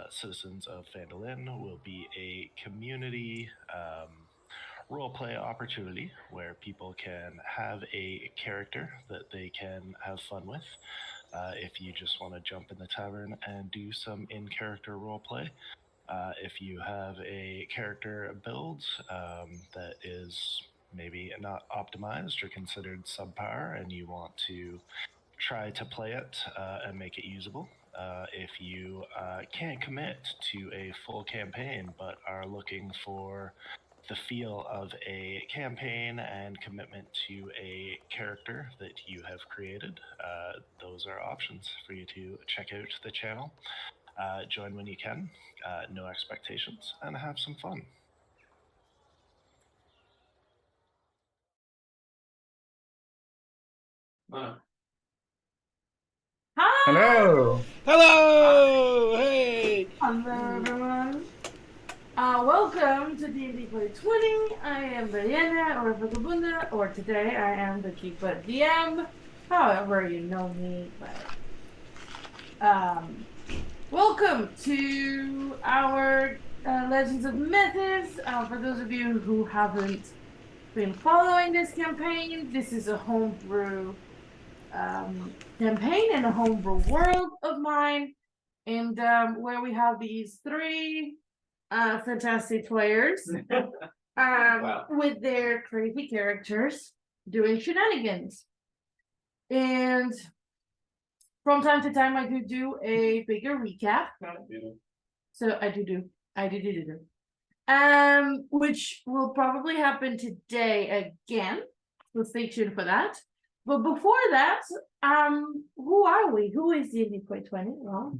Citizens of Phandalin will be a community roleplay opportunity where people can have a character that they can have fun with. If you just want to jump in the tavern and do some in character roleplay, if you have a character build that is maybe not optimized or considered subpar and you want to try to play it and make it usable. If you can't commit to a full campaign but are looking for the feel of a campaign and commitment to a character that you have created, those are options for you to check out the channel. Join when you can, no expectations, and have some fun. Hi. Hello. Hello! Hey! Hello, everyone. Welcome to D&D Play 20. I am Diana, or Vagabunda, or today I am the Chief Butt DM. However, you know me, but welcome to our Legends of Methis. For those of you who haven't been following this campaign, this is a homebrew campaign in a homebrew world of mine, and where we have these three fantastic players Wow. with their crazy characters doing shenanigans. And from time to time, I do a bigger recap. So I do. Which will probably happen today again. So stay tuned for that. But before that, who are we? Who is D&D Play 20? Well,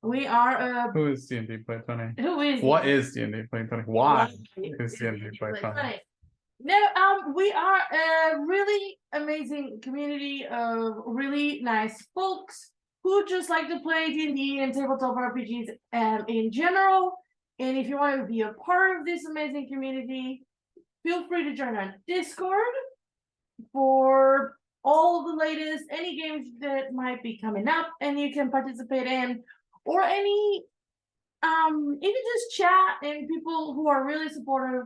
we are Who is D&D Play 20? Who is What is D&D Play 20? Why is D&D Play 20? No, we are a really amazing community of really nice folks who just like to play D&D and tabletop RPGs in general. And if you want to be a part of this amazing community, feel free to join our Discord for all the latest, any games that might be coming up and you can participate in, or any even just chat and people who are really supportive.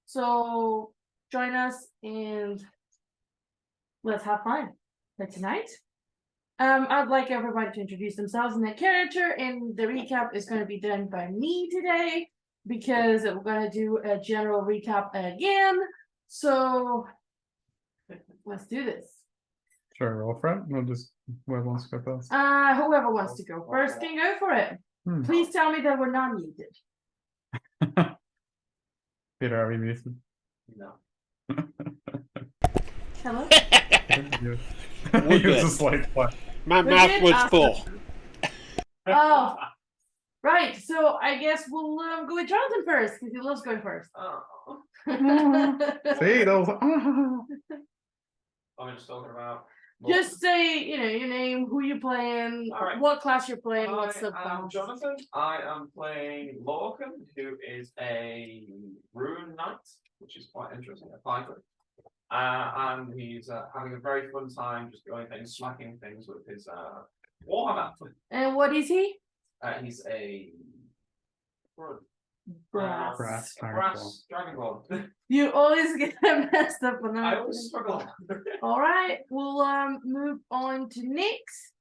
So join us and let's have fun. But tonight, I'd like everybody to introduce themselves and their character, and the recap is going to be done by me today because we're going to do a general recap again. So let's do this. Sure, roll for it. We'll just whoever wants to go first. Whoever wants to go first can go for it. Please tell me that we're not muted. Peter, are we muted? No. Hello? We're good. Just like, what? My mouth was full. Oh, right. So I guess we'll go with Jonathan first because he loves going first. Oh. See, those. I'm just talking about. Just say, your name, who you're playing, right. What class you're playing, what's the I'm Jonathan. I am playing Lorcan, who is a rune knight, which is quite interesting, a fighter. And he's having a very fun time just doing things, smacking things with his warhammer. And what is he? He's a Brass dragonborn. You always get messed up on that. I always struggle. All right, we'll move on to Nix.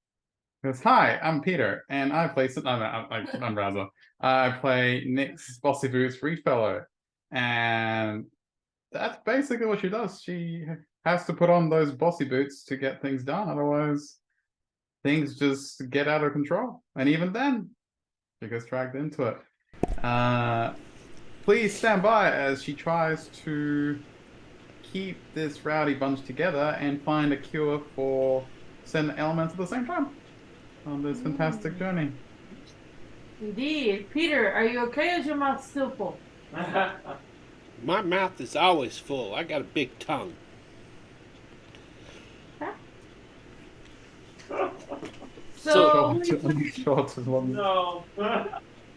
Goes, hi, I'm Peter, and I play. I'm Raza. I play Nick's Bossy Boots Reed Fellow, and that's basically what she does. She has to put on those bossy boots to get things done, otherwise things just get out of control. And even then, she gets dragged into it. Please stand by as she tries to keep this rowdy bunch together and find a cure for certain elements at the same time on this fantastic journey. Indeed. Peter, are you okay or is your mouth still full? My mouth is always full. I got a big tongue. Huh? Short No.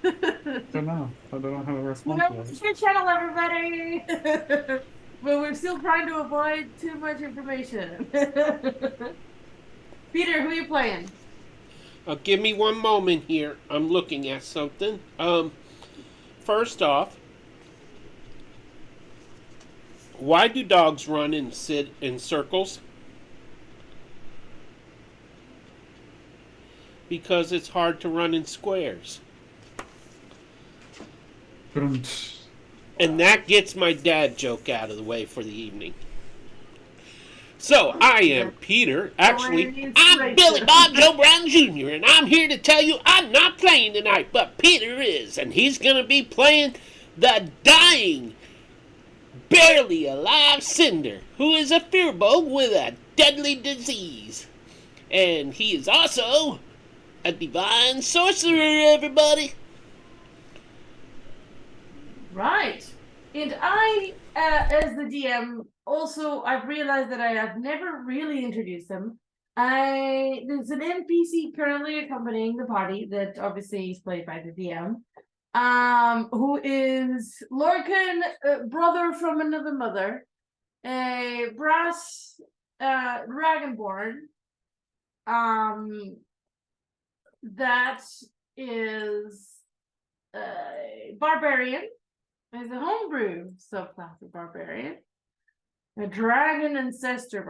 I don't know. I don't have a response. Welcome to your channel, everybody. But we're still trying to avoid too much information. Peter, who are you playing? Give me one moment here. I'm looking at something. First off, why do dogs run and sit in circles? Because it's hard to run in squares. And that gets my dad joke out of the way for the evening. So, I am Peter. Actually, I'm Billy Bob Joe Brown Jr., and I'm here to tell you I'm not playing tonight, but Peter is, and he's going to be playing the dying, barely alive Cinder, who is a fearbog with a deadly disease. And he is also a divine sorcerer, everybody. Right. And I, as the DM, also, I've realized that I have never really introduced him. There's an NPC currently accompanying the party that obviously is played by the DM, who is Lorcan, brother from another mother, a brass dragonborn, that is a barbarian. Is a homebrew subclass of barbarian, a dragon ancestry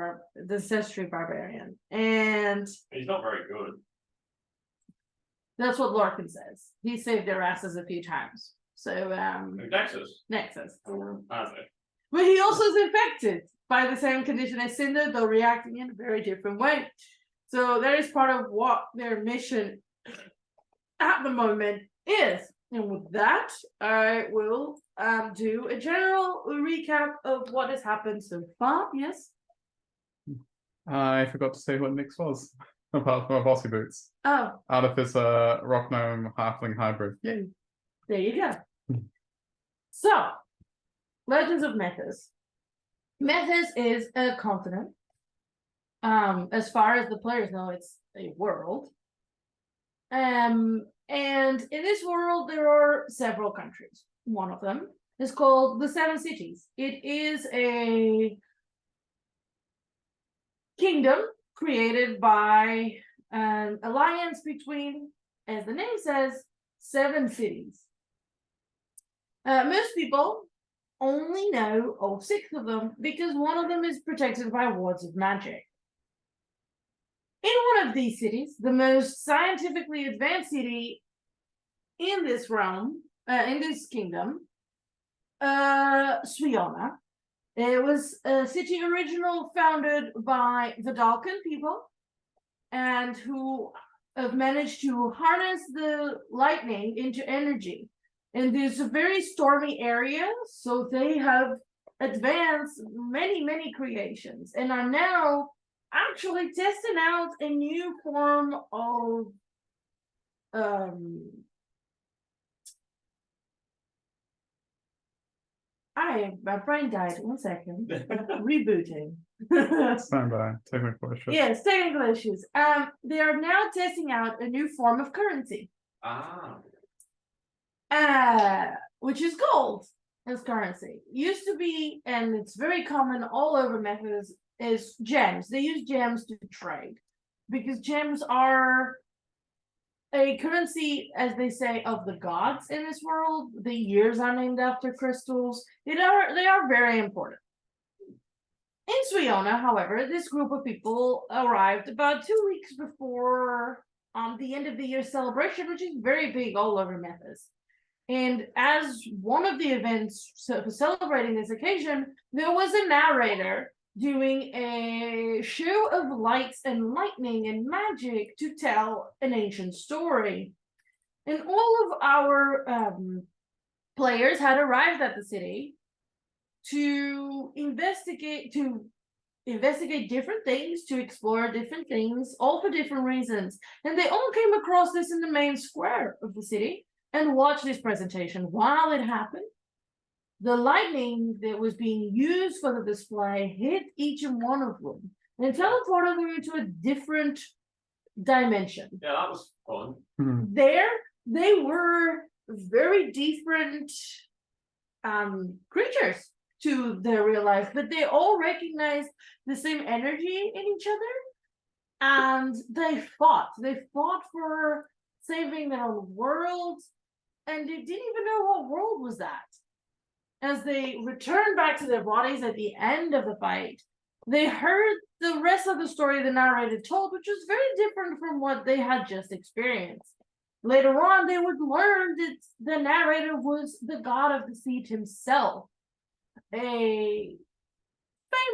barbarian, and He's not very good. that's what Lorcan says. He saved their asses a few times. So Nexus. Nexus. Has it? But he also is infected by the same condition as Cinder, though reacting in a very different way. So that is part of what their mission at the moment is. And with that, I will do a general recap of what has happened so far. Yes? I forgot to say what Nyx was, apart from a bossy boots. Oh, Out of this rock gnome halfling hybrid. Yay. there you go. So, Legends of Methis. Methis is a continent. As far as the players know, it's a world. And in this world, there are several countries. One of them is called the Seven Cities. It is a kingdom created by an alliance between, as the name says, 7 cities. Most people only know of 6 of them because one of them is protected by wards of magic. In one of these cities, the most scientifically advanced city in this realm, in this kingdom, Swiona. It was a city founded by the Dalkan people, and who have managed to harness the lightning into energy. And there's a very stormy area, so they have advanced many creations and are now actually testing out a new form of my brain died. 1 second. Rebooting. Stand by. Technical issues. Yes, technical issues. They are now testing out a new form of currency. Which is gold as currency. Used to be, and it's very common all over Methis, is gems. They use gems to trade because gems are a currency, as they say, of the gods in this world. The years are named after crystals. They are very important. In Swiona, however, this group of people arrived about 2 weeks before the end of the year celebration, which is very big all over Methis. And as one of the events celebrating this occasion, there was a narrator doing a show of lights and lightning and magic to tell an ancient story. And all of our players had arrived at the city to investigate different things, to explore different things, all for different reasons. And they all came across this in the main square of the city and watched this presentation. While it happened, the lightning that was being used for the display hit each and one of them and teleported them into a different dimension. Yeah, that was fun. Hmm. They were very different creatures to their real life, but they all recognized the same energy in each other. and they fought. They fought for saving their own world, and they didn't even know what world was that. As they returned back to their bodies at the end of the fight, they heard the rest of the story the narrator told, which was very different from what they had just experienced. Later on, they would learn that the narrator was the god of deceit himself, a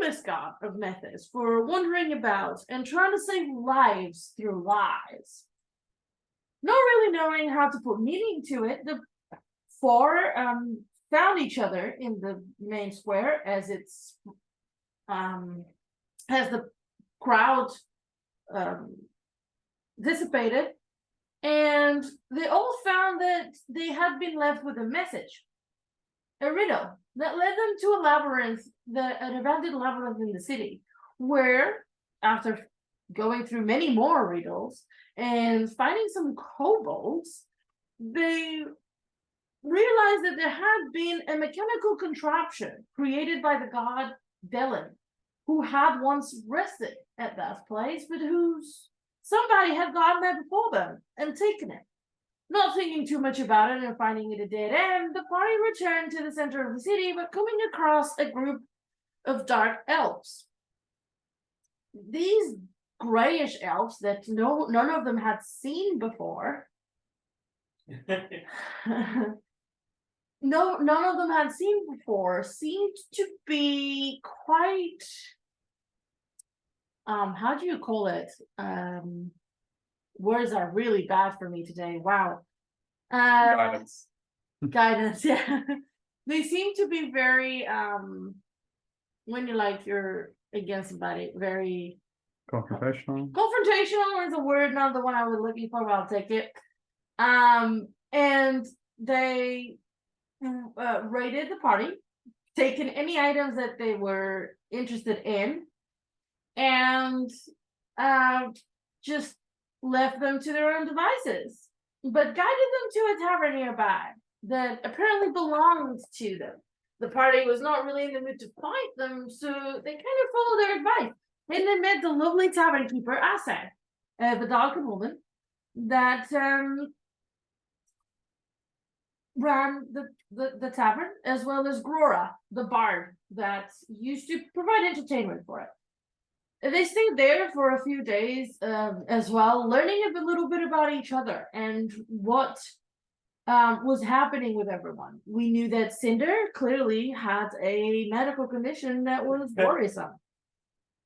famous god of Methis for wandering about and trying to save lives through lies. Not really knowing how to put meaning to it, the four found each other in the main square as the crowd dissipated, and they all found that they had been left with a message, a riddle that led them to a labyrinth, an abandoned labyrinth in the city, where, after going through many more riddles and finding some kobolds, they realized that there had been a mechanical contraption created by the god Delin, who had once rested at that place, but whose somebody had gotten there before them and taken it. Not thinking too much about it and finding it a dead end, the party returned to the center of the city, but coming across a group of dark elves. These grayish elves that none of them had seen before. None of them had seen before, seemed to be quite, how do you call it? Words are really bad for me today. Wow. Guidance. Guidance, yeah. They seem to be very, when you're against somebody, very Confrontational. confrontational is a word, not the one I was looking for, but I'll take it. And they raided the party, taken any items that they were interested in, and just left them to their own devices, but guided them to a tavern nearby that apparently belonged to them. The party was not really in the mood to fight them, so they kind of followed their advice. And they met the lovely tavern keeper, Asad, the dog and woman, that ran the tavern, as well as Grora, the bard that used to provide entertainment for it. They stayed there for a few days as well, learning a little bit about each other and what was happening with everyone. We knew that Cinder clearly had a medical condition that was worrisome.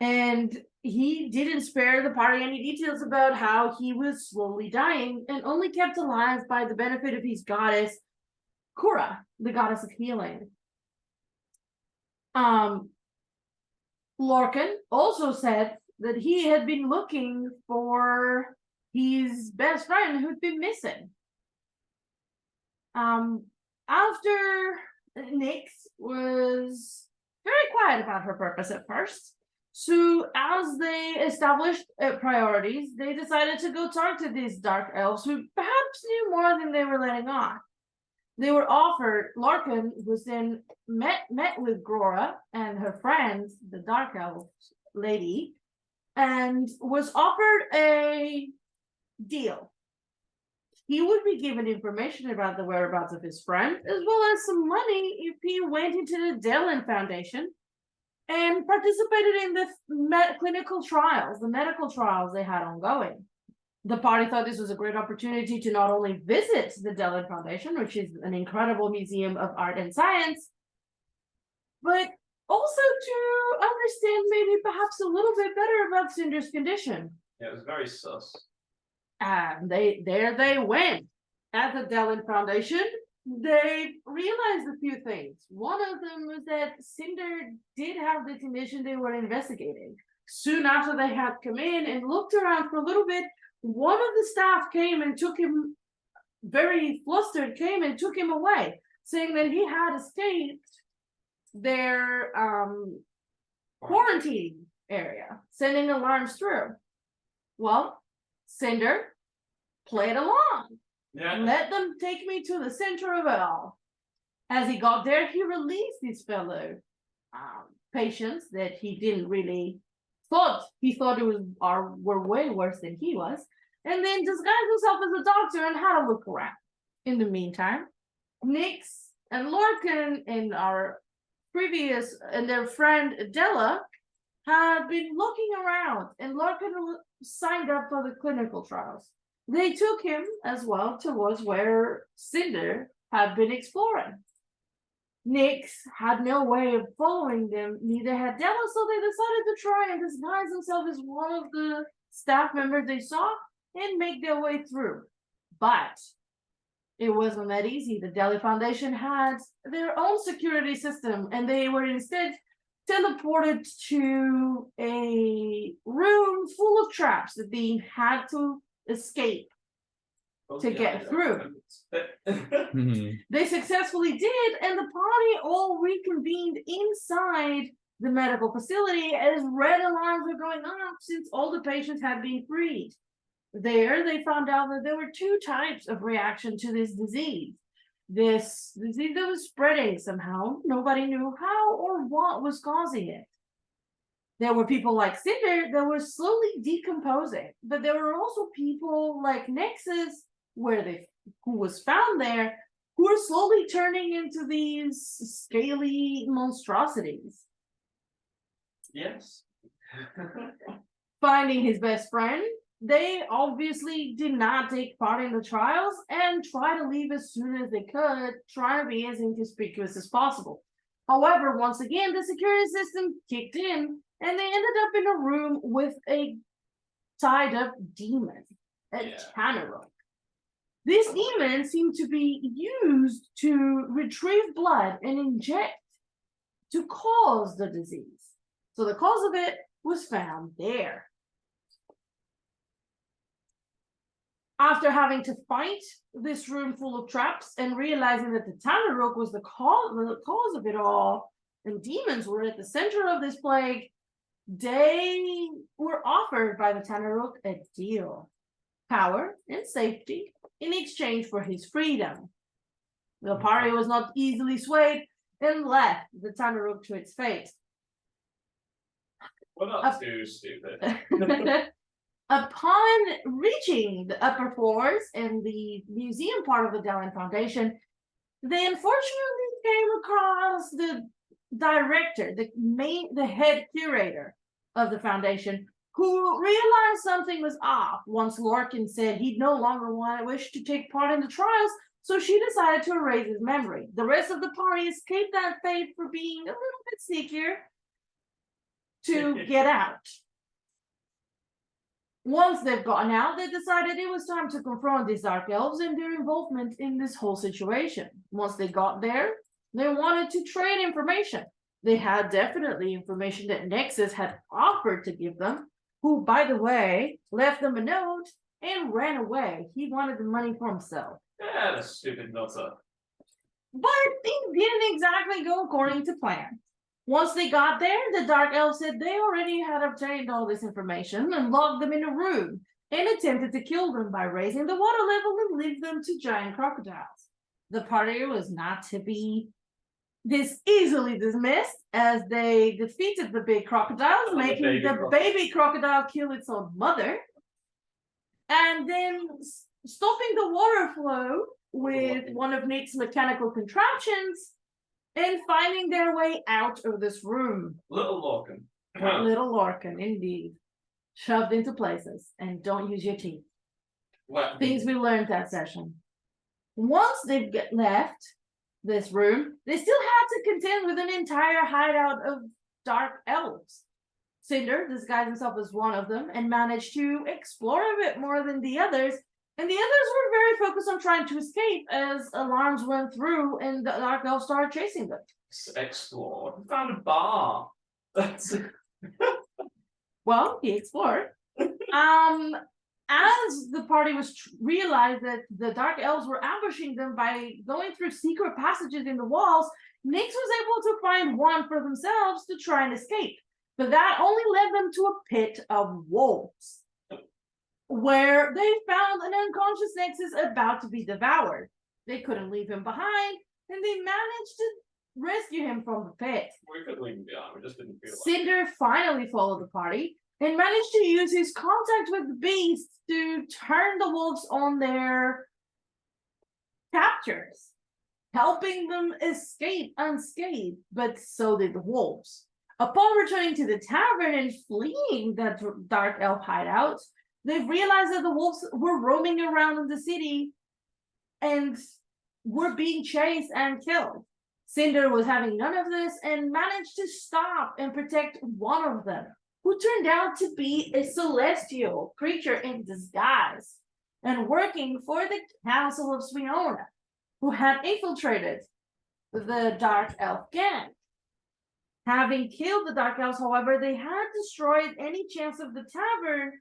And he didn't spare the party any details about how he was slowly dying and only kept alive by the benefit of his goddess, Kura, the goddess of healing. Lorcan also said that he had been looking for his best friend who'd been missing. After Nyx was very quiet about her purpose at first, so as they established priorities, they decided to go talk to these dark elves who perhaps knew more than they were letting on. They were offered, Larkin was then met with Grora and her friends, the dark elf lady, and was offered a deal. He would be given information about the whereabouts of his friend, as well as some money if he went into the Delin Foundation and participated in the clinical trials, the medical trials they had ongoing. The party thought this was a great opportunity to not only visit the Delin Foundation, which is an incredible museum of art and science, but also to understand maybe perhaps a little bit better about Cinder's condition. Yeah, it was very sus. And they went. At the Delin Foundation, they realized a few things. One of them was that Cinder did have the condition they were investigating. Soon after they had come in and looked around for a little bit, one of the staff came and took him, very flustered, came and took him away, saying that he had escaped their quarantine area, sending alarms through. Well, Cinder played along. Yeah. Let them take me to the center of it all. As he got there, he released his fellow patients that he didn't really he thought it was were way worse than he was, and then disguised himself as a doctor and had a look around. In the meantime, Nyx and Lorcan and their friend Adela had been looking around, and Lorcan signed up for the clinical trials. They took him as well towards where Cinder had been exploring. Nyx had no way of following them, neither had Della, so they decided to try and disguise themselves as one of the staff members they saw and make their way through. But it wasn't that easy. The Delhi Foundation had their own security system, and they were instead teleported to a room full of traps that they had to escape to get through. They successfully did, and the party all reconvened inside the medical facility as red alarms were going off since all the patients had been freed. There, they found out that there were two types of reaction to this disease. This disease that was spreading somehow. Nobody knew how or what was causing it. There were people like Cinder that were slowly decomposing, but there were also people like Nexus, who was found there, who were slowly turning into these scaly monstrosities. Yes. Finding his best friend, they obviously did not take part in the trials and try to leave as soon as they could, try to be as inconspicuous as possible. However, once again, the security system kicked in, and they ended up in a room with a tied up demon, a Tanaruk. This demon seemed to be used to retrieve blood and inject to cause the disease. So the cause of it was found there. After having to fight this room full of traps and realizing that the Tanaruk was the cause of it all, and demons were at the center of this plague, they were offered by the Tanaruk a deal: power and safety in exchange for his freedom. The party was not easily swayed and left the Tanaruk to its fate. We're not too stupid. Upon reaching the upper floors and the museum part of the Dallin Foundation, they unfortunately came across the director, the head curator of the foundation, who realized something was off once Lorcan said he'd no longer wish to take part in the trials, so she decided to erase his memory. The rest of the party escaped that fate for being a little bit sneakier to get out. Once they've gotten out, they decided it was time to confront these dark elves and their involvement in this whole situation. Once they got there, they wanted to trade information. They had definitely information that Nexus had offered to give them, who, by the way, left them a note and ran away. He wanted the money for himself. Yeah, the stupid nutter. But things didn't exactly go according to plan. Once they got there, the Dark Elves said they already had obtained all this information and locked them in a room and attempted to kill them by raising the water level and leave them to giant crocodiles. The party was not to be this easily dismissed, as they defeated the big crocodiles, making the baby crocodile kill its own mother, and then stopping the water flow with one of Nick's mechanical contraptions and finding their way out of this room. Little Lorcan. Little Lorcan, indeed. Shoved into places, and don't use your teeth. Well, Things we learned that session. Once they've left this room, they still had to contend with an entire hideout of dark elves. Cinder disguised himself as one of them and managed to explore a bit more than the others, and the others were very focused on trying to escape as alarms went through and the dark elves started chasing them. Explore. We found a bar. That's Well, he explored. As the party realized that the dark elves were ambushing them by going through secret passages in the walls, Nyx was able to find one for themselves to try and escape. But that only led them to a pit of wolves, where they found an unconscious Nexus about to be devoured. They couldn't leave him behind, and they managed to rescue him from the pit. We could leave him behind. We just didn't feel like. Cinder finally followed the party and managed to use his contact with the beasts to turn the wolves on their captors, helping them escape unscathed, but so did the wolves. Upon returning to the tavern and fleeing that dark elf hideout, they realized that the wolves were roaming around in the city and were being chased and killed. Cinder was having none of this and managed to stop and protect one of them, who turned out to be a celestial creature in disguise and working for the Council of Swiona, who had infiltrated the Dark Elf gang. Having killed the Dark Elves, however, they had destroyed any chance of the tavern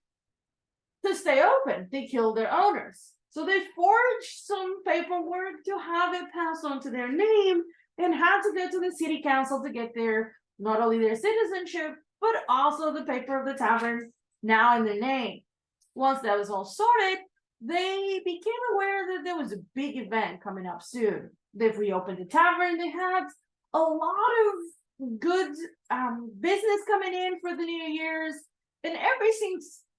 to stay open. They killed their owners. So they forged some paperwork to have it passed on to their name and had to go to the city council to get their, not only their citizenship, but also the paper of the tavern now in their name. Once that was all sorted, they became aware that there was a big event coming up soon. They've reopened the tavern. They had a lot of good business coming in for the New Year's, and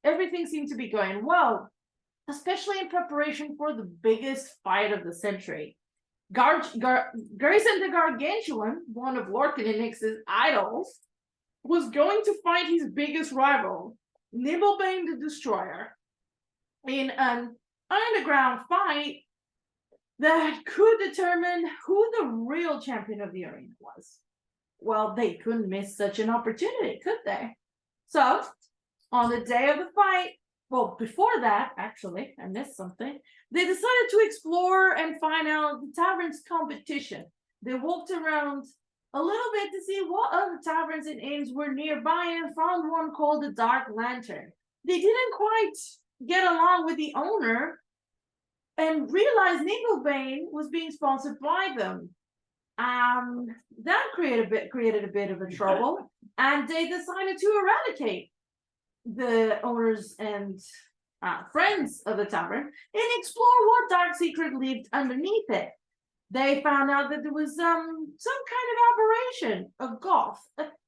everything seemed to be going well, especially in preparation for the biggest fight of the century. Grayson the Gargantuan, one of Lorcan and Nyx's idols, was going to fight his biggest rival, Nibblebane the Destroyer, in an underground fight that could determine who the real champion of the arena was. Well, they couldn't miss such an opportunity, could they? So, on the day of the fight, well, before that, actually, I missed something. They decided to explore and find out the tavern's competition. They walked around a little bit to see what other taverns and inns were nearby and found one called the Dark Lantern. They didn't quite get along with the owner and realized Nibblebane was being sponsored by them. That created a bit of a trouble, and they decided to eradicate the owners and friends of the tavern and explore what dark secret lived underneath it. They found out that there was some kind of aberration, a goth,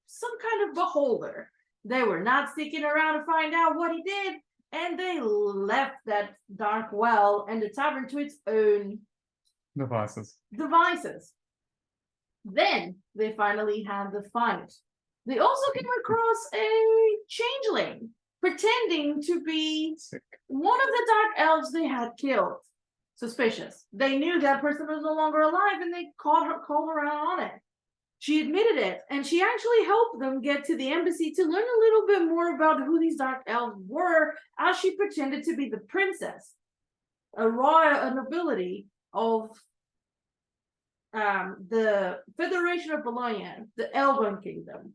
some kind of beholder. They were not sticking around to find out what he did, and they left that dark well and the tavern to its own Devices. Then they finally had the fight. They also came across a changeling pretending to be one of the dark elves they had killed. Suspicious. They knew that person was no longer alive and they called her out on it. She admitted it, and she actually helped them get to the embassy to learn a little bit more about who these dark elves were, as she pretended to be the princess, a nobility of the Federation of Bologna, the Elven Kingdom.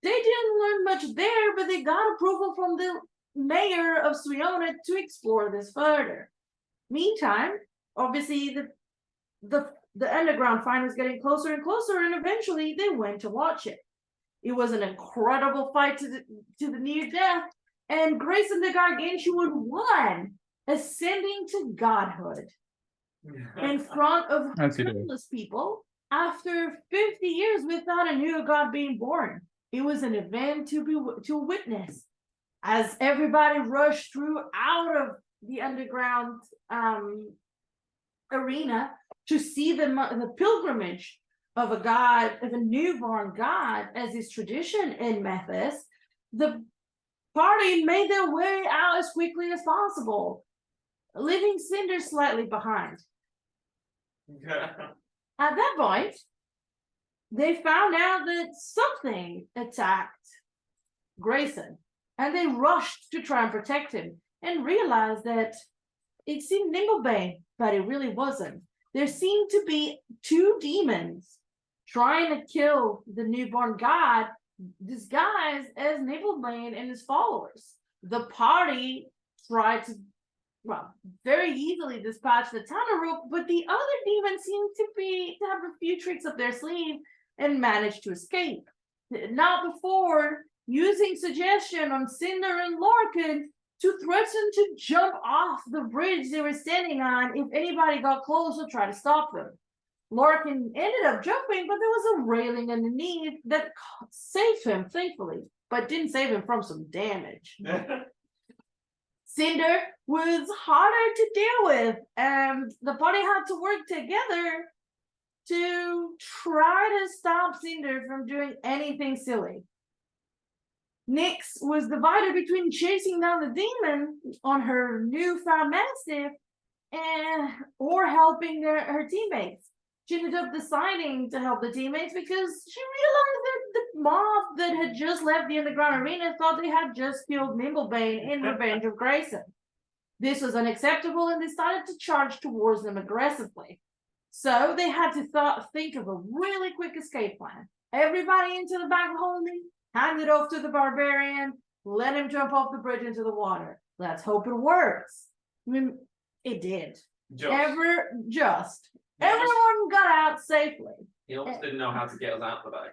They didn't learn much there, but they got approval from the mayor of Swiona to explore this further. Meantime, obviously the underground fight was getting closer and closer, and eventually they went to watch it. It was an incredible fight to the near death, and Grayson the Gargantuan won, ascending to godhood in front of countless people after 50 years without a new god being born. It was an event to witness as everybody rushed out of the underground arena to see the pilgrimage of a newborn god, as is tradition in Methis. The party made their way out as quickly as possible, leaving Cinder slightly behind. At that point, they found out that something attacked Grayson, and they rushed to try and protect him and realized that it seemed Nibblebane, but it really wasn't. There seemed to be two demons trying to kill the newborn god, disguised as Nibblebane and his followers. The party tried to, very easily dispatch the Tanaruk, but the other demons seemed to have a few tricks up their sleeve and managed to escape. Not before using suggestion on Cinder and Lorcan to threaten to jump off the bridge they were standing on if anybody got close or try to stop them. Lorcan ended up jumping, but there was a railing underneath that saved him, thankfully, but didn't save him from some damage. Cinder was harder to deal with, and the party had to work together to try to stop Cinder from doing anything silly. Nyx was divided between chasing down the demon on her newfound mastiff or helping her teammates. She ended up deciding to help the teammates because she realized that the mob that had just left the underground arena thought they had just killed Nimblebane in revenge of Grayson. This was unacceptable and they started to charge towards them aggressively. So they had to think of a really quick escape plan. Everybody into the back holding, hand it off to the barbarian, let him jump off the bridge into the water. Let's hope it works. I mean, it did. Everyone got out safely. He almost didn't know how to get us out of the bag.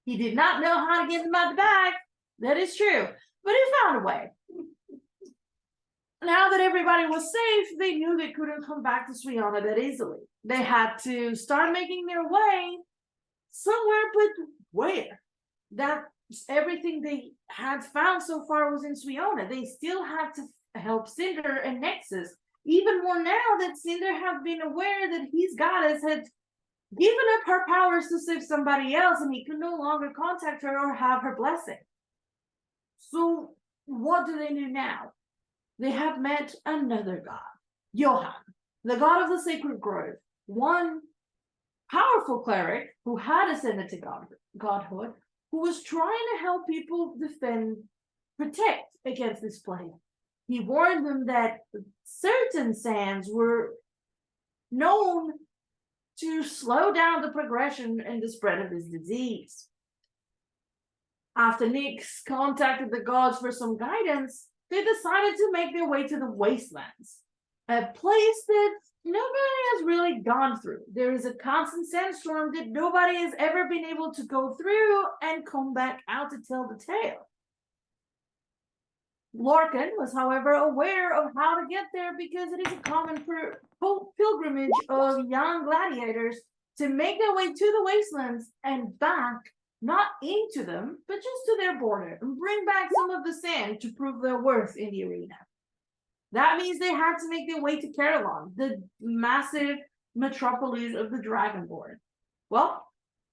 He did not know how to get them out of the bag. That is true. But he found a way. Now that everybody was safe, they knew they couldn't come back to Swiona that easily. They had to start making their way somewhere, but where? That's everything they had found so far was in Swiona. They still had to help Cinder and Nexus. Even more now that Cinder had been aware that his goddess had given up her powers to save somebody else and he could no longer contact her or have her blessing. So what do they do now? They have met another god, Johann, the god of the sacred grove, one powerful cleric who had ascended to godhood, who was trying to help people protect against this plague. He warned them that certain sands were known to slow down the progression and the spread of this disease. After Nyx contacted the gods for some guidance, they decided to make their way to the Wastelands, a place that nobody has really gone through. There is a constant sandstorm that nobody has ever been able to go through and come back out to tell the tale. Lorcan was, however, aware of how to get there because it is a common pilgrimage of young gladiators to make their way to the Wastelands and back, not into them, but just to their border, and bring back some of the sand to prove their worth in the arena. That means they had to make their way to Carolon, the massive metropolis of the Dragonborn. Well,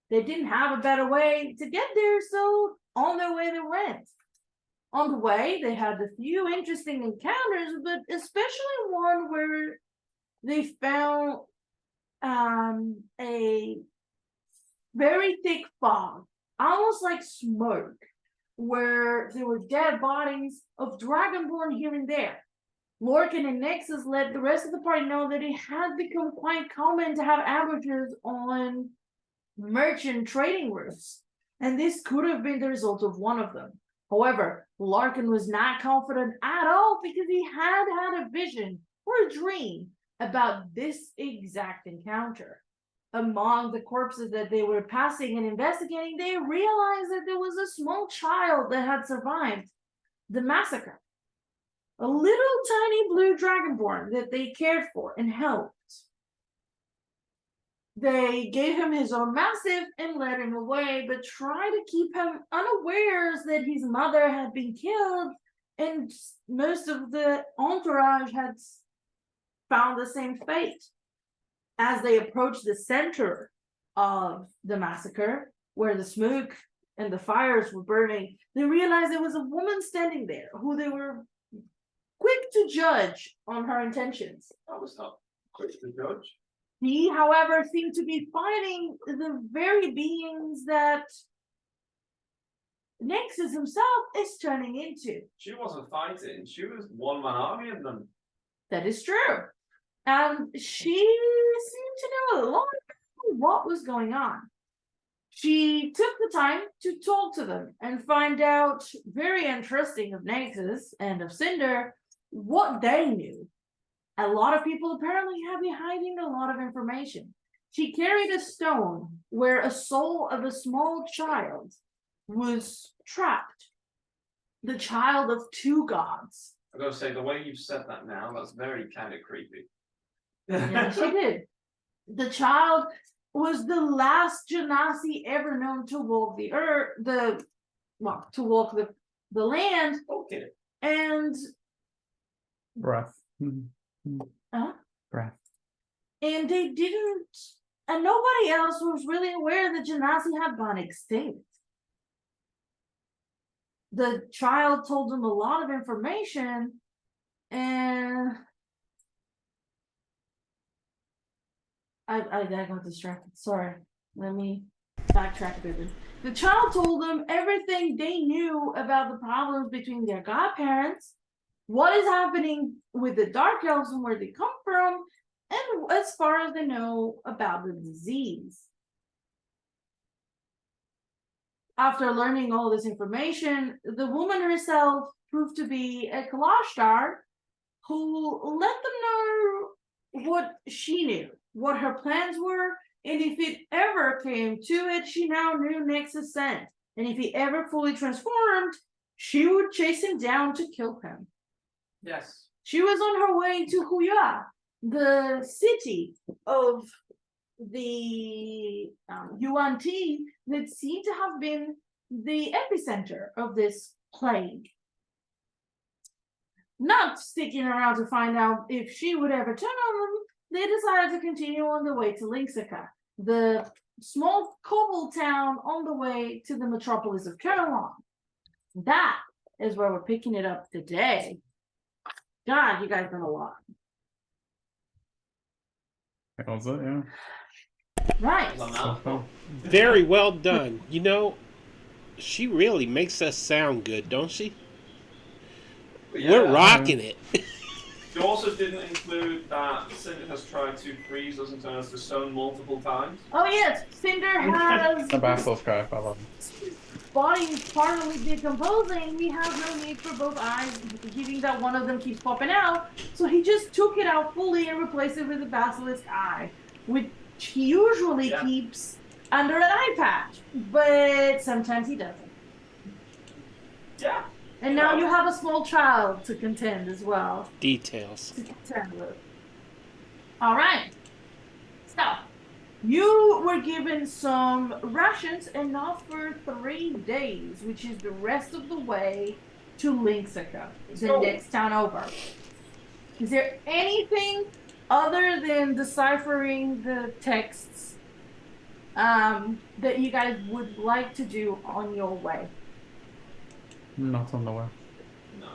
they didn't have a better way to get there, so on their way they went. On the way, they had a few interesting encounters, but especially one where they found a very thick fog, almost like smoke, where there were dead bodies of Dragonborn here and there. Lorcan and Nexus let the rest of the party know that it had become quite common to have ambushes on merchant trading routes, and this could have been the result of one of them. However, Larkin was not confident at all because he had a vision or a dream about this exact encounter. Among the corpses that they were passing and investigating, they realized that there was a small child that had survived the massacre. A little tiny blue dragonborn that they cared for and helped. They gave him his own mastiff and led him away, but tried to keep him unawares that his mother had been killed and most of the entourage had found the same fate. As they approached the center of the massacre, where the smoke and the fires were burning, they realized there was a woman standing there who they were quick to judge on her intentions. I was not quick to judge. He, however, seemed to be fighting the very beings that Nexus himself is turning into. She wasn't fighting. She was one-man army of them. That is true. And she seemed to know a lot about what was going on. She took the time to talk to them and find out, very interesting of Nexus and of Cinder, what they knew. A lot of people apparently have been hiding a lot of information. She carried a stone where a soul of a small child was trapped. The child of two gods. I've got to say, the way you've said that now, that's very kind of creepy. Yeah, she did. The child was the last genasi ever known to walk the earth, to walk the land, Okay. and Breath. Mhm. Huh? Breath. and they didn't, and nobody else was really aware that genasi had gone extinct. The child told them a lot of information, and I got distracted. Sorry. Let me backtrack a bit. The child told them everything they knew about the problems between their godparents, what is happening with the dark elves and where they come from, and as far as they know about the disease. After learning all this information, the woman herself proved to be a Kalashtar who let them know what she knew, what her plans were, and if it ever came to it, she now knew Nexus sent. And if he ever fully transformed, she would chase him down to kill him. Yes. She was on her way to Huya, the city of the Yuan Ti that seemed to have been the epicenter of this plague. Not sticking around to find out if she would ever turn on them, they decided to continue on the way to Linksika, the small cobble town on the way to the metropolis of Caroline. That is where we're picking it up today. God, you guys done a lot. That was it, yeah. Right. Well, So now, far. Very well done. You know, she really makes us sound good, don't she? yeah, We're rocking it. You also didn't include that Cinder has tried to freeze us and turn us to stone multiple times. Oh yes, Cinder has The basilisk guy, I love him. body partly decomposing. He has no need for both eyes, given that one of them keeps popping out. So he just took it out fully and replaced it with a basilisk eye, which he usually keeps under an eye patch, but sometimes he doesn't. Yeah. And now you have a small child to contend as well. Details. To contend with. All right. So you were given some rations enough for 3 days, which is the rest of the way to Linksika, the next town over. Is there anything other than deciphering the texts that you guys would like to do on your way? Not on the way. No.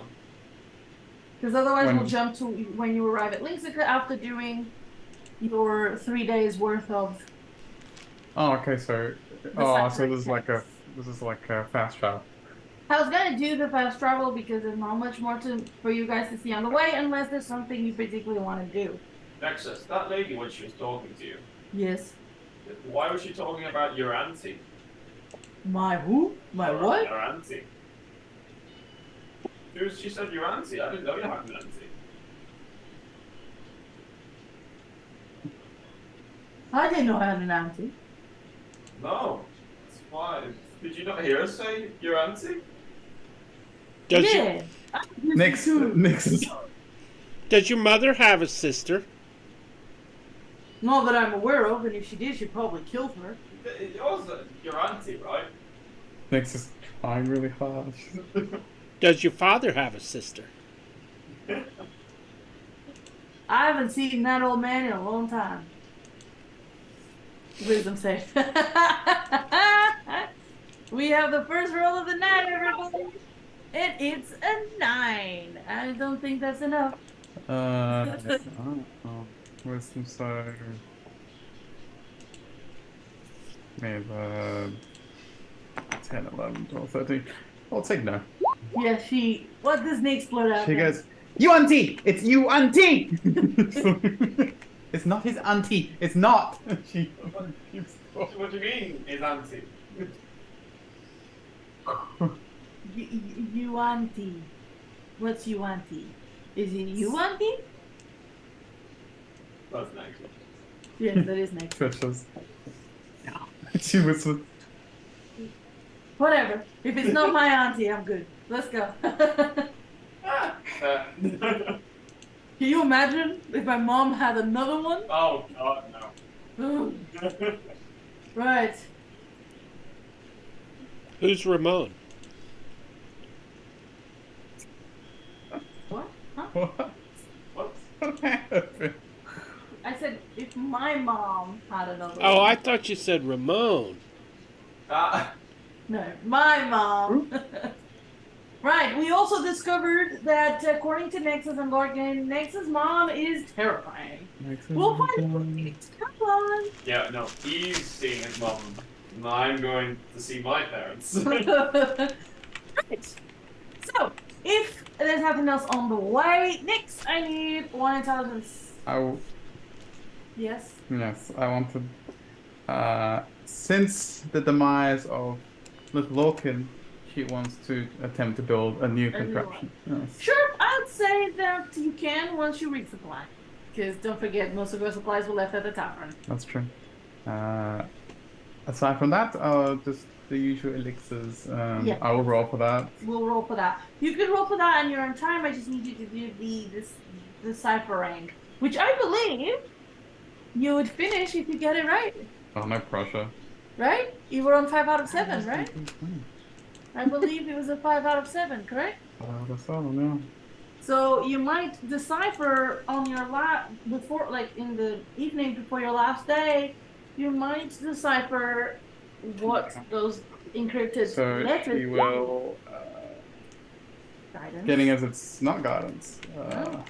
Because otherwise When- we'll jump to when you arrive at Linksika after doing your 3 days worth of. Oh, okay, so so this is like a fast travel. I was gonna do the fast travel because there's not much more for you guys to see on the way unless there's something you particularly want to do. Nexus, that lady when she was talking to you, Yes. why was she talking about your auntie? My who? My Your- what? Your auntie. She said your auntie. I didn't know you had an auntie. I didn't know I had an auntie. No. That's why. Did you not hear us say your auntie? Does Yeah. Next is does your mother have a sister? Not that I'm aware of, and if she did, she'd probably kill her. It was your auntie, right? Next is trying really hard. Does your father have a sister? I haven't seen that old man in a long time. Wisdom save. We have the first roll of the night, everybody. And it's a 9. I don't think that's enough. Wisdom save. Maybe 10, 11, 12, 13. I'll take no. Yeah, what does Nick explode out? She goes, "You auntie! It's you auntie!" It's not his auntie. It's not. She keeps What do you mean, his auntie? You auntie. What's you auntie? Is it you auntie? That's next. Yes, that is next. Fishes. She whispers. Whatever. If it's not my auntie, I'm good. Let's go. Can you imagine if my mom had another one? Oh God, no. Right. Who's Ramon? What? Huh? What? What? happened? I said if my mom had another Oh, one. I thought you said Ramon. No, my mom. Right. We also discovered that according to Nexus and Larkin, Nexus' mom is terrifying. We'll find out. Come on. Yeah, no, he's seeing his mum. And I'm going to see my parents. Right. So, if there's nothing else on the way, next I need one intelligence. Yes. Yes, I want to. Since the demise of Little Lorcan, she wants to attempt to build a new A new contraption. Yes, Sure, I'd say that you can once you resupply. Because don't forget, most of your supplies were left at the tavern. that's true. Aside from that, just the usual elixirs. Yeah. I will roll for that. We'll roll for that. You can roll for that on your own time. I just need you to do the cipher rank, which I believe you would finish if you get it right. Oh, no pressure. Right? You were on 5 out of 7, right? I believe it was a 5 out of 7, correct? That's all, yeah. So you might decipher on your before, like in the evening before your last day, you might decipher what those encrypted So letters. she will. Guidance. Getting as it's not guidance. Oh.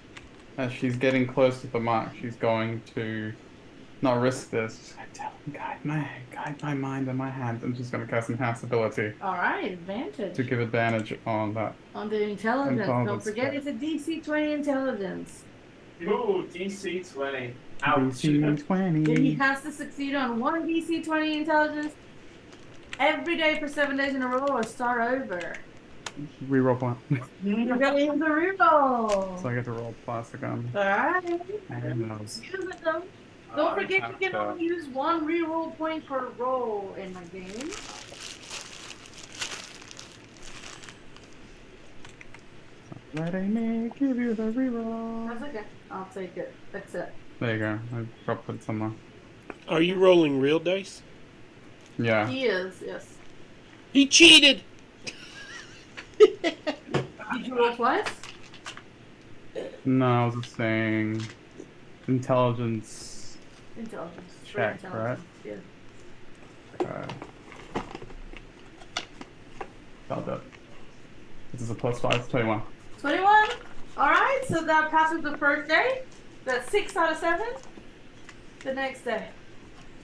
As she's getting close to the mark, she's going to not risk this. She's going to guide my mind and my hand. I'm just going to cast enhance ability All right, advantage to give advantage on that. on the intelligence. Don't Intelligence forget, check. it's a DC 20 intelligence. Ooh, DC 20. Ouch. DC 20. He has to succeed on one DC 20 intelligence every day for 7 days in a row or start over. Reroll one. You're gonna use the reroll. So I get to roll plus again. Alright. And those. Use it though. Don't forget you can only use one reroll point per roll in my game. Let me give you the reroll. That's okay. I'll take it. That's it. There you go. I dropped it somewhere. Are you rolling real dice? Yeah. He is, yes. He cheated! Did you roll twice? No, I was just saying intelligence. Intelligence. Check, intelligence. Yeah. Got that. This is a +5, 21. 21. Alright, so that passes the first day. That's 6 out of 7. The next day.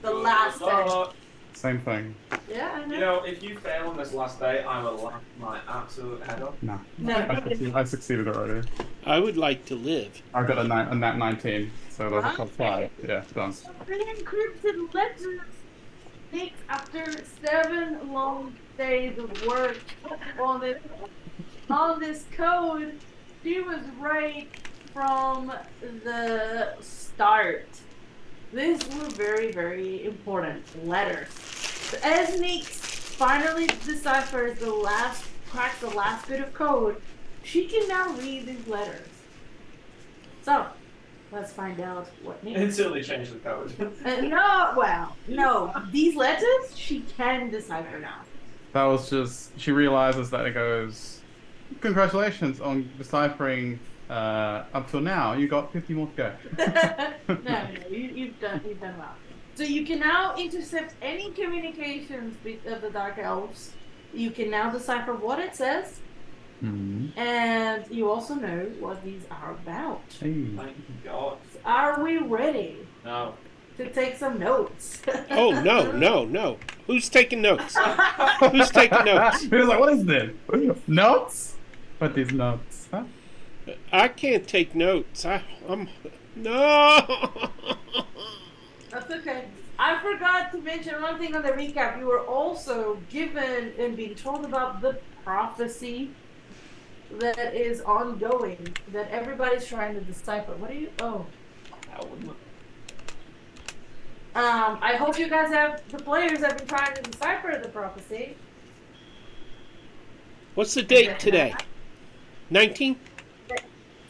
The last day. Same thing. Yeah, I know. You know, if you fail on this last day, I will laugh my absolute head off. No. No. I succeeded already. I would like to live. I got a nat 19, so that's a +5. Yeah, done. The encrypted letters takes after 7 long days of work on this code. She was right from the start. These were very, very important letters. As Nix finally deciphers cracks the last bit of code, she can now read these letters. So, let's find out what Nix. Until they change the code. No. These letters she can decipher now. That was just, she realizes that it goes, congratulations on deciphering up till now. You got 50 more to go. No, you've done well. So you can now intercept any communications of the Dark Elves. You can now decipher what it says, and you also know what these are about. Hey. Thank God. Are we ready No. to take some notes? Oh, no. Who's taking notes? Who's taking notes? He was like, what is this? Notes? What these notes? Huh? I can't take notes. I'm... No! That's okay. I forgot to mention one thing on the recap. You were also given and being told about the prophecy that is ongoing, that everybody's trying to decipher. What are you? Oh. I hope you guys the players have been trying to decipher the prophecy. What's the date today? 19?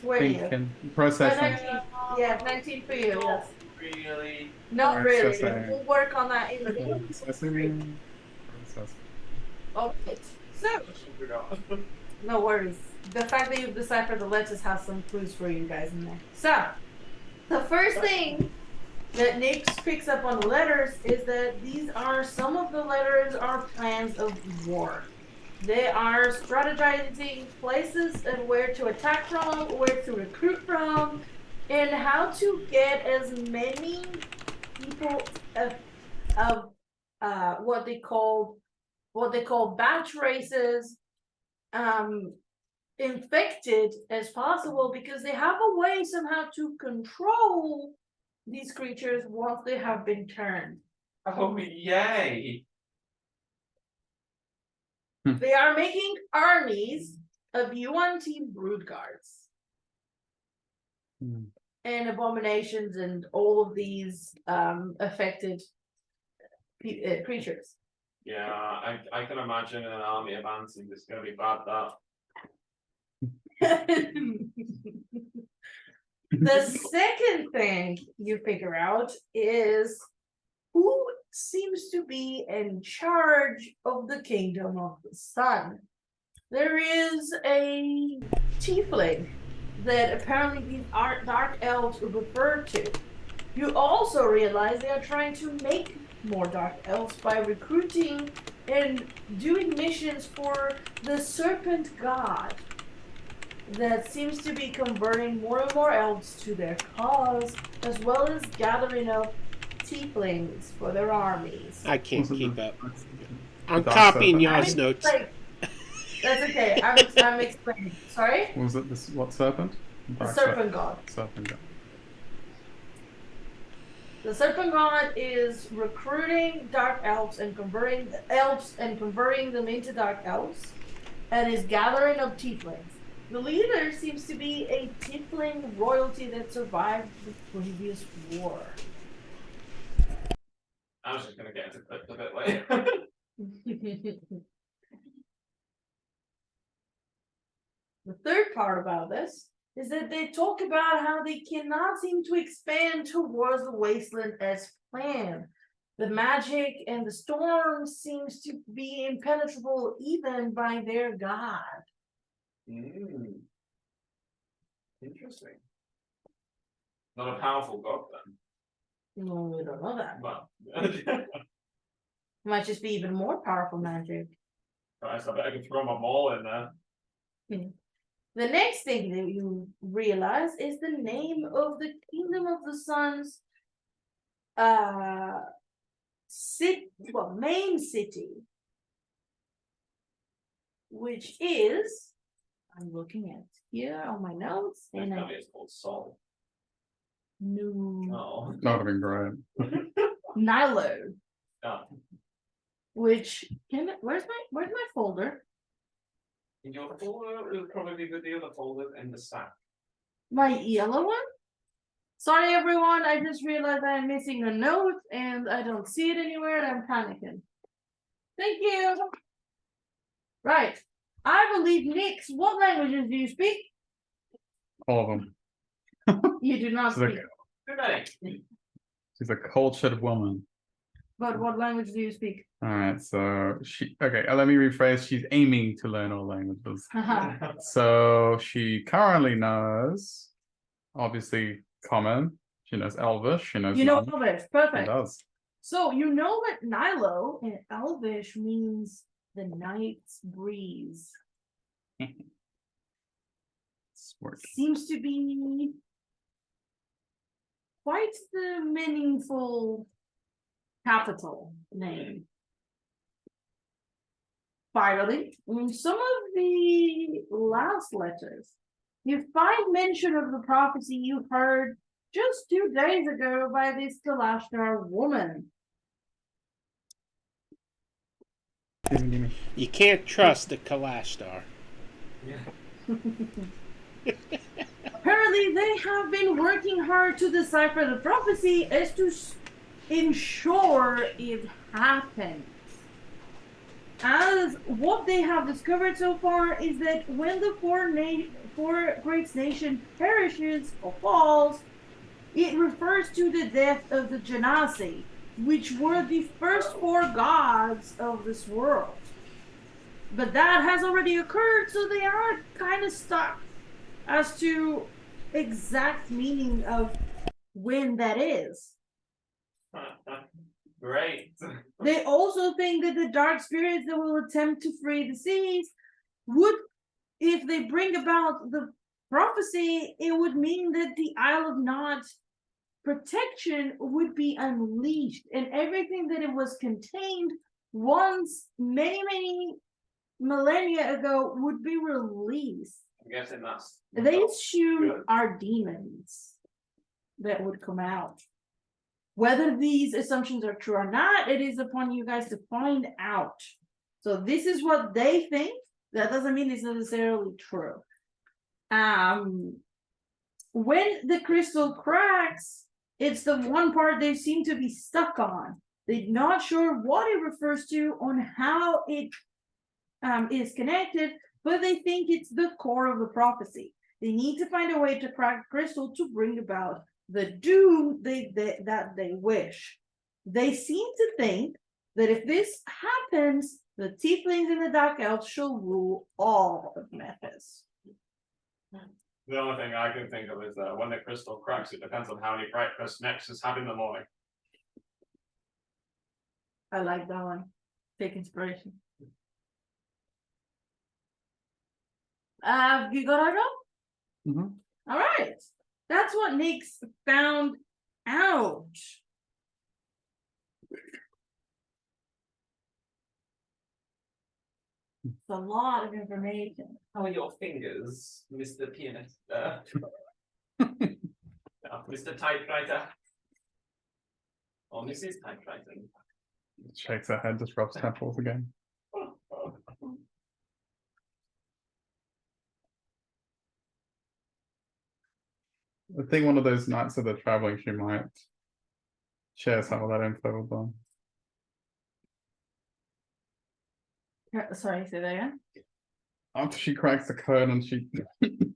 20. Thinking, processing. 19, yeah, 19 for you, yes. really. Not really. Processing. We'll work on that in the game. Processing. Okay. So, no worries. The fact that you've deciphered the letters has some clues for you guys in there. So, the first thing that Nix picks up on the letters is that these are some of the letters are plans of war. They are strategizing places and where to attack from, where to recruit from, and how to get as many people of what they call batch races infected as possible, because they have a way somehow to control these creatures once they have been turned. Oh, yay! They are making armies of UNT brood guards and abominations and all of these affected creatures. Yeah, I can imagine an army of ants is just gonna be bad. That. The second thing you figure out is who seems to be in charge of the kingdom of the sun. There is a tiefling that apparently these dark elves refer to. You also realize they are trying to make more dark elves by recruiting and doing missions for the serpent god that seems to be converting more and more elves to their cause, as well as gathering up tieflings for their armies. I can't keep up. I'm dark copying serpent. y'all's notes. That's okay. I'm explaining. Sorry? Was it this? What serpent? The serpent god. Serpent god. The serpent god is recruiting dark elves and converting them into dark elves, and is gathering up tieflings. The leader seems to be a tiefling royalty that survived the previous war. I was just gonna get into clips a bit later. The third part about this is that they talk about how they cannot seem to expand towards the wasteland as planned. The magic and the storm seems to be impenetrable even by their god. Interesting. Not a powerful god then. No, we don't know that. Well, It might just be even more powerful magic. Christ, I bet I can throw my maul in there. The next thing that you realize is the name of the Kingdom of the Sun's main city, which is, I'm looking at here on my notes, and It's called Sol. no, Oh. That would have been great. Nilo, Oh. which where's my folder? In your folder, it would probably be the other folder in the stack. My yellow one? Sorry everyone, I just realized I'm missing a note and I don't see it anywhere and I'm panicking. Thank you. Right. I believe Nix, what languages do you speak? All of them. You do not She's speak. Good night. She's a cultured woman. But what language do you speak? All right, so let me rephrase. She's aiming to learn all languages. Haha. So she currently knows, obviously, Common. She knows Elvish. She knows. You know None. Elvish, She perfect. does. So you know that Nilo in Elvish means the night's breeze. Smart. Seems to be quite the meaningful capital name. Finally, in some of the last letters, you find mention of the prophecy you heard just 2 days ago by this Kalashtar woman. Gimme. You can't trust the Kalashtar. Yeah. Apparently, they have been working hard to decipher the prophecy as to ensure it happens. As what they have discovered so far is that when the four great nation perishes or falls, it refers to the death of the Genasi, which were the first 4 gods of this world. But that has already occurred, so they are kind of stuck as to exact meaning of when that is. Great. They also think that the dark spirits that will attempt to free the seas would, if they bring about the prophecy, it would mean that the Isle of Nod protection would be unleashed, and everything that it was contained once many millennia ago would be released. I'm guessing that's. These two good. are demons that would come out. Whether these assumptions are true or not, it is upon you guys to find out. So this is what they think. That doesn't mean it's necessarily true. When the crystal cracks, it's the one part they seem to be stuck on. They're not sure what it refers to, on how it is connected, but they think it's the core of the prophecy. They need to find a way to crack the crystal to bring about the doom that they wish. They seem to think that if this happens, the tieflings and the dark elves shall rule all of Methis. The only thing I can think of is that when the crystal cracks, it depends on how many breakfast Nexus have in the morning. I like that one. Take inspiration. You got our job? Mm-hmm. All right. That's what Nix found out. It's a lot of information. How are your fingers, Mr. Pianist? Mr. Typewriter. Or Mrs. Typewriter. Shakes her head, just rubs temples again. I think one of those nights of the traveling, she might share some of that info with them. Sorry, say that again? After she cracks the code and she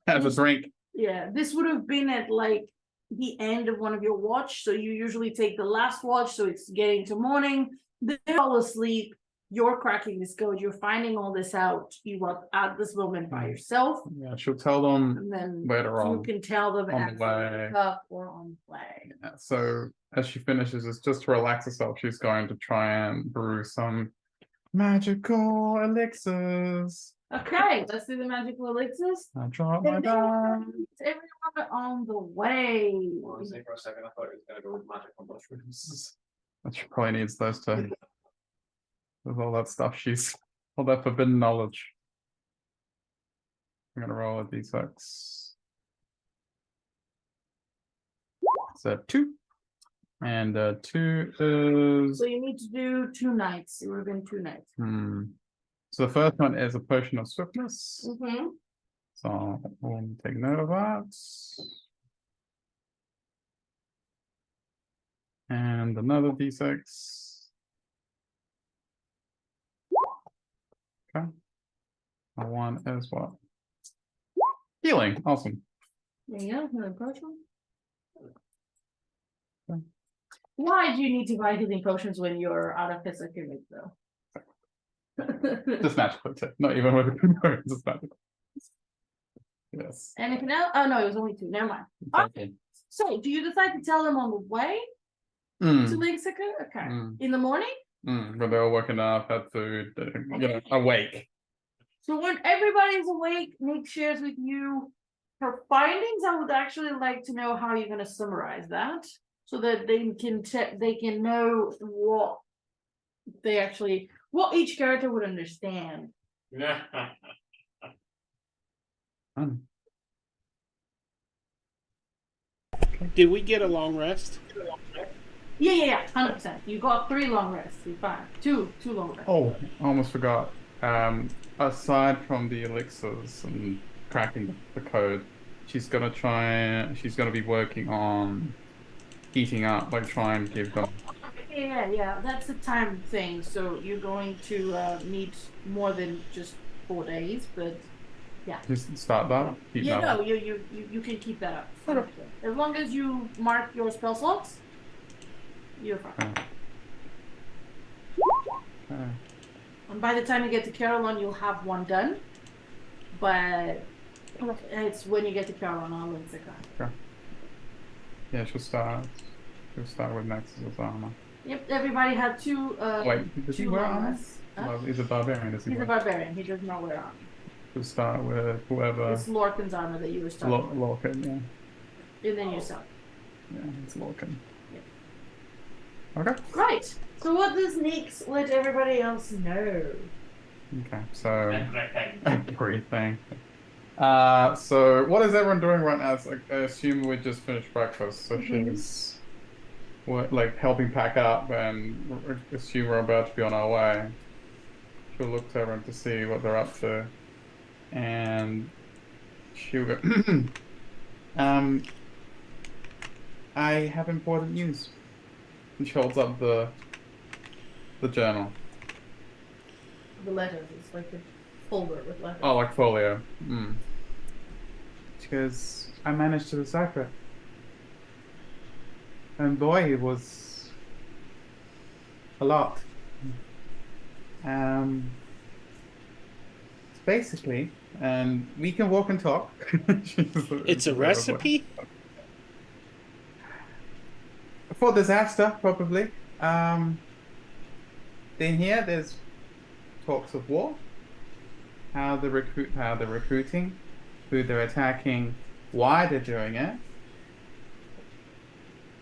has a drink. Yeah, this would have been at like the end of one of your watch. So you usually take the last watch, so it's getting to morning. They're all asleep. You're cracking this code. You're finding all this out. You are at this moment by yourself. Yeah, she'll tell them And then later you on. can tell them on as the way. they wake up or on the way. Yeah, so as she finishes, it's just to relax herself. She's going to try and brew some magical elixirs. Okay, let's do the magical elixirs. I drop my die. Everyone on the way. Honestly, for a second, I thought it was going to go with magical mushrooms. She probably needs those too. With all that stuff, all that forbidden knowledge. I'm gonna roll a d6. So 2. And 2 is. So you need to do 2 nights. It would have been 2 nights. So the first one is a potion of swiftness. Mm-hmm. So we'll take note of that. And another d6. Okay. And 1 is what? Healing. Awesome. There you go. Another potion. Okay. Why do you need to buy healing potions when you're out of physical though? Just magically too. Not even with the just magically. Yes. Anything else? Oh no, it was only 2. Never mind. Okay. So do you decide to tell them on the way to Lixica? Okay. In the morning? When they're all waking up, had food, awake. So when everybody's awake, Nick shares with you her findings. I would actually like to know how you're going to summarize that, so that they can know what each character would understand. Did we get a long rest? Yeah, 100%. You got 3 long rests. You're fine. 2 long rests. Oh, I almost forgot. Aside from the elixirs and cracking the code, she's gonna be working on eating up, like try and give them. Yeah, that's a time thing. So you're going to need more than just 4 days, but Yeah. Just start that. Keep Yeah, that. no, you can keep that up. Okay. As long as you mark your spell slots, you're fine. And by the time you get to Carolyn, you'll have one done. But it's when you get to Carolyn, I'll link the guy. Yeah, she'll start. She'll start with Nexus's armor. Yep, everybody had two. Wait, does he two wear long armor? rests. Huh? Well, he's a barbarian, does he? He's a wear? barbarian. He does not wear armor. She'll start with whoever. It's Lorcan's armor that you were starting with. Lorcan, yeah. And then yourself. Yeah, it's Lorcan. Yeah. Okay. Right. So what does Nix let everybody else know? Okay, so everything. So what is everyone doing right now? It's like, I assume we just finished breakfast, so she's like helping pack up, and assume we're about to be on our way. She'll look to everyone to see what they're up to, and she'll go, I have important news. And she holds up the journal. The letters. It's like a folder with letters. Oh, like folio. Because I managed to decipher it. And boy, it was a lot. Basically, and we can walk and talk. It's a recipe? For disaster, probably. In here, there's talks of war, how they're recruiting, who they're attacking, why they're doing it,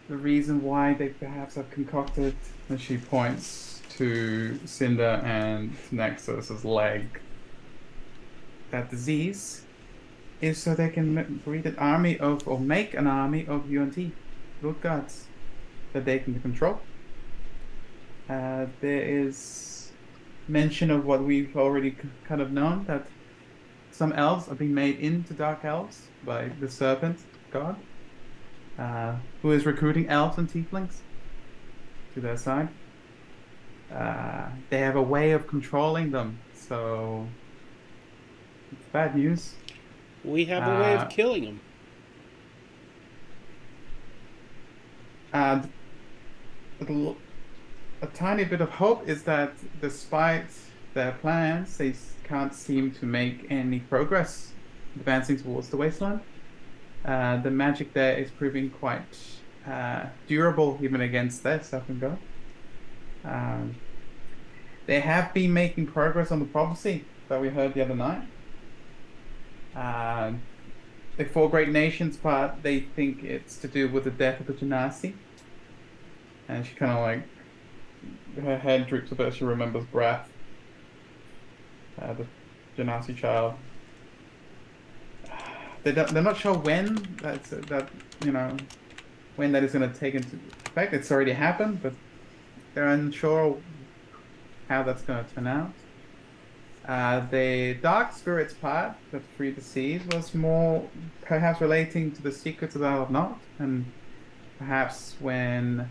the reason why they perhaps have concocted, and she points to Cinder and Nexus's leg, that disease is so they can breed an army of, or make an army of UNT, good gods, that they can control. There is mention of what we've already kind of known, that some elves are being made into dark elves by the serpent god, who is recruiting elves and tieflings to their side. They have a way of controlling them, so it's bad news. We have a way of killing them. And a tiny bit of hope is that despite their plans, they can't seem to make any progress advancing towards the wasteland. The magic there is proving quite durable even against their stop and go. They have been making progress on the prophecy that we heard the other night. The Four Great Nations part, they think it's to do with the death of the Genasi. And she kind of like, her head droops a bit, she remembers Breath. The Genasi child. They're not sure when when that is going to take into effect. It's already happened, but they're unsure how that's going to turn out. The Dark Spirits part that freed the seas was more perhaps relating to the secrets of the Isle of Knot, and perhaps when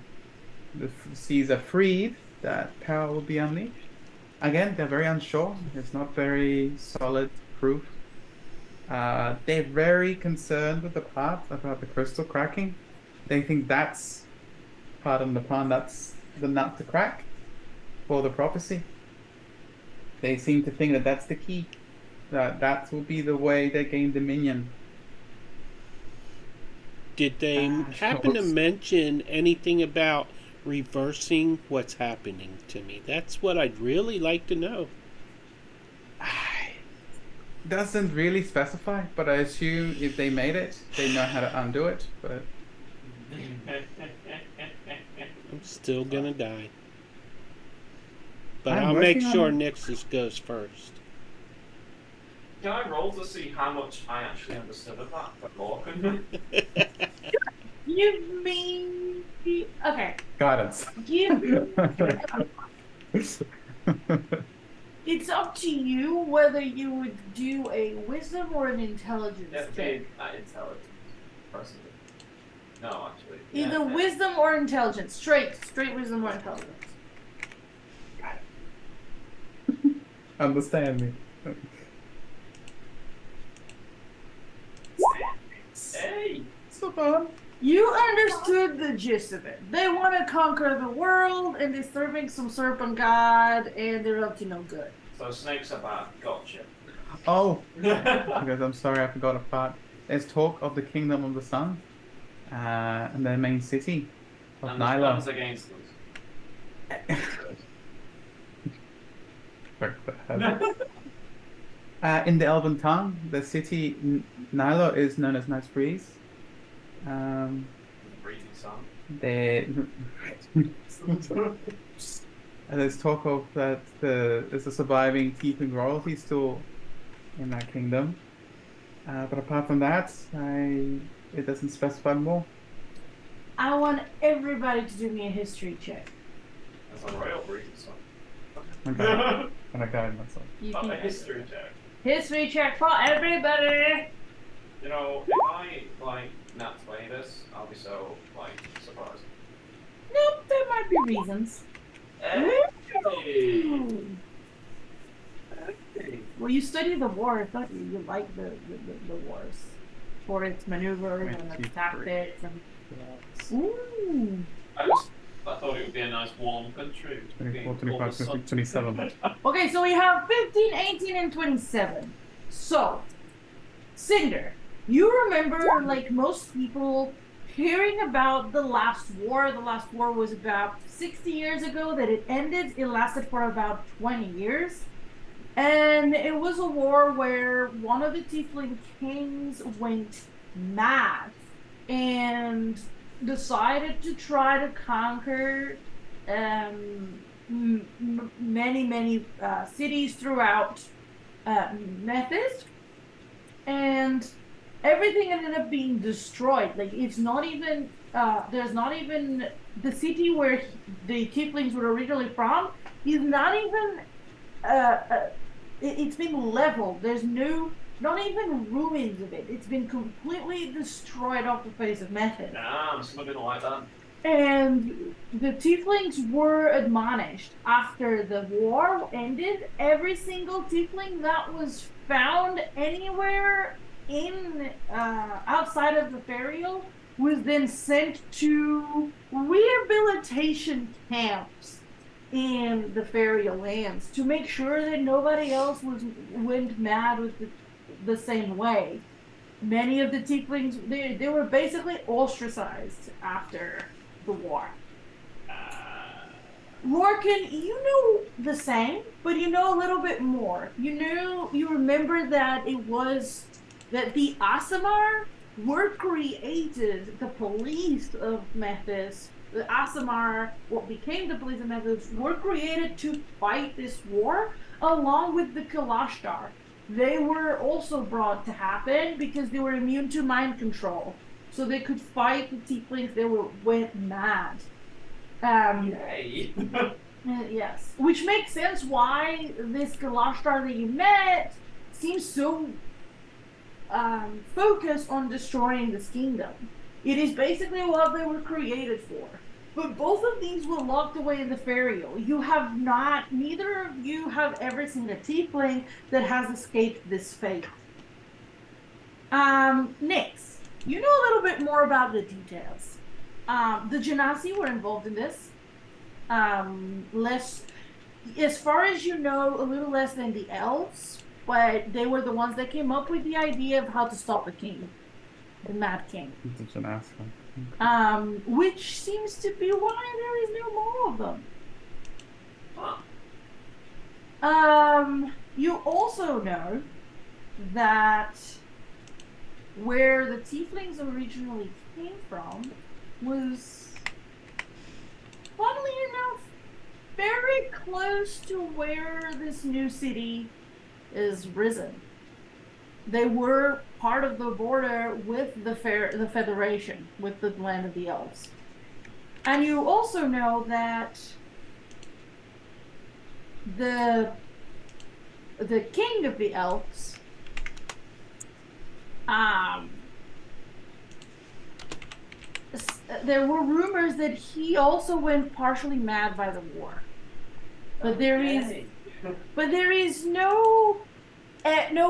the seas are freed, that power will be unleashed. Again, they're very unsure. It's not very solid proof. They're very concerned with the part about the crystal cracking. They think that's, pardon the pun, that's the nut to crack for the prophecy. They seem to think that that's the key. That will be the way they gain dominion. Did they happen to mention anything about reversing what's happening to me? That's what I'd really like to know. Doesn't really specify, but I assume if they made it, they know how to undo it. But I'm still gonna die. But I'm I'll make working sure on Nixus goes first. Can I roll to see how much I actually understood of that for Lorcan? You mean okay? guidance. It's up to you whether you would do a wisdom or an intelligence Yeah, check. being intelligent, personally. No, actually. Either Yeah. wisdom or intelligence. Straight wisdom or intelligence. Understand me. so fun. You understood the gist of it. They want to conquer the world, and they're serving some serpent god, and they're up to no good. So snakes are bad. Gotcha. Oh, because I'm sorry, I forgot a part. There's talk of the Kingdom of the Sun, and their main city of And there's guns Nyla. against In the Elven tongue, the city Nyla is known as Nice Breeze. Breezy sun. And there's talk of that there's a surviving tiefling royalty still in that kingdom. But apart from that, it doesn't specify more. I want everybody to do me a history check. That's a royal breezy sun. Okay. And I got myself. You Oh, can a history check. history check for everybody. You know, if I like not play this, I'll be so like surprised. Nope, there might be reasons. Hey. Well, you study the war. I thought you liked the wars for its maneuvers and its tactics and. Ooh. I thought it would be a nice warm country. 24, 25, 26, 27. Okay, so we have 15, 18, and 27. So, Cinder, you remember, like most people, hearing about the last war. The last war was about 60 years ago that it ended. It lasted for about 20 years. And it was a war where one of the Tiefling kings went mad and decided to try to conquer many cities throughout Methis, and everything ended up being destroyed. Like, it's not even there's not even the city where the Tieflings were originally from is not even it's been leveled. There's not even ruins of it. It's been completely destroyed off the face of Methis. Damn, someone didn't like that. And the Tieflings were admonished after the war ended. Every single Tiefling that was found anywhere in outside of the Ferial was then sent to rehabilitation camps in the Ferial lands to make sure that nobody else went mad with the same way. Many of the Tieflings, they were basically ostracized after the war. Lorcan, you know the same, but you know a little bit more. You remember that it was that the Aasimar were created, the police of Methis, the Aasimar, what became the police of Methis, were created to fight this war along with the Kalashtar. They were also brought to happen because they were immune to mind control. So they could fight the Tieflings. They went mad. Yay. Yes. Which makes sense why this Kalashtar that you met seems so focused on destroying this kingdom. It is basically what they were created for. But both of these were locked away in the Ferial. Neither of you have ever seen a Tiefling that has escaped this fate. Nyx, you know a little bit more about the details. The Genasi were involved in this. Less, as far as you know, a little less than the elves, but they were the ones that came up with the idea of how to stop the king, the Mad King. Such an asshole. Which seems to be why there is no more of them. You also know that where the Tieflings originally came from was, funnily enough, very close to where this new city is risen. They were part of the border with the Federation, with the land of the elves. And you also know that the king of the elves there were rumors that he also went partially mad by the war. But there is no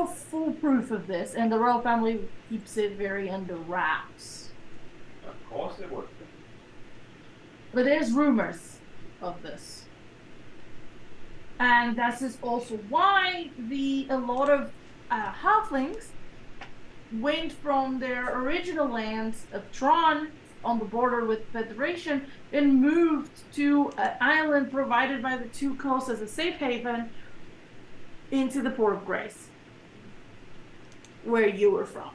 full proof of this, and the royal family keeps it very under wraps. course it would. But there's rumors of this. And that is also why a lot of halflings went from their original lands of Tron on the border with Federation and moved to an island provided by the two coasts as a safe haven into the Port of Grace, where you were from.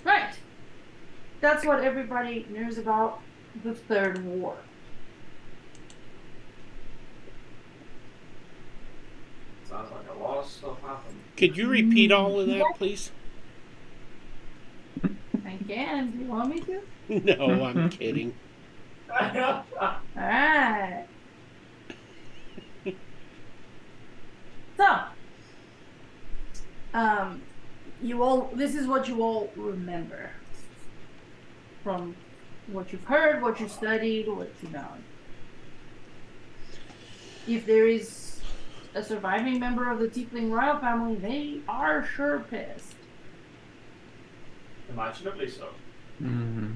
Right. That's what everybody knows about the Third War. Sounds like a lot of stuff happened. Could you repeat all of that, please? I can. Do you want me to? No, I'm kidding. Alright. So, this is what you all remember from what you've heard, what you studied, what you know. If there is a surviving member of the Tiefling royal family, they are sure pissed. Imaginably so. Mm-hmm.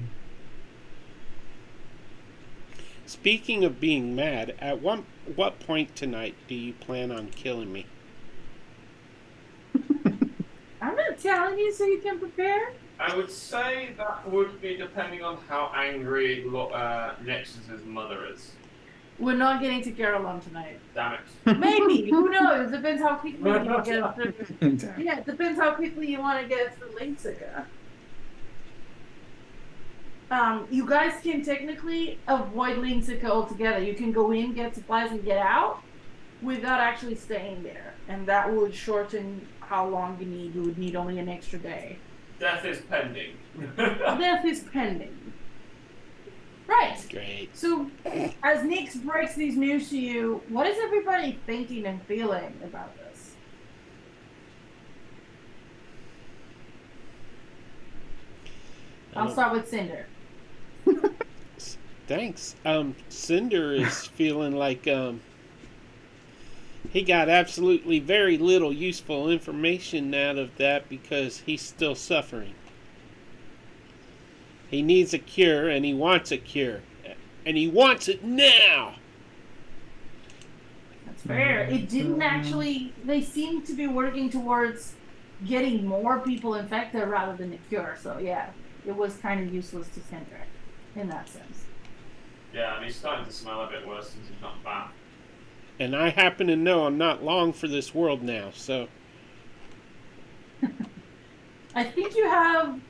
Speaking of being mad, at what point tonight do you plan on killing me? I'm not telling you so you can prepare. I would say that would be depending on how angry Nexus's mother is. We're not getting to Caroline tonight. Damn it. Maybe. Who knows? Depends how quickly you get through. Yeah, it depends how quickly you want to get through Linksica. You guys can technically avoid Linksica altogether. You can go in, get supplies, and get out without actually staying there. And that would shorten how long you need. You would need only an extra day. Death is pending. Death is pending. Right. Great. So, as Nix breaks these news to you, what is everybody thinking and feeling about this? I'll start with Cinder. Thanks. Cinder is feeling like he got absolutely very little useful information out of that because he's still suffering. He needs a cure, and he wants a cure. And he wants it now! That's fair. It didn't actually... They seem to be working towards getting more people infected rather than a cure. So, yeah, it was kind of useless to Cinder in that sense. Yeah, and he's starting to smell a bit worse since he's not back. And I happen to know I'm not long for this world now, so... I think you have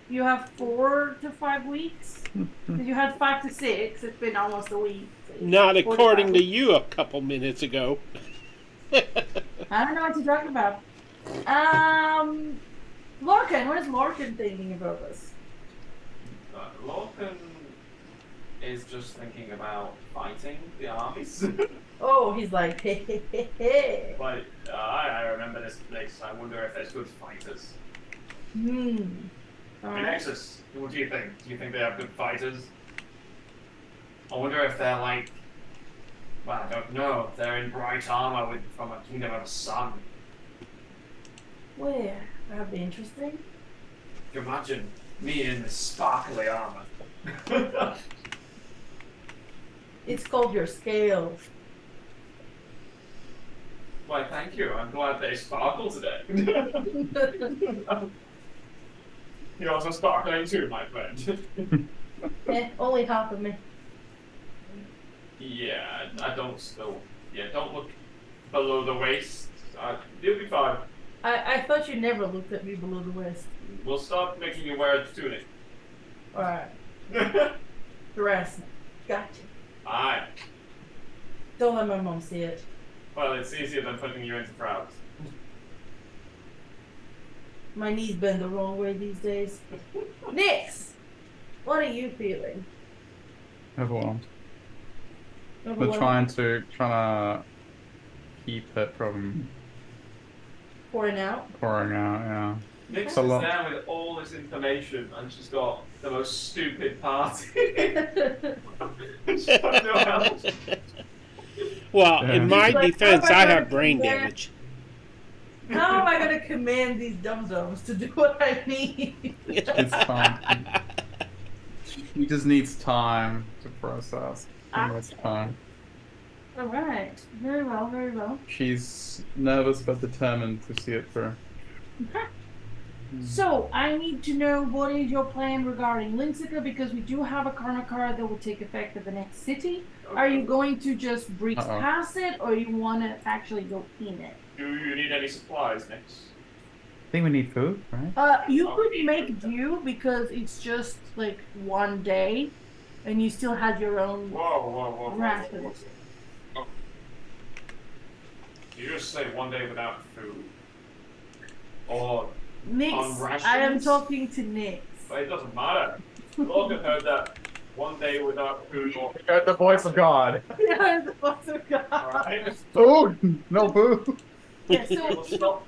you have 4 to 5 weeks. You had 5 to 6. It's been almost a week. So not according to you a couple minutes ago. I don't know what you're talking about. Lorcan, what is Lorcan thinking about this? Lorcan is just thinking about fighting the armies. Oh, he's like, hey, hey, hey, hey. But I remember this place. I wonder if there's good fighters. All Hey, right. Nexus, what do you think? Do you think they have good fighters? I wonder if they're like, well, I don't know. If they're in bright armor from a kingdom of the sun. Well, that'd be interesting. Can you imagine me in this sparkly armor? It's called your scales. Why, thank you. I'm glad they sparkle today. You're also sparkling too, my friend. Only half of me. Yeah, I don't still. Yeah, don't look below the waist. You'll be fine. I thought you never looked at me below the waist. We'll start making you wear a tunic. Alright. Harassment. Gotcha. Aye. Don't let my mom see it. Well, it's easier than putting you into crowds. My knees bend the wrong way these days. Nix! What are you feeling? Overwhelmed. We're Overwhelmed? trying to keep it from Pouring out? pouring out, yeah. Nix It's is a lot. there with all this information and she's got the most stupid party. She's got no help. Well, Yeah. in my Like, defense, how am I I gonna have brain do that? damage. How am I gonna command these dum-dums to do what I need? It's fine. She just needs time to process. And that's fine. All right. Very well, very well. She's nervous but determined to see it through. Okay. So I need to know what is your plan regarding Linksica, because we do have a karma card that will take effect at the next city. Are you going to just breeze past it, or you want to actually go in it? Do you need any supplies next? I think we need food, right? You could make do because it's just like one day, and you still had your own Whoa. rations. You just say one day without food. Or Nix, on rations? I am talking to Nix. But it doesn't matter. Logan heard that one day without food or Got the voice of God. Yeah, the voice of God. alright. Food! No food! Yeah, We'll so stop.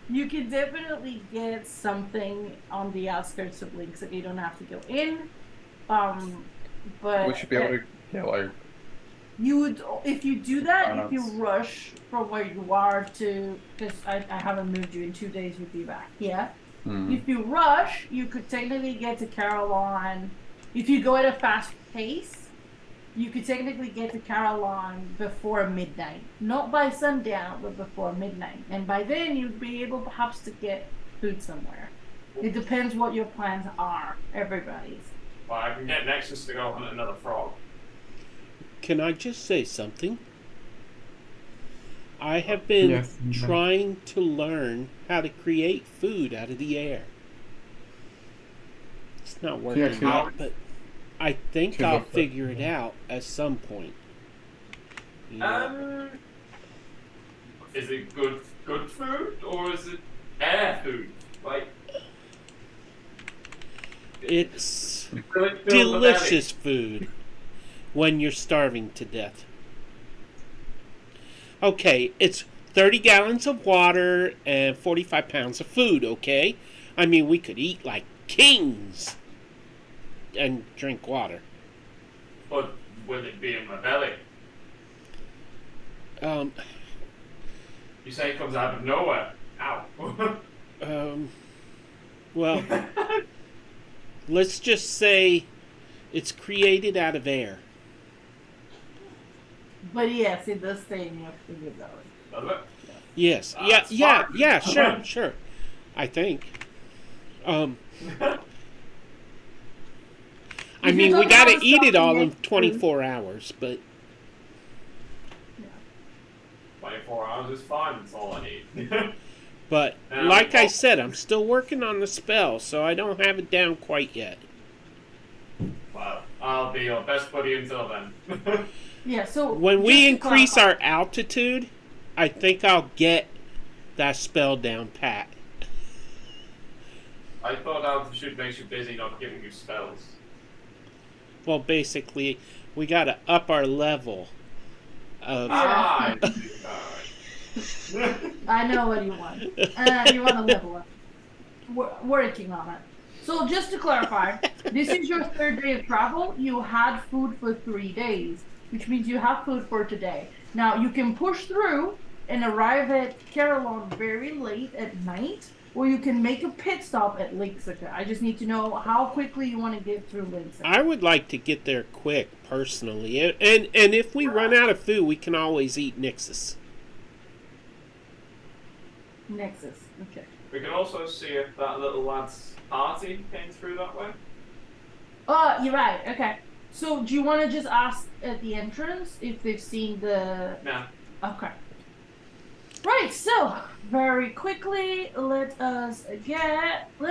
you can definitely get something on the outskirts of Links if you don't have to go in. But We should be able to get like you would, if you do that, if you Donuts. rush from where you are to, because I haven't moved you in 2 days, you'd be back. Yeah. If you rush, you could technically get to Caroline. If you go at a fast pace, you could technically get to Caroline before midnight. Not by sundown, but before midnight. And by then, you'd be able perhaps to get food somewhere. It depends what your plans are, everybody's. Well, I can get Nexus to go hunt another frog. Can I just say something? I have been Yes. trying to learn how to create food out of the air. It's not working actually- out, but I think She's I'll up there. figure it out at some point. Yeah. Is it good food or is it air food? Like It's will it fill the belly? delicious food when you're starving to death. Okay, it's 30 gallons of water and 45 pounds of food, okay? I mean, we could eat like kings and drink water. But will it be in my belly? You say it comes out of nowhere. Ow. Well, let's just say it's created out of air. But yes, it does stay in your belly. Does it? Yes. That's fine. Sure. I think. I If mean, you're we talking gotta about eat it all in stuff, 24 hours, but 24 hours is fine. That's all I need. but like I said, I'm still working on the spell, so I don't have it down quite yet. Well, I'll be your best buddy until then. Yeah, so When just we to increase clarify- our altitude, I think I'll get that spell down pat. I thought altitude makes you busy, not giving you spells. Well, basically, we gotta up our level of. Ah, alright. I know what you want. You want to level up. We're working on it. So just to clarify, this is your third day of travel. You had food for 3 days, which means you have food for today. Now you can push through and arrive at Carillon very late at night, or you can make a pit stop at Linksica. I just need to know how quickly you want to get through Linksica. I would like to get there quick, personally, and if we run out of food, we can always eat Nixus. Nexus. Okay. We can also see if that little lad's party came through that way. Oh, you're right. Okay. So do you want to just ask at the entrance if they've seen the... Nah. Okay. Right, so very quickly, let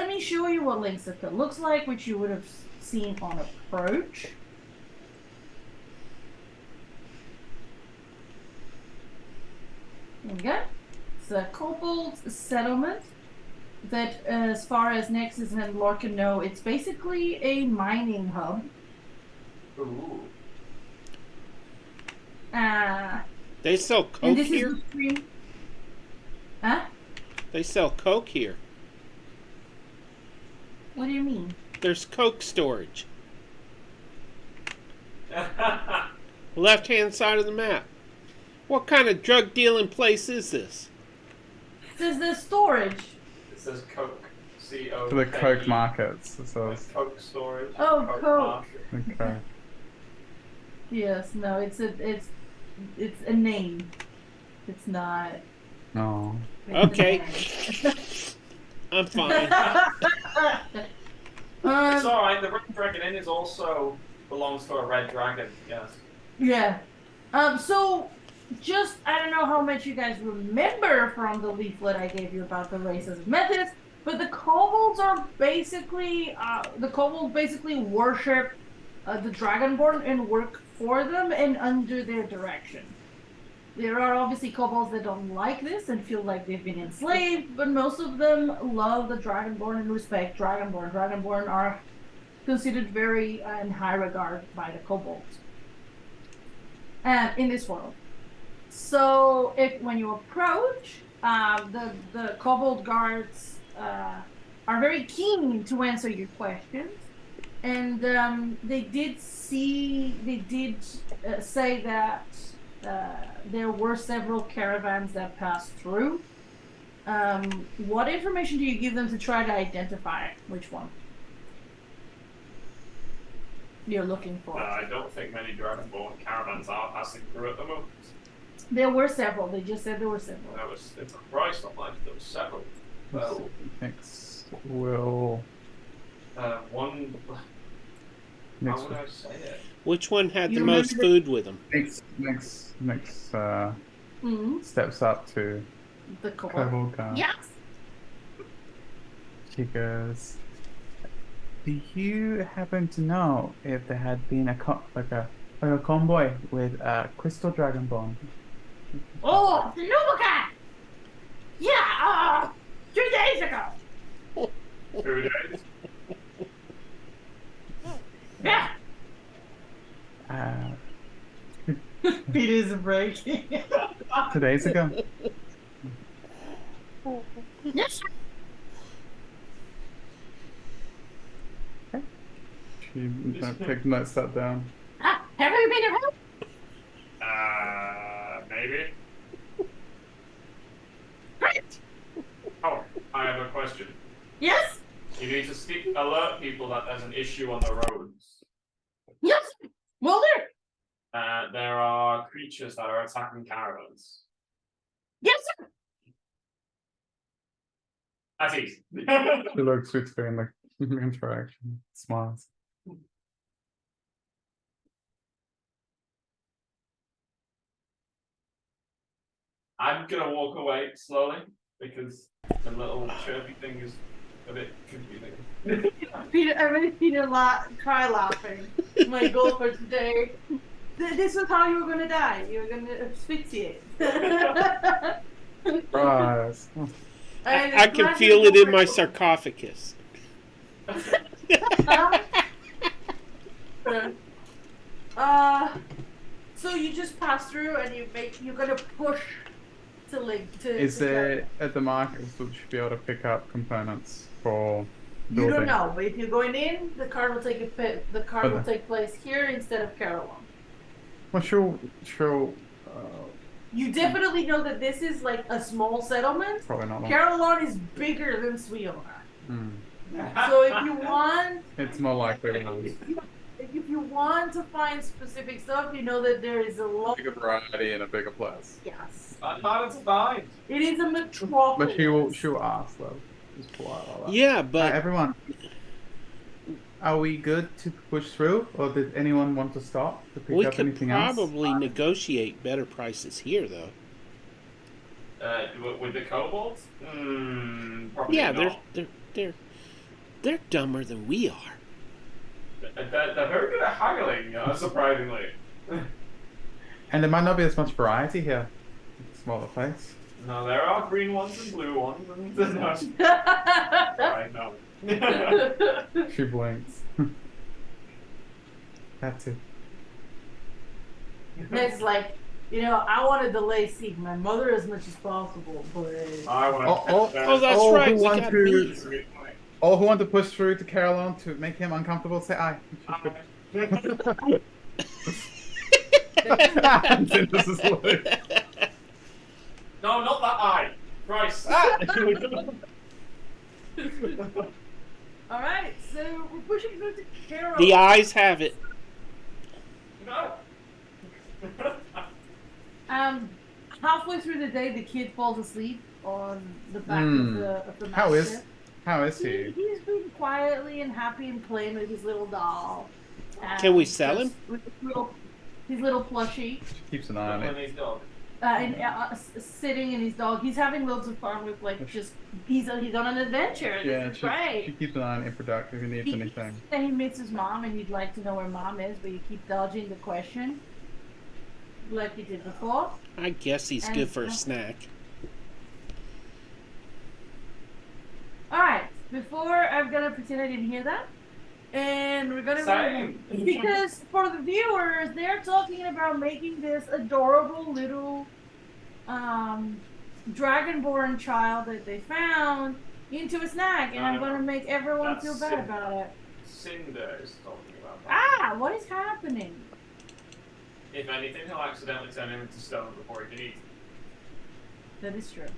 me show you what Linksica looks like, which you would have seen on approach. There we go. It's a kobold settlement that, as far as Nexus and Lorcan know, it's basically a mining hub. Ooh. They sell And coke this here. is the stream. Huh? They sell coke here. What do you mean? There's coke storage. Left-hand side of the map. What kind of drug dealing place is this? This is the storage. It says Coke. C-O. For the Coke markets. It says. Coke storage. Oh, Coke. market. Okay. Yes, no, it's a name. It's not. No. Okay. I'm fine. It's alright, the Red Dragon Inn is also belongs to a red dragon, yes. Yeah. So just I don't know how much you guys remember from the leaflet I gave you about the races of Methis, but the kobolds are basically worship the Dragonborn and work for them and under their direction. There are obviously kobolds that don't like this and feel like they've been enslaved, but most of them love the Dragonborn and respect Dragonborn. Dragonborn are considered very in high regard by the kobolds in this world. So when you approach, the kobold guards are very keen to answer your questions, and they did say that there were several caravans that passed through. What information do you give them to try to identify which one you're looking for? I don't think many Dragonborn caravans are passing through at the moment. There were several. They just said there were several. It's a price on life, there were several. Well, Next will. One. Next. How would I say it? Which one had You the most remember food with them? Next. Mm-hmm. Steps up to The kobold. Kobold guard. Yes. She goes. Do you happen to know if there had been a convoy with Crystal Dragonborn? Oh, the noble guy. Yeah. 2 days ago. 2 days. Yeah. Peter's breaking. 2 days ago. Yes. She notes that down. Have you been around? Maybe. Great. Oh, I have a question. Yes. You need to alert people that there's an issue on the roads. Yes. Will do. There are creatures that are attacking caravans. Yes, sir. That's easy. She looks with her in the interaction. Smiles. I'm gonna walk away slowly because the little chirpy thing is a bit confusing. Peter, I made Peter cry laughing. My goal for today. This is how you were gonna die. You were gonna asphyxiate. Surprise. I can feel it in my sarcophagus. So you just pass through and you're gonna push to Is there at the market we should be able to pick up components for You building? don't know, but if you're going in, the card will take place here instead of Carolon. Well, she'll You definitely know that this is like a small settlement. probably not long. Carolon is bigger than Swiona. Hmm. So if you want, It's more likely if you want to find specific stuff, you know that there is a lot. bigger variety in a bigger place. Yes, That's harder to find. it is a metropolis. But she'll ask though. Just polite like that. Yeah, Hi, but everyone. Are we good to push through, or did anyone want to stop to pick we up could anything else? probably negotiate better prices here, though. With the kobolds? Probably Yeah, not. they're dumber than we are. They're very good at haggling, surprisingly. And there might not be as much variety here. It's a smaller place. No, there are green ones and blue ones, and there's not. Right, no. She blinks. That's it. It's like, I want to delay seeing my mother as much as possible, but I want to. Oh, that's Oh, right. who We want got to- meat. All who want to push through to Carolyn to make him uncomfortable, say aye. This is Luke. No, not that eye. Christ. All right, so we're pushing through to Carol. The eyes have it. No. Halfway through the day, the kid falls asleep on the back of the How is mattress. he? He's been quietly and happy and playing with his little doll. Can we sell him? With his little plushie. She keeps an eye on When it. he's dog. Sitting in his dog. He's having loads of fun with he's on an adventure. Yeah, This is she great. keeps an eye on it productive if he needs anything. He misses mom and he'd like to know where mom is, but you keep dodging the question. Like you did before. I guess he's good for a snack. Alright, before I'm gonna pretend I didn't hear that. And we're gonna Same. because for the viewers, they're talking about making this adorable little dragonborn child that they found into a snack, and I'm gonna make everyone feel bad about it. Cinder is talking about that. Ah, what is happening? If anything, he'll accidentally turn him into stone before he can eat. That is true.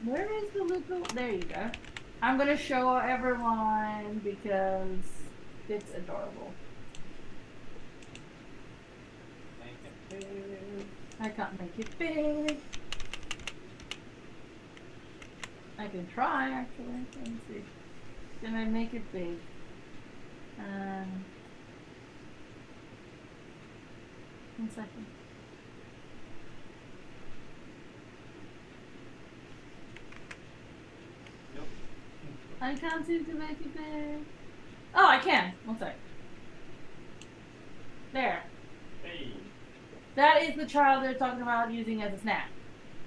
Where is the little? There you go. I'm gonna show everyone because it's adorable. I can't make it big. I can try actually. Let me see. Can I make it big? One second. I can't seem to make it big. Oh, I can. One sec. There. Hey. That is the child they're talking about using as a snack.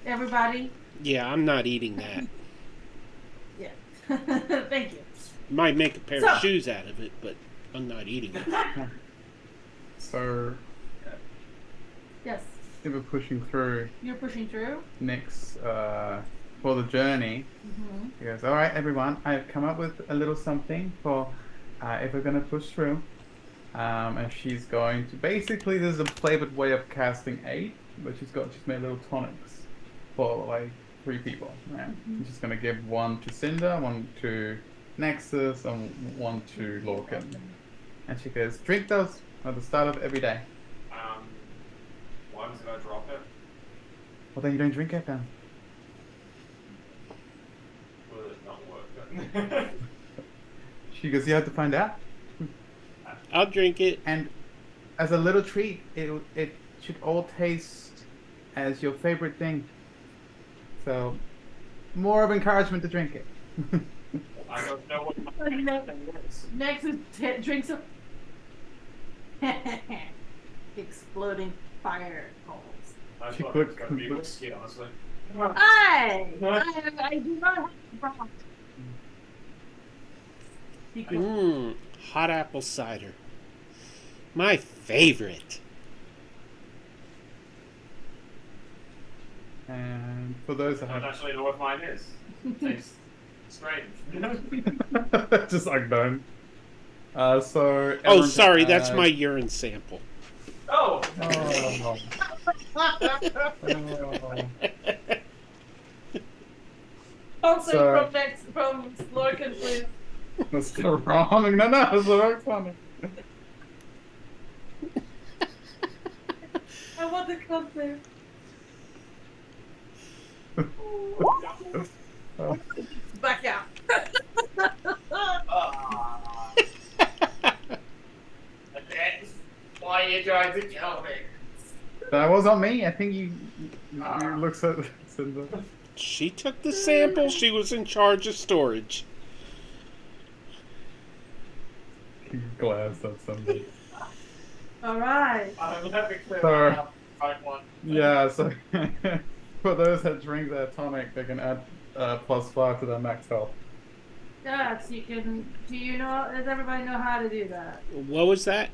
Everybody? Yeah, I'm not eating that. Yeah. Thank you. Might make a pair of shoes out of it, but I'm not eating it. So, Yes. if we're pushing through You're pushing through? next for the journey, Mm-hmm. he goes, alright everyone, I've come up with a little something for if we're going to push through. And she's going to, basically there's a flavored way of casting 8, but she's made little tonics for like 3 people. Right? Mhm. She's going to give 1 to Cinder, 1 to Nexus, and 1 to Lorcan. And she goes, drink those at the start of every day. Why was I drop it? Well then you don't drink it then. Will it not work then? She goes, you have to find out. I'll drink it. And as a little treat, it should all taste as your favorite thing. So, more of encouragement to drink it. I don't know what my thing is. Next is drinks of exploding fire balls. I She thought could it was going to be complete- whiskey, honestly. I do not have a problem. Hot apple cider. My favorite. And for those I that don't have actually know what mine is. It tastes strange. just like don't. So. Oh, everyone sorry, can that's add- my urine sample. Oh! Oh. Also So- from Lorcan, please. That's still wrong. No, that's the right one. I want the concept. Back out. Why are you trying to kill me? That wasn't me. I think you looks at Cinder. She took the sample. She was in charge of storage. You glanced at somebody. Alright. I'm happy clear Sorry. I have the right one. Yeah, so for those that drink their tonic, they can add +5 to their max health. Yes, you can. Do you know? Does everybody know how to do that? What was that?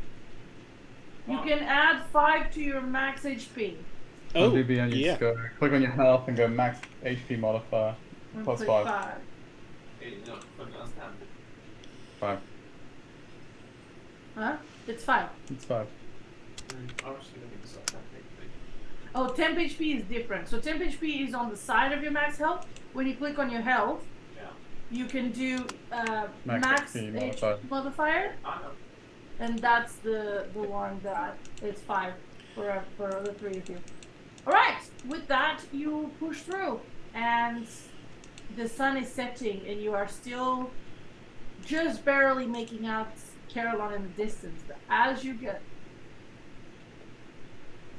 You can add 5 to your max HP. Oh, On DB and you yeah. just go click on your health and go max HP modifier And Plus click 5. 5. Okay, no, couldn't understand. 5. Huh? It's 5. It's 5. I was just looking this up. Oh, temp HP is different. So temp HP is on the side of your max health. When you click on your health, Yeah. you can do max HP HP modifier, I know. and that's the one that it's 5 for the 3 of you. All right, with that you push through, and the sun is setting, and you are still just barely making out Caroline in the distance. But as you get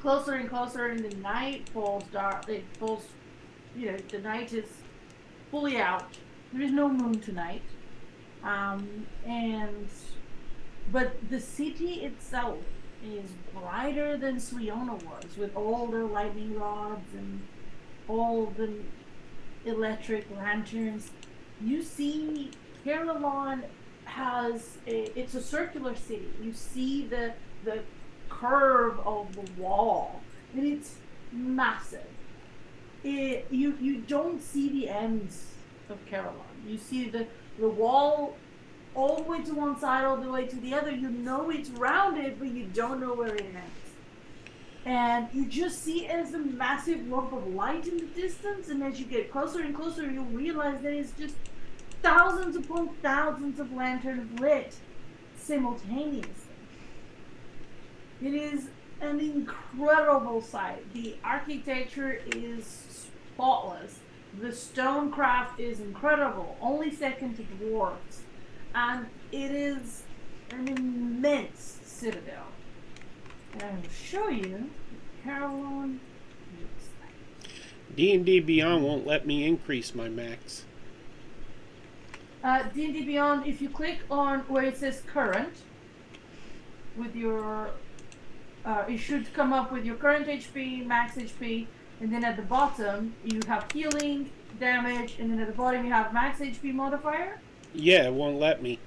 closer and closer, and the night falls dark, it falls, you know, the night is fully out. There is no moon tonight. But the city itself is brighter than Suiona was, with all the lightning rods and all the electric lanterns. You see Caroline it's a circular city. You see the curve of the wall, and it's massive. You don't see the ends of Caroline. You see the wall all the way to one side, all the way to the other. You know it's rounded, but you don't know where it ends. And you just see it as a massive lump of light in the distance, and as you get closer and closer, you realize that it's just thousands upon thousands of lanterns lit simultaneously. It is an incredible sight. The architecture is spotless. The stonecraft is incredible, only second to dwarves. And it is an immense citadel. And I will show you what Caroline looks like. D&D Beyond won't let me increase my max. D&D Beyond, if you click on where it says current, with your, it should come up with your current HP, max HP, and then at the bottom you have healing, damage, and then at the bottom you have max HP modifier. Yeah, it won't let me.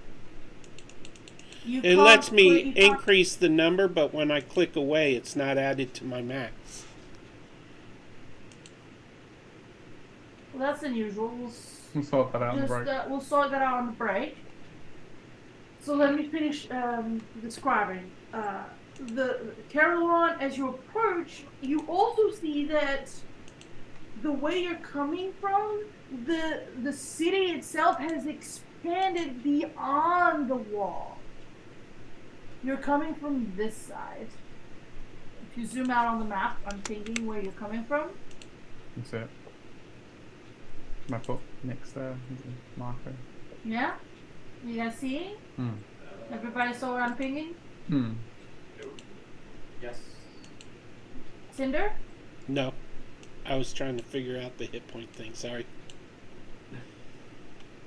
It lets me increase the number, but when I click away, it's not added to my max. Well, that's unusual. We'll sort that out on the break. We'll sort that out on the break. So let me finish describing. The Caroline, as you approach, you also see that the way you're coming from, the city itself has expanded beyond the wall. You're coming from this side. If you zoom out on the map, I'm thinking where you're coming from. That's it. My foot next marker. Yeah? You guys seeing? Everybody saw where I'm pinging? Yes. Cinder? No. I was trying to figure out the hit point thing, sorry.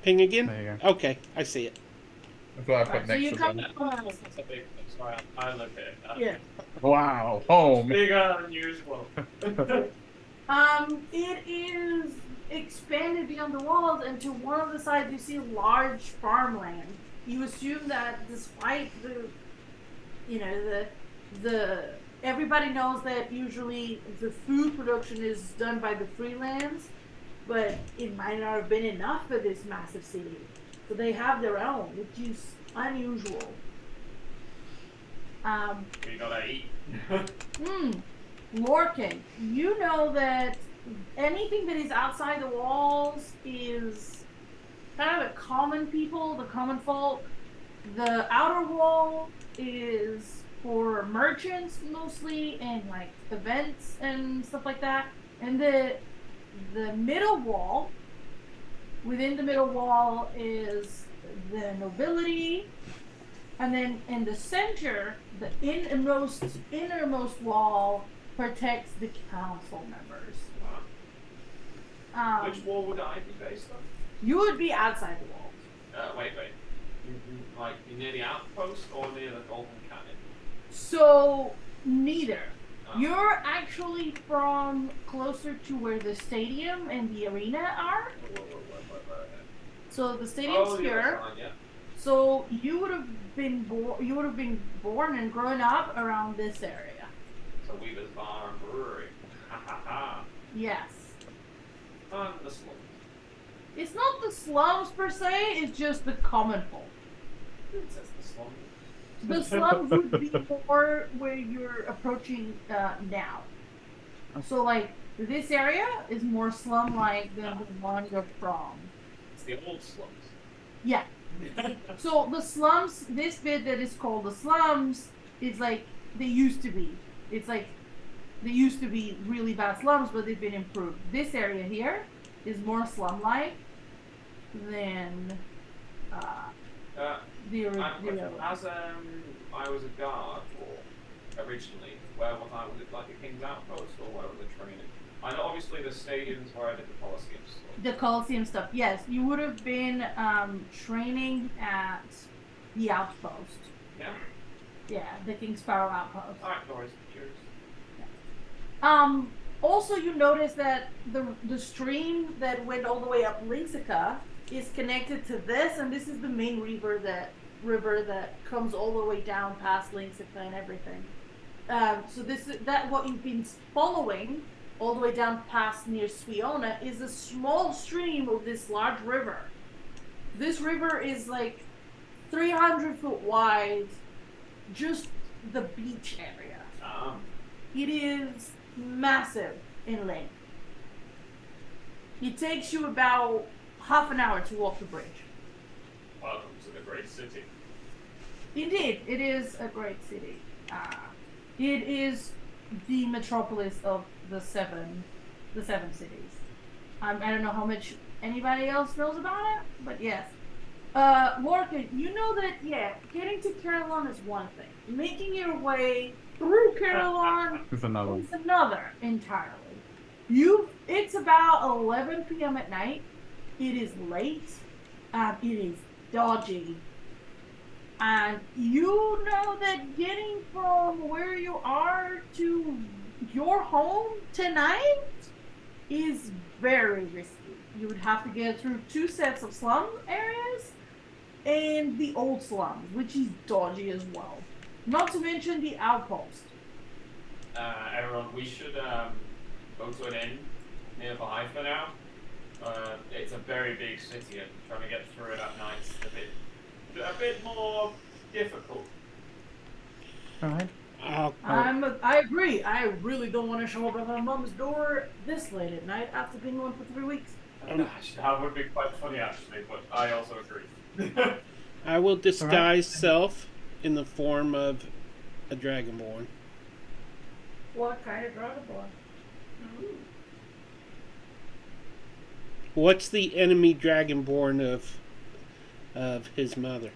Ping again? There you go. Okay, I see it. That's what I put Right, so next you to come them. That's a big thing. Sorry, I look at it. Yeah. Wow, home. Bigger than usual. It is expanded beyond the walls, and to one of the sides you see large farmland. You assume that despite the everybody knows that usually the food production is done by the freelance, but it might not have been enough for this massive city. So they have their own, which is unusual. We gotta eat. Lorcan, you know that anything that is outside the walls is kind of a common people, the common folk. The outer wall is for merchants mostly, and like events and stuff like that. And the middle wall, within the middle wall is the nobility, and then in the center, the innermost wall protects the council members. Which wall would I be based on? You would be outside the wall. Wait. You near the outpost or near the golden cannon? So neither. Oh. You're actually from closer to where the stadium and the arena are. So the stadium's here. Side, yeah. So you would have been born and grown up around this area. So Weaver's Bar and Brewery. Ha ha ha. Yes. And the slums. It's not the slums per se, it's just the common folk. It says the slums. The slums would be more where you're approaching now. So like this area is more slum-like than the one you're from. It's the old slums. Yeah. So the slums, this bit that is called the slums, is like they used to be. It's like they used to be really bad slums, but they've been improved. This area here is more slum-like than the original. As I was a guard or originally, where was I? Was it like a King's Outpost or where was it training? I know obviously the stadiums where I did the Colosseum stuff. The Colosseum stuff, yes. You would have been training at the outpost. Yeah. Yeah, the King Sparrow outpost. Alright, no worries. Cheers. Also, you notice that the stream that went all the way up Lixica is connected to this, and this is the main river that comes all the way down past Lixica and everything. So this is that what you've been following all the way down past near Swiona is a small stream of this large river. This river is like 300 foot wide, just the beach area. It is massive in length. It takes you about half an hour to walk the bridge. Welcome to the great city. Indeed, it is a great city. It is the metropolis of the seven cities. I don't know how much anybody else knows about it, but yes. Morgan, you know that, yeah, getting to Carolyn is one thing. Making your way through Carolyn It's another. is another entirely. It's about 11 p.m. at night. It is late. It is dodgy. And you know that getting from where you are to your home tonight is very risky. You would have to get through 2 sets of slum areas and the old slums, which is dodgy as well. Not to mention the outpost. Everyone, we should go to an inn nearby for now. It's a very big city, and trying to get through it at night is a bit more difficult. Alright. I agree. I really don't want to show up at my mom's door this late at night after being gone for 3 weeks. That would be quite funny actually, but I also agree. I will disguise self in the form of a dragonborn. What kind of dragonborn? What's the enemy dragonborn of his mother?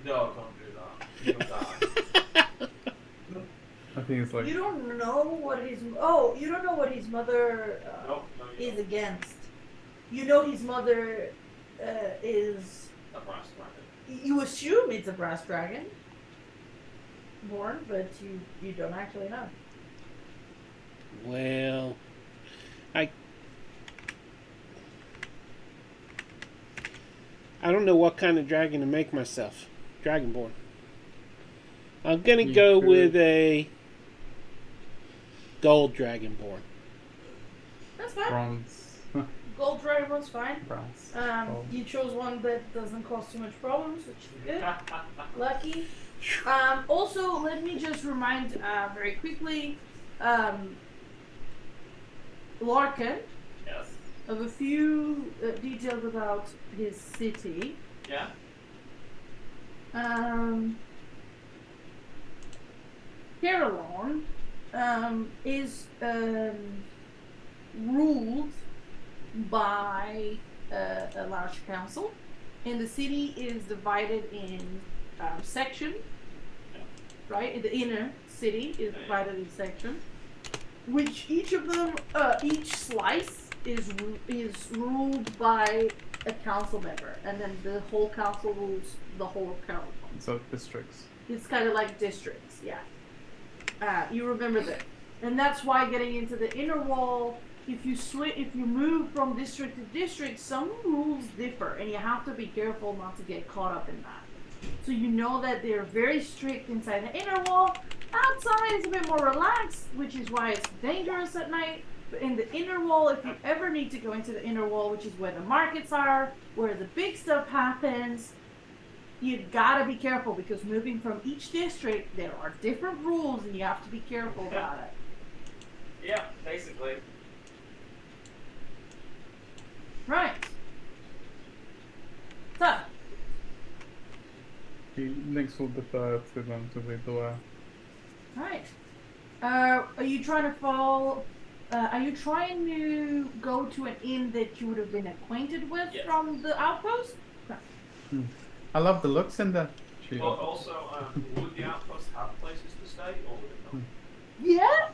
No, don't do that. You'll die. I think it's like. You don't know what his mother No, is against. You know his mother is. a brass dragon. You assume it's a brass dragon born, but you don't actually know. Well, I don't know what kind of dragon to make myself. Dragonborn. I'm gonna go with a gold dragonborn. That's fine. Bronze. Gold dragonborn's fine. Brass. You chose one that doesn't cause too much problems, which is good. Lucky. Also, let me just remind very quickly, Larkin, Yes. of a few details about his city. Yeah. Carolyn is ruled by a large council, and the city is divided in sections. Right, the inner city is divided in sections, which each of them, each slice is ruled by a council member, and then the whole council rules the whole of Carolyn. So districts. It's kind of like districts, yeah. You remember that, and that's why getting into the inner wall, if you move from district to district, some rules differ, and you have to be careful not to get caught up in that. So you know that they're very strict inside the inner wall. Outside is a bit more relaxed, which is why it's dangerous at night. But in the inner wall, if you ever need to go into the inner wall, which is where the markets are, where the big stuff happens, you gotta be careful because moving from each district, there are different rules, and you have to be careful about it. Yeah, basically. Right. So, Nix will defer to them to lead the way. right. Are you trying to fall? Are you trying to go to an inn that you would have been acquainted with Yes. from the outpost? I love the looks in there. But also, would the outpost have places to stay, or would it not?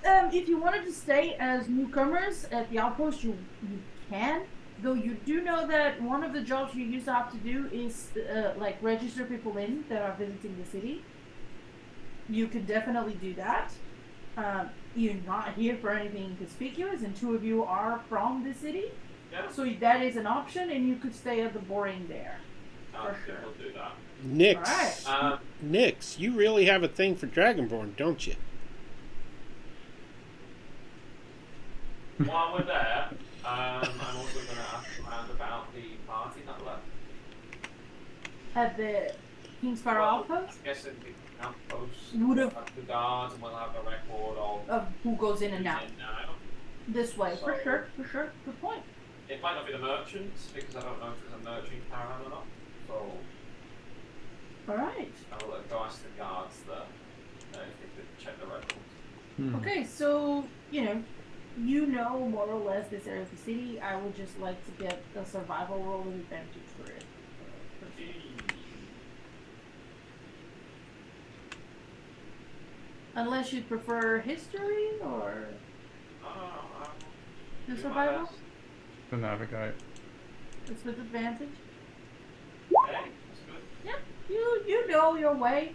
Yeah. If you wanted to stay as newcomers at the outpost, you can. Though you do know that one of the jobs you used to have to do is like register people in that are visiting the city. You could definitely do that. You're not here for anything conspicuous, and two of you are from the city, Yeah. so that is an option, and you could stay at the boarding there. I For think sure. we'll do that. Nix. Alright. Nix, you really have a thing for Dragonborn, don't you? While we're there, I'm also going to ask around about the party that left. At the King's Sparrow outpost, I'm guessing the outpost Would have- the guards, and we'll have a record of who goes in and who's out in now. this way. For So- sure. Good point. It might not be the merchants, because I don't know if there's a merchant caravan or not. So All right. I'll go ask the guards there if they could check the records. Okay, so you know more or less this area of the city. I would just like to get the survival roll of advantage for it. Unless you prefer history or the Do my survival, best. To navigate. it's with advantage. Okay, that's good. Yep, you know your way.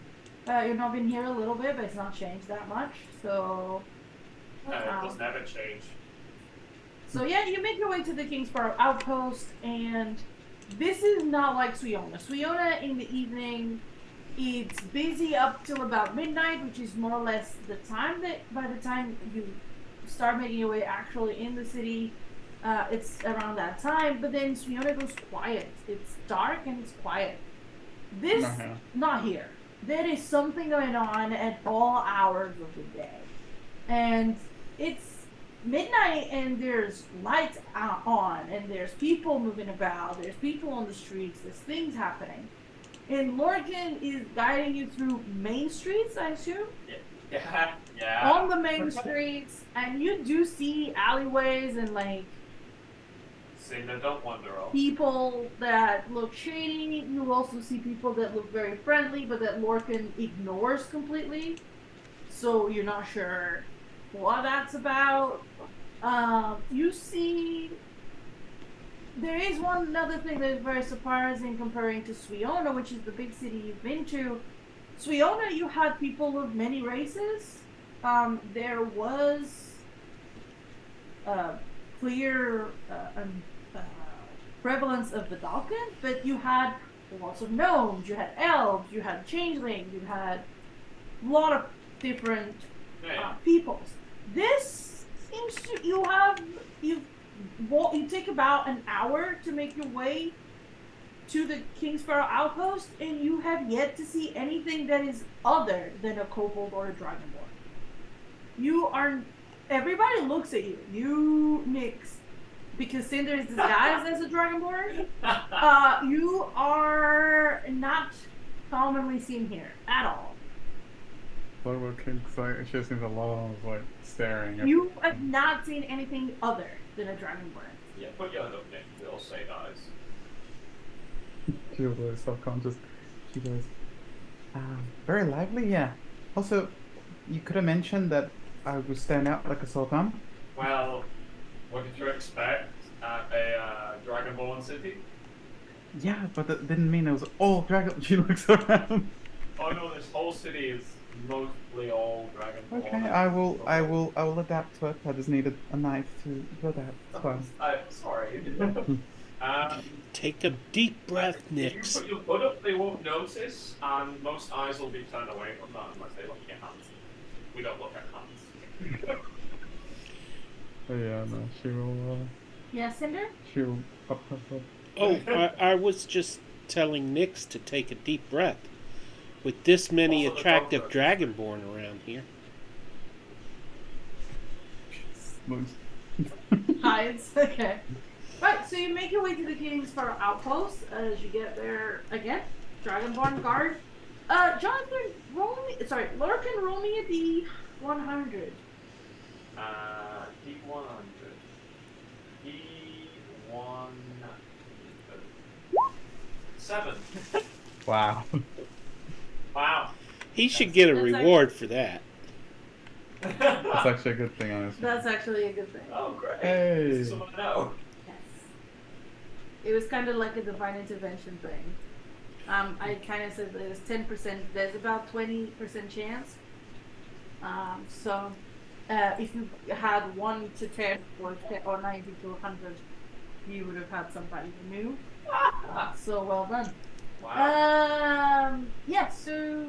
You've not been here a little bit, but it's not changed that much. So, It does never change. so yeah, you make your way to the Kingsborough outpost, and this is not like Swiona. Swiona in the evening, it's busy up till about midnight, which is more or less the time that by the time you start making your way actually in the city, it's around that time. But then Swiona goes quiet. It's dark and it's quiet. This Not here. not here. There is something going on at all hours of the day, and it's midnight and there's lights on and there's people moving about. There's people on the streets. There's things happening. And Lorcan is guiding you through main streets, I assume? Yeah, yeah. On the main streets, and you do see alleyways and like Cinder, don't wander off. people that look shady. You also see people that look very friendly, but that Lorcan ignores completely. So you're not sure what that's about. You see, there is one another thing that is very surprising comparing to Swiona, which is the big city you've been to. Swiona, you had people of many races. There was clear prevalence of the Dalkin, but you had lots of gnomes, you had elves, you had changelings, you had a lot of different peoples. This seems to you take about an hour to make your way to the Kingsborough outpost, and you have yet to see anything that is other than a kobold or a dragonborn. Everybody looks at you. You Nix, because Cinder is disguised as a dragonborn. You are not commonly seen here at all. So we're it just seems a lot of like staring at You have not seen anything other than a dragonborn. Yeah, put your hand up, Nick. We'll say guys. She was really self-conscious. She goes, very lively, yeah. Also, you could have mentioned that I was staying out like a sore thumb. Well, what did you expect at a Dragonborn city? Yeah, but that didn't mean it was all dragon. She looks around. Oh no, this whole city is mostly all Dragonborn. Okay, I will adapt to it. I just needed a knife to adapt. It's fine. I'm sorry. Take a deep breath, If Nix. you put your hood up, they won't notice, and most eyes will be turned away from that unless they look at your hands. We don't look at hands. Oh, yeah, no, she will. Yeah, Cinder? She will up her foot. Oh, I was just telling Nyx to take a deep breath. With this many Also the attractive dog dragonborn around here. Looks- Hides. Okay. Right, so you make your way to the King's Fur outpost as you get there again. Dragonborn guard. Jonathan, Lurkin, roll me a D100. D100. D1. 7. Wow. Wow. He should get a That's reward for that. That's actually a good thing, honestly. That's actually a good thing. Oh, great. Hey. This is someone I know. Yes. It was kind of like a divine intervention thing. I kind of said that it was 10%. There's about 20% chance. So if you had 1 to 10 or 90 to 100, you would have had somebody you knew. So well done. Wow. Yeah. So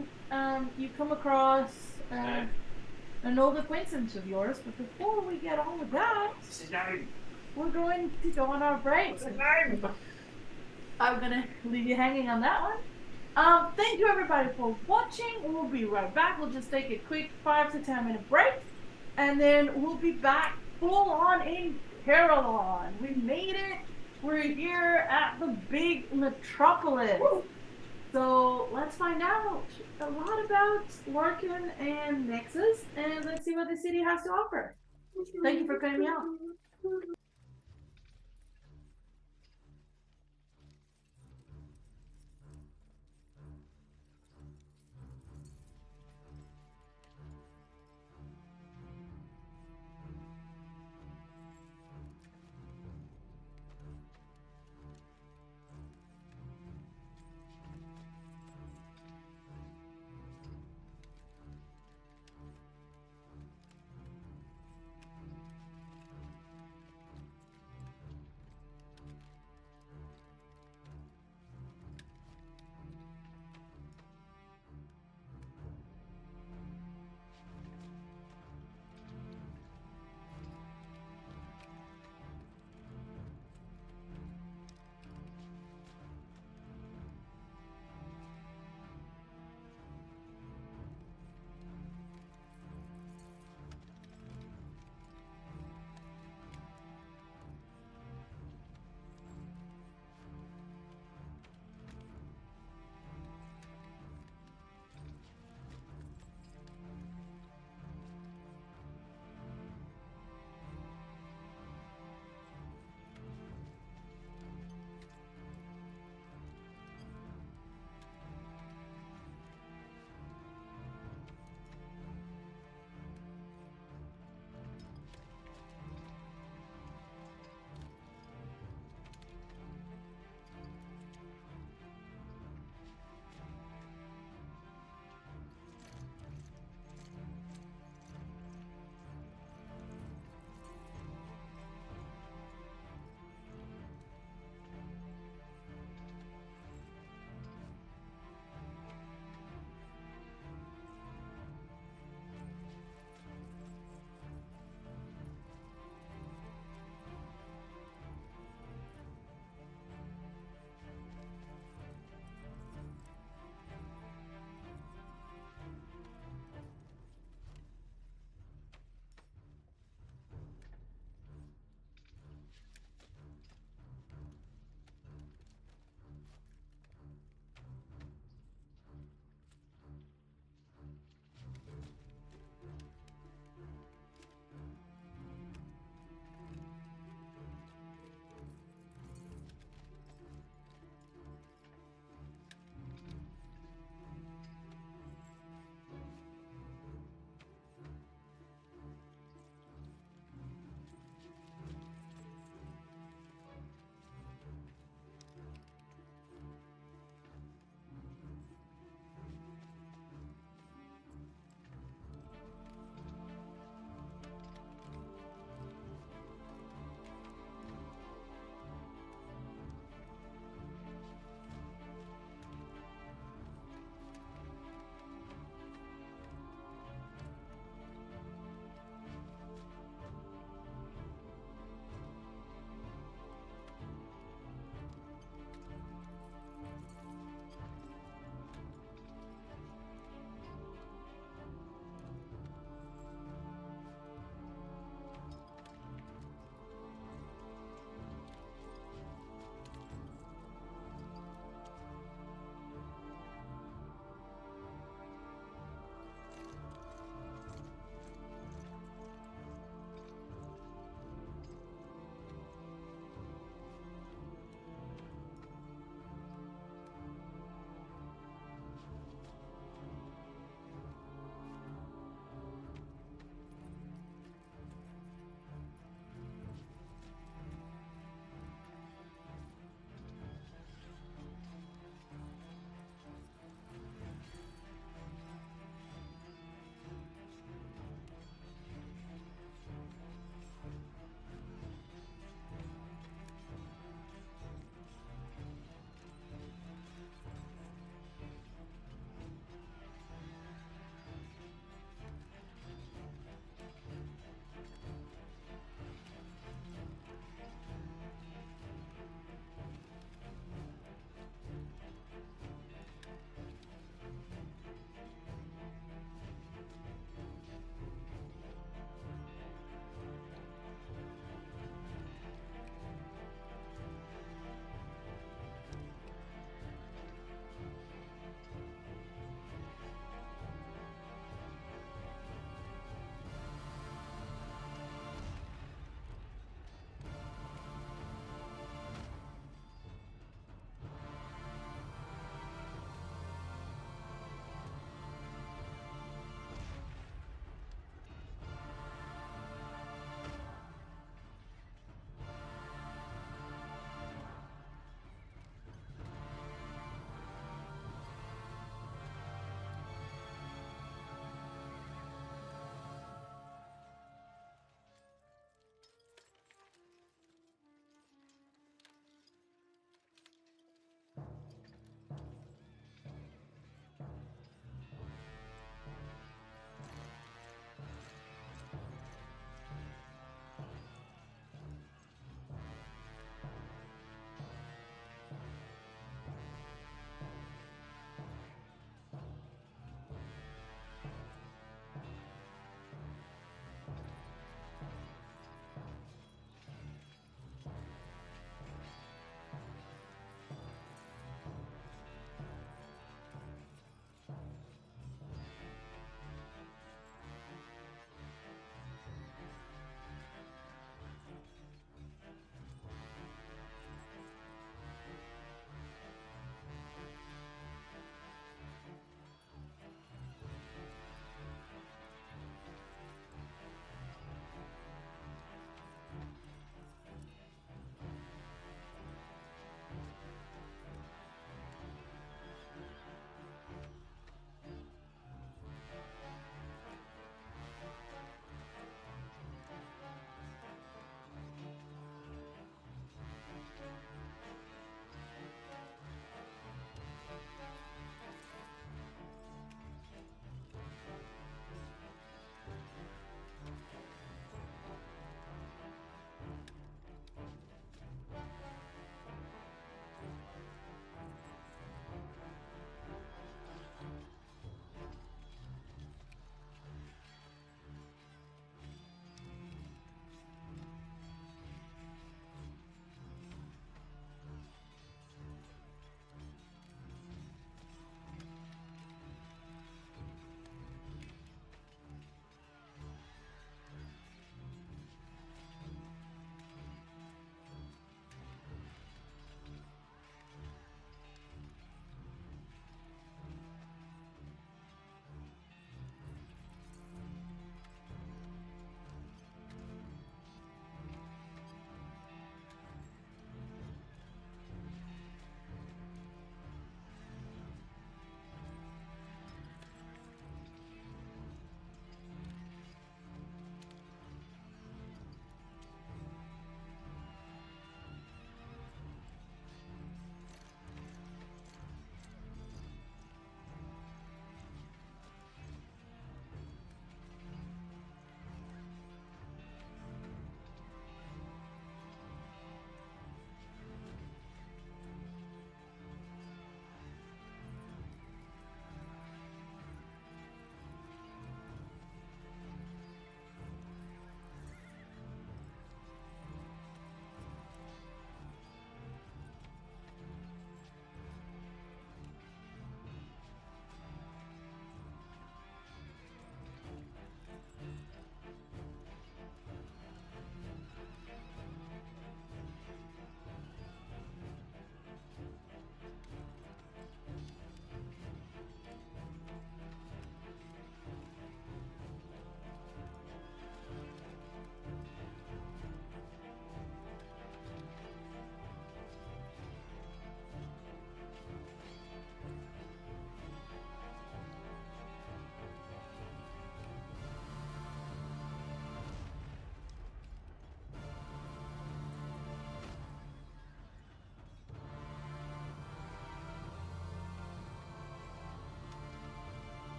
you come across an old acquaintance of yours, but before we get on with that, What's his name? we're going to go on our breaks. What's his name? I'm gonna leave you hanging on that one. Thank you everybody for watching. We'll be right back. We'll just take a quick 5 to 10 minute break, and then we'll be back full on in Carolon. We made it. We're here at the big metropolis. Woo! So let's find out a lot about Lurkin and Nexus, and let's see what the city has to offer. Thank you for coming out.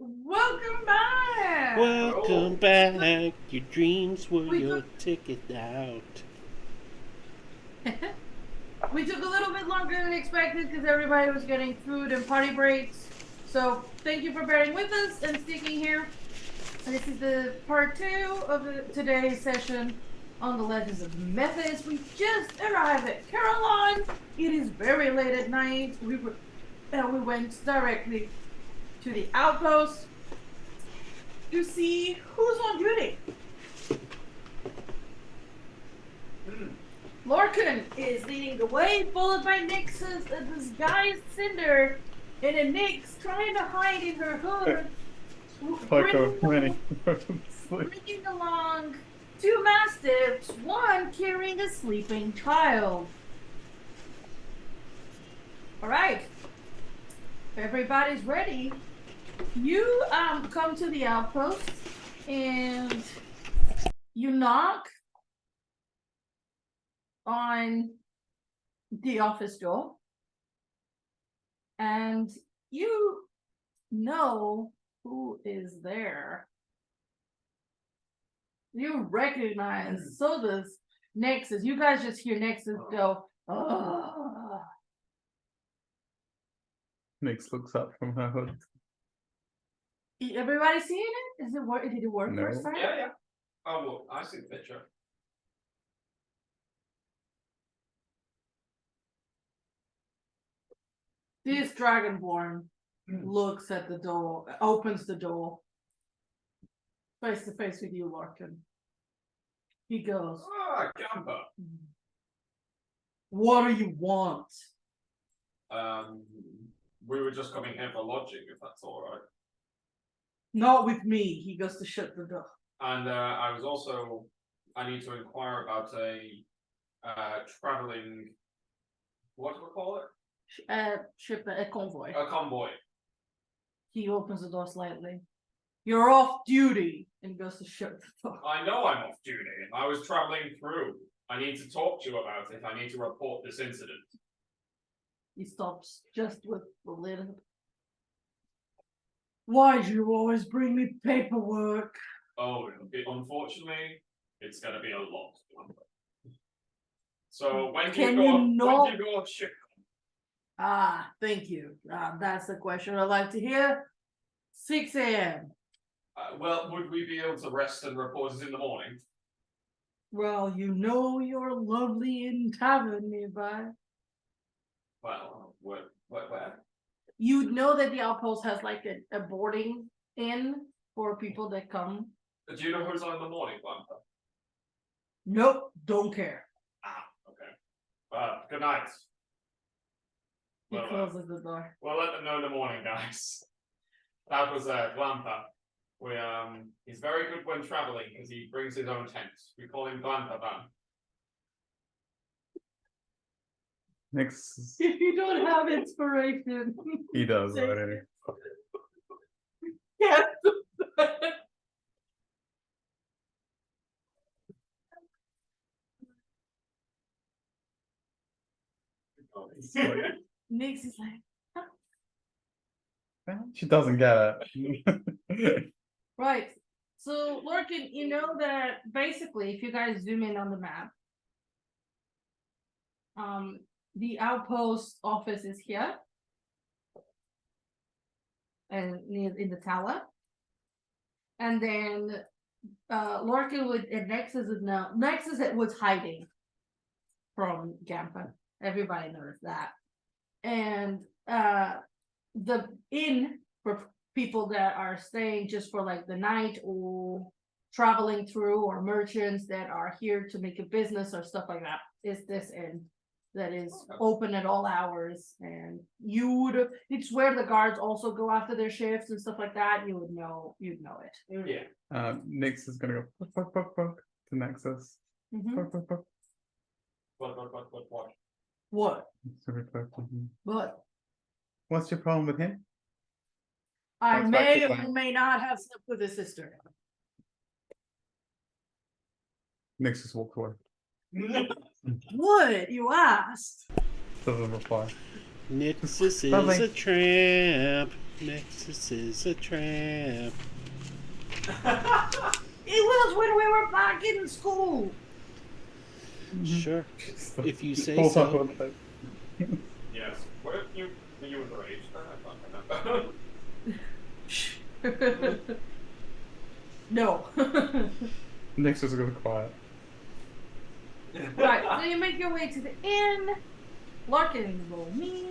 Welcome back. Welcome back. Your dreams were We your took- ticket out. We took a little bit longer than expected because everybody was getting food and party breaks. So thank you for bearing with us and sticking here. This is the part 2 of today's session on the Legends of Methis. We just arrived at Caroline. It is very late at night. We went directly to the outpost to see who's on duty. Lorcan is leading the way, followed by Nyx's disguised Cinder, and a Nyx trying to hide in her hood. Bringing along 2 mastiffs, one carrying a sleeping child. All right, everybody's ready. You come to the outpost and you knock on the office door, and you know who is there. You recognize, so does Nexus. You guys just hear Nexus go, oh. Nyx looks up from her hood. Everybody seeing it? Is it work? Did it work No. first time? Yeah. Oh, well, I see the picture. This Dragonborn looks at the door, opens the door, face to face with you, Larkin. He goes, Ah, Gamper. what do you want? We were just coming here for lodging, if that's all right. Not with me. He goes to shut the door. And I need to inquire about a traveling, what do we call it? Ship a convoy. A convoy. He opens the door slightly. You're off duty, and he goes to shut the door. I know I'm off duty. I was traveling through. I need to talk to you about it. I need to report this incident. He stops just with the lid. Why do you always bring me paperwork? Oh, unfortunately, it's gonna be a lot. So when do Can you go? you When not- do you go off ship? Thank you. That's the question I'd like to hear. 6 a.m. Well, would we be able to rest and report it in the morning? Well, you know your lovely inn tavern nearby. Well, where? You know that the outpost has like a boarding inn for people that come. Do you know who's on in the morning, Blanca? Nope, don't care. Okay. Good night. He Well, closes the door. We'll let them know in the morning, guys. That was Glantha. He's very good when traveling because he brings his own tent. We call him Glantha Van. Nyx, If you don't have inspiration, he does Say- already. yes. Nix is like, She doesn't get it. right. So, Lorcan, you know that basically, if you guys zoom in on the map, the outpost office is here, and near in the tower, and then Lorcan would and Nexus is now Nexus was hiding from Gampa. Everybody knows that, and the inn for people that are staying just for like the night or traveling through, or merchants that are here to make a business or stuff like that, is this inn that is open at all hours. And it's where the guards also go after their shifts and stuff like that. You'd know it. Yeah. Nyx is gonna go fuck to Nexus. Mhm. Fuck. What? What? Super fuck. What? What's your problem with him? I Sounds like may the or plan. may not have slept with his sister. Nyx just walked away. What? You asked. Doesn't reply. Nixus is Lovely. a tramp. Methis is a tramp. It was when we were back in school. Sure, if you say Pulls up so. on the- Yes. Were you underage then? I can't remember. No. Nix was gonna quiet. Right, so you make your way to the inn. Larkin roll me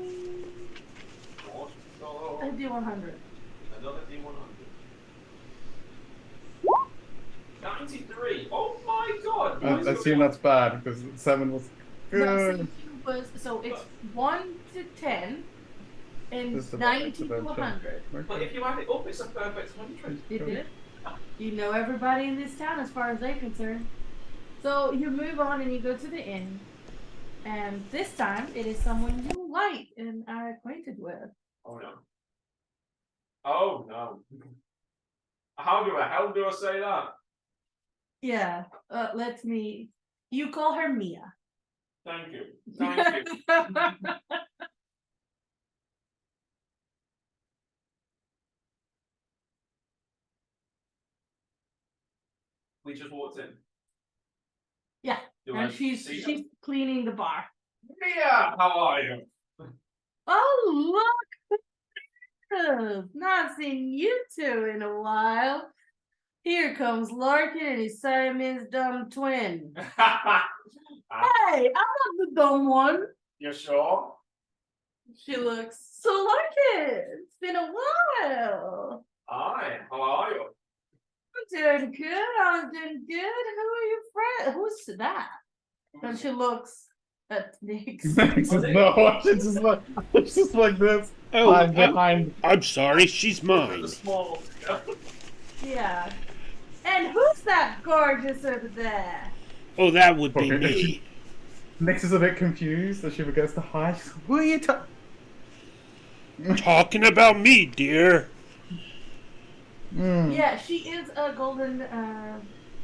a D100. Another D100. 93. Oh my god! I assume that's bad because 7 was No, good. so it's 1 to 10 and This is 90 to about 100. But if you add it up, it's a perfect 100. You did. You know everybody in this town as far as they're concerned. So you move on and you go to the inn. And this time it is someone you like and are acquainted with. Oh no. Oh no. How the hell do I say that? Yeah, you call her Mia. Thank you. Thank you. We just walked in. Yeah, Do I and she's see her? cleaning the bar. Mia, how are you? Oh, look! Not seen you two in a while. Here comes Larkin and his Siamese dumb twin. Hey, I'm not the dumb one. You sure? She looks so Larkin. It's been a while. Hi, how are you? I'm doing good. I'm doing good. Who are your friends? Who's that? And she looks at Nick. Nix is no watching. It's just like this. Oh, Hide behind. I'm sorry, she's mine. The small. Yeah. And who's that gorgeous over there? Oh, that would be Okay. me. Nix is a bit confused as she begins to hide. She's like, "Who are you talking?" Talking about me, dear. Yeah, she is a golden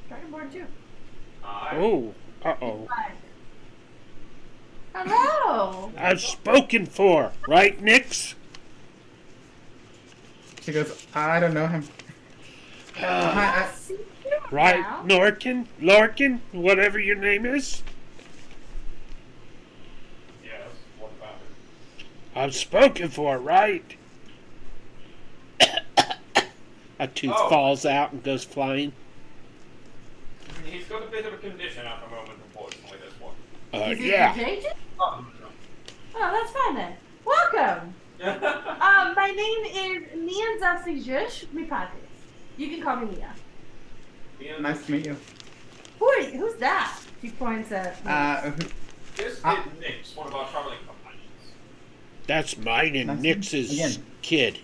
dragonborn too. Hi. Oh, uh-oh. Hi. Hello. I've spoken for, right, Nix? She goes, "I don't know him." Uh, See you right, now. Larkin, whatever your name is. Yes, what about it? I've spoken for, right? A tooth Oh. falls out and goes flying. He's got a bit of a condition at the moment, unfortunately, this one. Is it Yeah. contagious? Oh, Oh, that's fine then. Welcome. no. My name is Mia Zasijus Mipatis. You can call me Mia. Nice to meet you. Who's that? She points at me. This is Nix, one of our traveling companions. That's mine and Nice Nix's again. kid.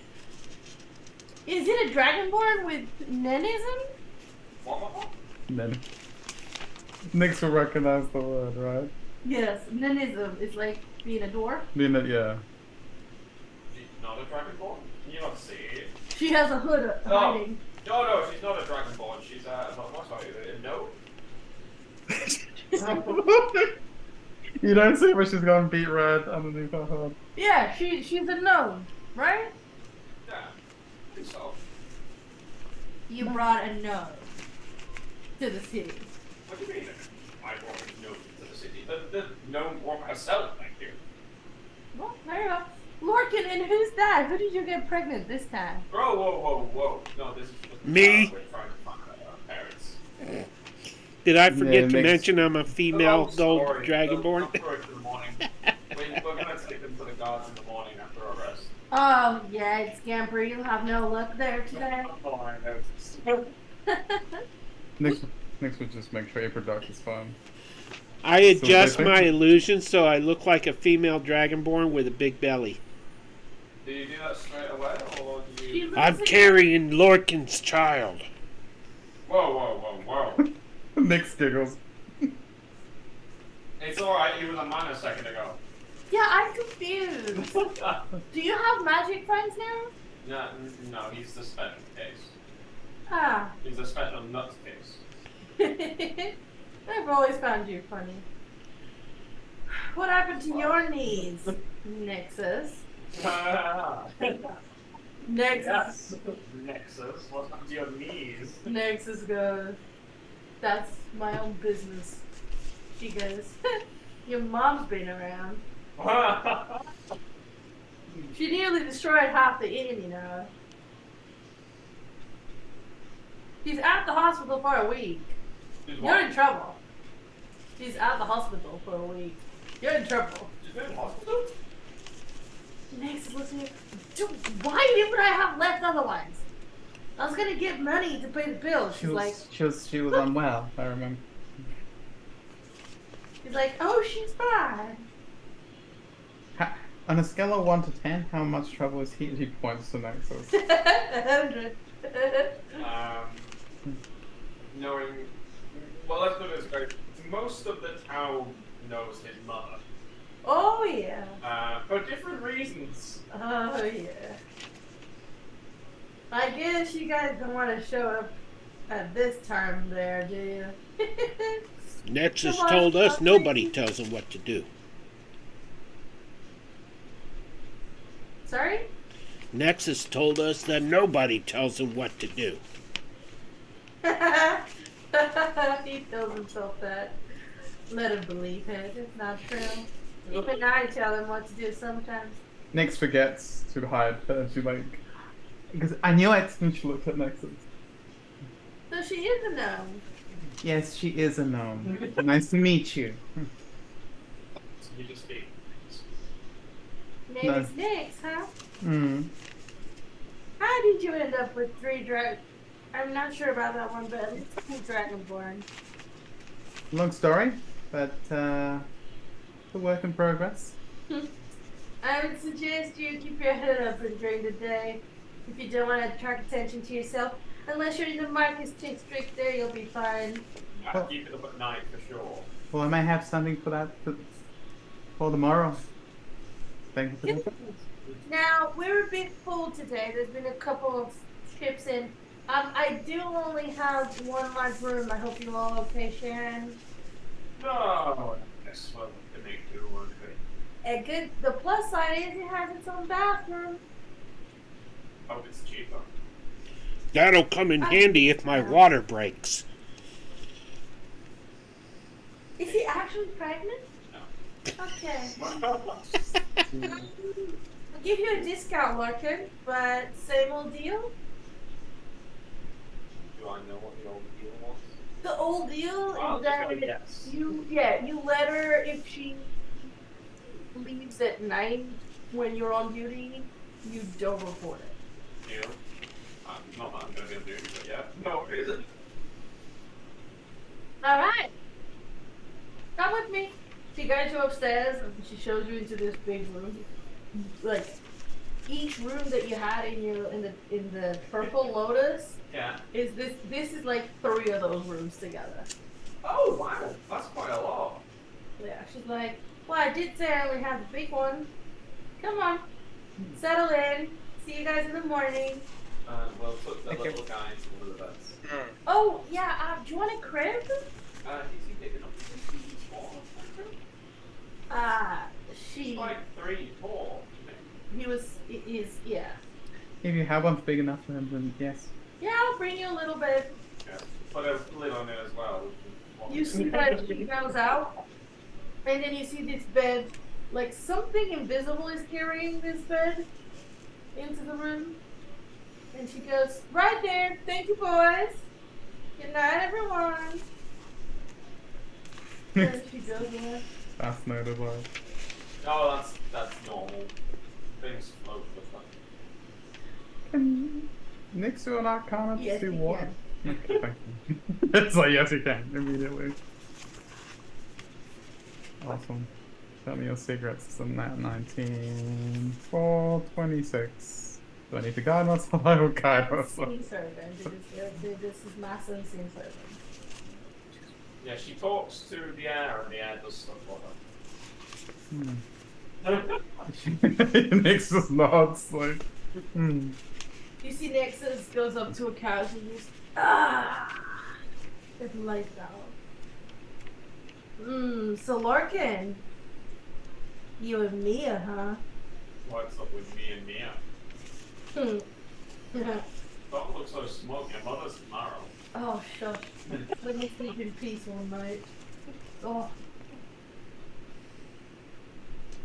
Is it a dragonborn with nenism? What? Then Nix will recognize the word, right? Yes, nenism is like being a dwarf. Yeah. She's not a dragonborn? Can you not see it? She has a hood hiding. No, she's not a dragonborn. She's a no. You don't see where she's gone beat red underneath her hood. Yeah, she's a gnome, right? Yeah, I think so. You brought a gnome to the city. What do you mean? I brought a gnome to the city. The gnome brought herself back here. Well, there you go. Lorcan, and who's that? Who did you get pregnant this time? Whoa. No, this is just Me? We're trying to find our parents. Did I forget Yeah, to Nix. mention I'm a female Oh, gold sorry. dragonborn? Don't throw it in the morning. We're gonna take them to the guards in the morning after our rest. Oh, yeah, Scamper, you have no luck there today. Oh, I noticed. Nix would just make sure April Duck is fine. I adjust they my think- illusion so I look like a female dragonborn with a big belly. Do you do that straight away, or do She you? looks I'm like- carrying Lorkin's child. Whoa. Nix giggles. It's alright, he was a man a second ago. Yeah, I'm confused. Do you have magic friends now? No, he's the special case. Ah. He's a special nuts case. I've always found you funny. What happened to your knees, Nixus? Nexus. Yes. Nexus. What happened to your knees? Nexus goes, that's my own business. She goes, your mom's been around. She nearly destroyed half the inn, you know. She's at the hospital for a week. You're in trouble. She's at the hospital for a week. You're in trouble. She's been in hospital? Nexus looks at me. Dude, why would I have left otherwise? I was gonna get money to pay the bills. She She's was like, she was unwell, I remember. she's like, oh, she's fine. On a scale of 1 to 10, how much trouble is he? He points to Nexus. 100. Knowing, well, let's put it this way. Most of the town knows his mother. Oh yeah. For different reasons. Oh yeah. I guess you guys don't want to show up at this time there, do you? Nexus Come on, told us stop nobody thinking. tells him what to do. Sorry? Nexus told us that nobody tells him what to do. He tells himself that. Let him believe it. It's not true. Even I tell him what to do sometimes. Nyx forgets to hide her. She like, because I knew it when she looked at Nexus. So she is a gnome. Yes, she is a gnome. Nice to meet you. So you just speak. Name No. is Nyx, huh? Hmm. How did you end up with 3 drag? I'm not sure about that one, but it's cool Dragonborn. Long story, but a work in progress. I would suggest you keep your head open during the day if you don't want to attract attention to yourself. Unless you're in the Marcus district, there you'll be fine. Well- Keep it up at night for sure. Well, I may have something for that for tomorrow. Thank you for that. Now, we're a bit full today. There's been a couple of trips in. I do only have one large room. I hope you're all okay, Sharon. No. Yes, well, we can make do, won't we? And good. The plus side is it has its own bathroom. Hope it's cheaper. That'll come in handy if my water breaks. Is he actually pregnant? No. Okay. I'll give you a discount, Larkin, but same old deal. Do I know what the old deal was? The old deal Oh, is just that gotta guess. you let her if she leaves at 9 when you're on duty, you don't report it. You? Not that I'm gonna be able to do it, but yeah. No, it isn't. All right, come with me. She guides you upstairs and she shows you into this big room. Like each room that you had in the purple lotus Yeah. is this is like 3 of those rooms together. Oh, wow. That's quite a lot. Yeah, she's like, well, I did say I only have the big one. Come on, settle in. See you guys in the morning. We'll put the little guy into one of the beds. Oh yeah, do you want a crib? Is he big enough to be small? She. He's like 3, 4. He was. Is yeah. If you have one big enough for him, then yes. Yeah, I'll bring you a little bit. Yeah. Put a lid on it as well. You see that she goes out, and then you see this bed. Like something invisible is carrying this bed into the room. And she goes, right there. Thank you, boys. Good night, everyone. And she goes away. That's notable. No, that's normal. Things float with them. Can Nyx do an arcana to Yes, see he what? can. Okay, thank you. It's like, yes, you can, immediately. Awesome. Tell me your secrets. And that 19, 4, 26. Do I need to guide myself? I will guide myself. Unseen servant. This is mass unseen servant. Yeah, she talks to the air and the air does stuff for her. Nyx just nods, like, hmm. You see Nexus goes up to a couch and just it's lights out. So Larkin, you and Mia, huh? What's up with me and Mia? Don't look so smug. Your mother's tomorrow. Oh, shush. Let me sleep in peace one night. Oh.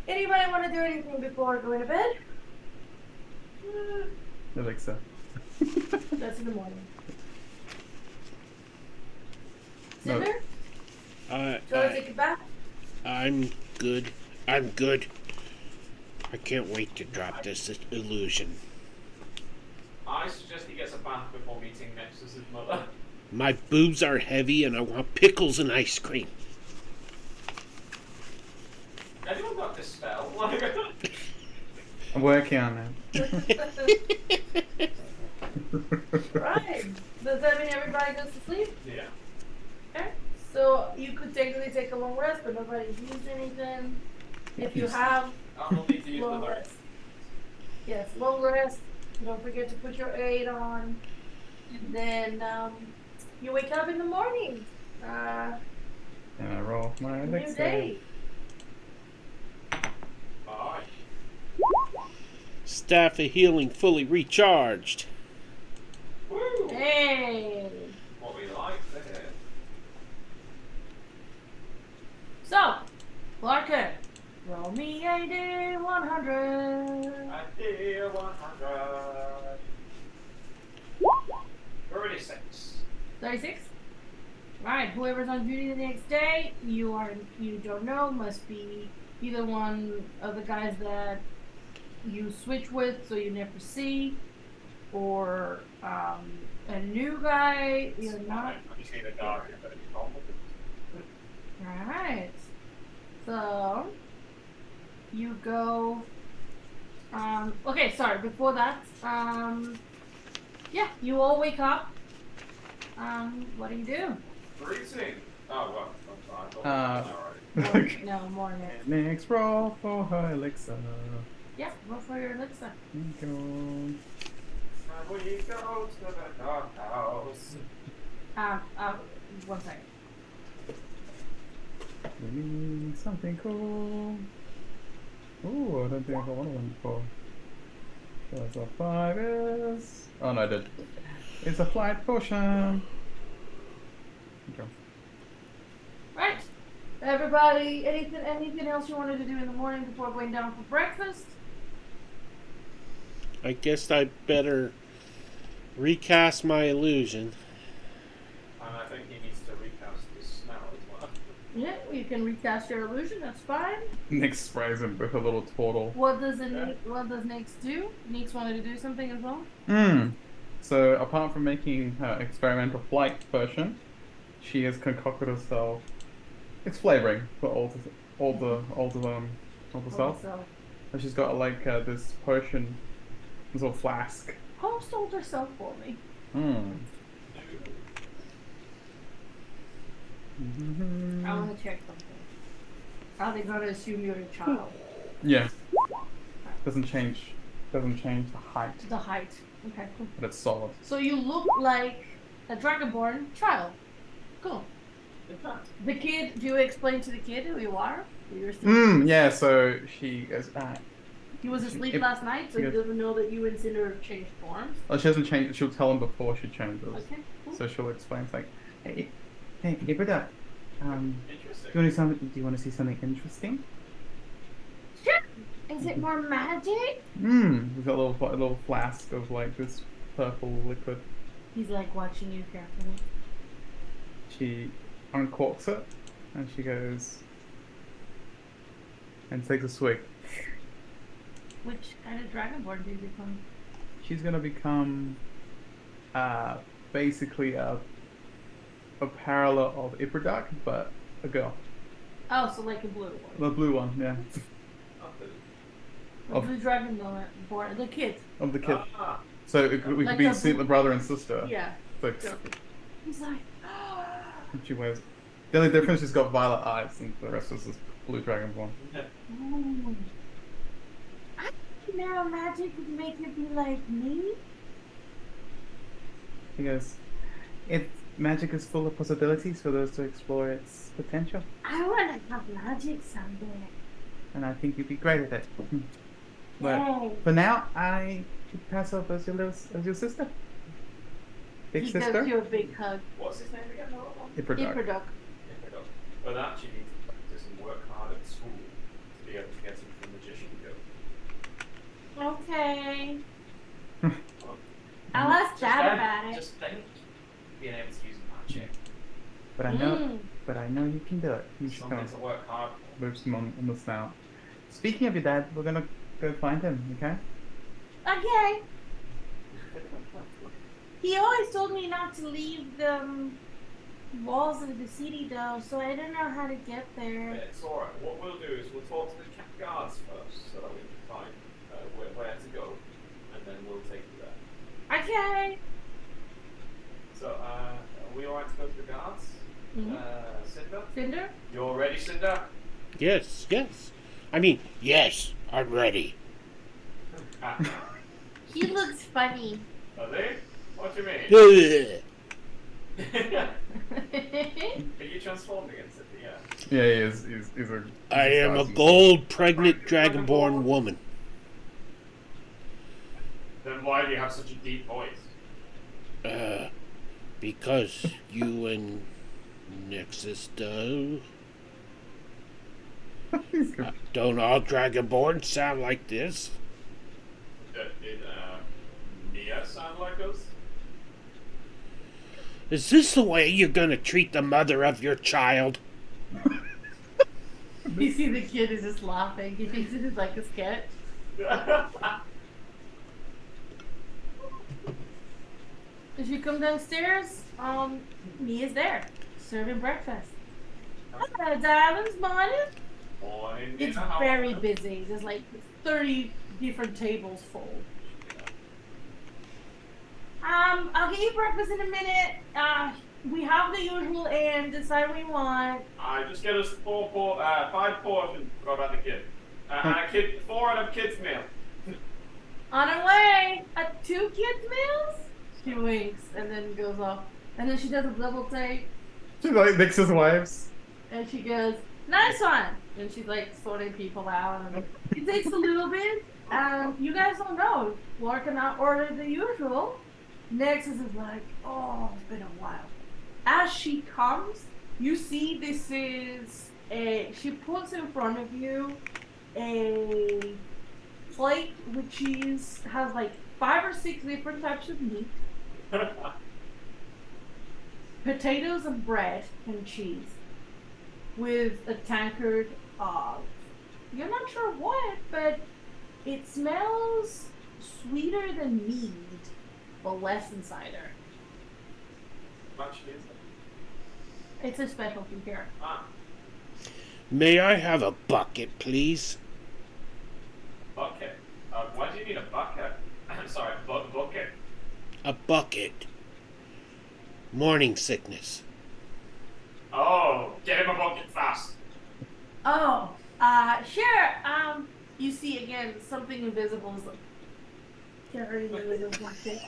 Anybody want to do anything before going to bed? Alexa. That's in the morning. No. Cinder? Shall I take a bath? I'm good. I'm good. I can't wait to drop this illusion. I suggest he gets a bath before meeting Methis' mother. My boobs are heavy and I want pickles and ice cream. Anyone got this spell? I'm working on it. Right. Does that mean everybody goes to sleep? Yeah. Okay. So you could technically take a long rest, but nobody's used anything. If you have I'll need to use long the rest. Yes, long rest. Don't forget to put your aid on. And then you wake up in the morning. And I roll my New elixir. day. Alright. Staff of healing fully recharged. Woo! Hey. What we like to hear. So, Larkin, roll me a D100. Idea 100. 36. 36. Right, whoever's on duty the next day, you don't know, must be either one of the guys that you switch with so you never see, or a new guy you're not. You see the dark, but it's normal. Alright. So you go okay, sorry, before that, yeah, you all wake up. What do you do? Greeting. Oh, well. Alright. Morning. No, morning. Next roll for her elixir. Yeah, roll for your elixir. Thank you. And we go to the dark house. One second. We need something cool. Ooh, I don't think I got one of them before. There's a 5 is. Oh no, I did. It's a flight potion. Okay. Right. Everybody, anything else you wanted to do in the morning before going down for breakfast? I guess I better recast my illusion. And I think he needs to recast his smell as well. Yeah, you can recast your illusion, that's fine. Nick sprays him with a little turtle. What does Nix do? Nix wanted to do something as well? So apart from making her experimental flight potion, she has concocted herself. It's flavoring for all the stuff. So, And she's got like this potion, this little flask. host told herself for me. I want to check something. Are they going to assume you're a child? Yeah. Doesn't change the height, The height. Okay, cool. but it's solid. So you look like a dragonborn child. Cool. The kid, do you explain to the kid who you are? Who you're still- Yeah, so she goes, He was asleep If- last night, so he yes. doesn't know that you and Cinder have changed forms. oh, she hasn't changed, she'll tell him before she changes. Okay, cool. So she'll explain, it's like, hey, brother, do Interesting. you want to see something interesting? Sure. Is it more magic? We've got a little flask of like this purple liquid. He's like watching you carefully. She uncorks it and she goes and takes a swig. Which kind of dragonborn do you become? She's gonna become basically a parallel of Iperdak, but a girl. Oh, so like a blue one. The blue one, yeah. A Of- blue dragonborn, the kid. Of the kid. Ah, So we Like could be a the blue- brother and sister. Yeah. Like, So he's like, she wears. The only difference, she's got violet eyes, and the rest is this blue dragonborn. ooh. I think now magic would make you be like me. He goes, magic is full of possibilities for those to explore its potential, I want to have magic someday. and I think you'd be great at it. But Yay. for now, I should pass off as your sister. Big He sister. gives you a big hug. What's his name again? Another one? Ipperdog. Ipperdog. But that you need to practice and work hard at school to be able to get into the magician guild. Okay. Hmm. I'll ask Dad then- about it. Just think, being able to use magic. But I know you can do it. You should Something come. to work hard for. Moves him on the snout. Speaking of your dad, we're gonna go find him. Okay. Okay. He always told me not to leave the walls of the city though, so I don't know how to get there. It's alright. What we'll do is we'll talk to the guards first so that we can find where to go, and then we'll take you there. Okay. So, are we alright to go to the guards? Mhm. Cinder? Cinder? You're ready, Cinder? Yes, yes. I mean, yes, I'm ready. He looks funny. Are they? What do you mean? Ugh. Are you transformed against it? Yeah. Yeah, he is. He's a. I am a size- gold pregnant dragonborn woman. Then why do you have such a deep voice? Because you and Nexus do. He's good. Don't all dragonborns sound like this? Did Nia sound like us? Is this the way you're gonna treat the mother of your child? You see the kid is just laughing. He thinks it is like a sketch. As you come downstairs, Mia's there, serving breakfast. Hello, darlings, morning. Morning, It's Nina, how very are you? busy. There's like 30 different tables full. I'll get you breakfast in a minute. We have the usual and decide what we want. Just get us 5 portions. Forgot about the kid. And a kid, 4 of them kids meal. On our way. 2 kids meals? She winks and then goes off. And then she does a double take She's like Nix's wives. and she goes, nice one. And she's like sorting people out. And it takes a little bit. You guys don't know. Laura cannot order the usual. Nexus is like, oh, it's been a while. As she comes, you see this is she puts in front of you a plate which has like 5 or 6 different types of meat, potatoes and bread and cheese, with a tankard of, you're not sure what, but it smells sweeter than mead, but less than cider. Much is it? It's a specialty here. May I have a bucket, please? Bucket. Why do you need a bucket? Sorry, bucket. A bucket. Morning sickness. Oh, get him a bucket fast. Oh, sure. You see again something invisible is like carrying you in a bucket.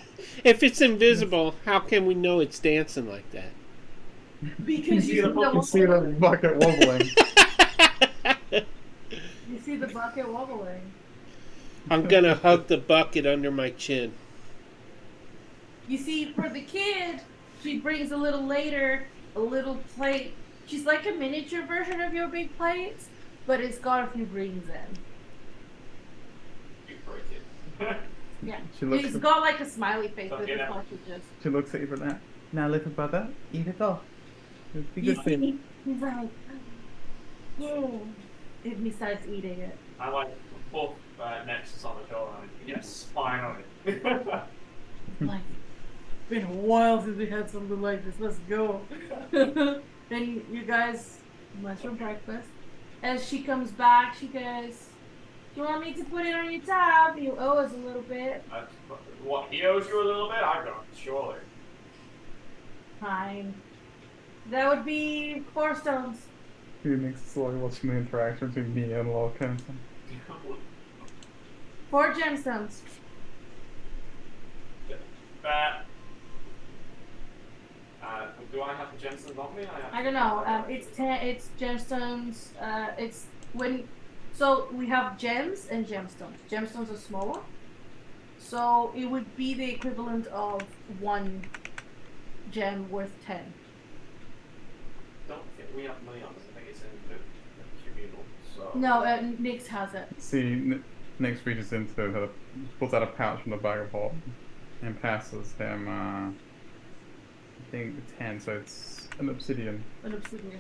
If it's invisible, how can we know it's dancing like that? Because you You see the bucket wobbling. You see the bucket wobbling. I'm gonna hug the bucket under my chin. You see, for the kid, she brings a little later a little plate. She's like a miniature version of your big plates, but it's got a few greens in. You break it. Yeah. She looks He's at- got like a smiley face, Don't but get it's out. not just. She looks at you for that. Now, little brother, eat it all. It'll be You good for you. see, he's like, yeah. And he starts eating it. I like both Nexus on the shoulder and you get a spine on it. Like, been a while since we had something like this. Let's go. Then you guys must for breakfast. As she comes back, she goes, "Do you want me to put it on your tab? You owe us a little bit." What, he owes you a little bit? I don't, surely. Fine. That would be 4 stones. He makes slowly watching the interaction between me and Lorcan. 4 gemstones. Do I have the gemstones on me? I don't know. It's gemstones. It's when So we have gems and gemstones. Gemstones are smaller. So it would be the equivalent of 1 gem worth 10. Don't think we have money on this. I think it's in the communal. So No, Nyx has it. See, Nyx reaches into her, pulls out a pouch from the bag of holding, and passes him. I think 10, so it's an obsidian. An obsidian.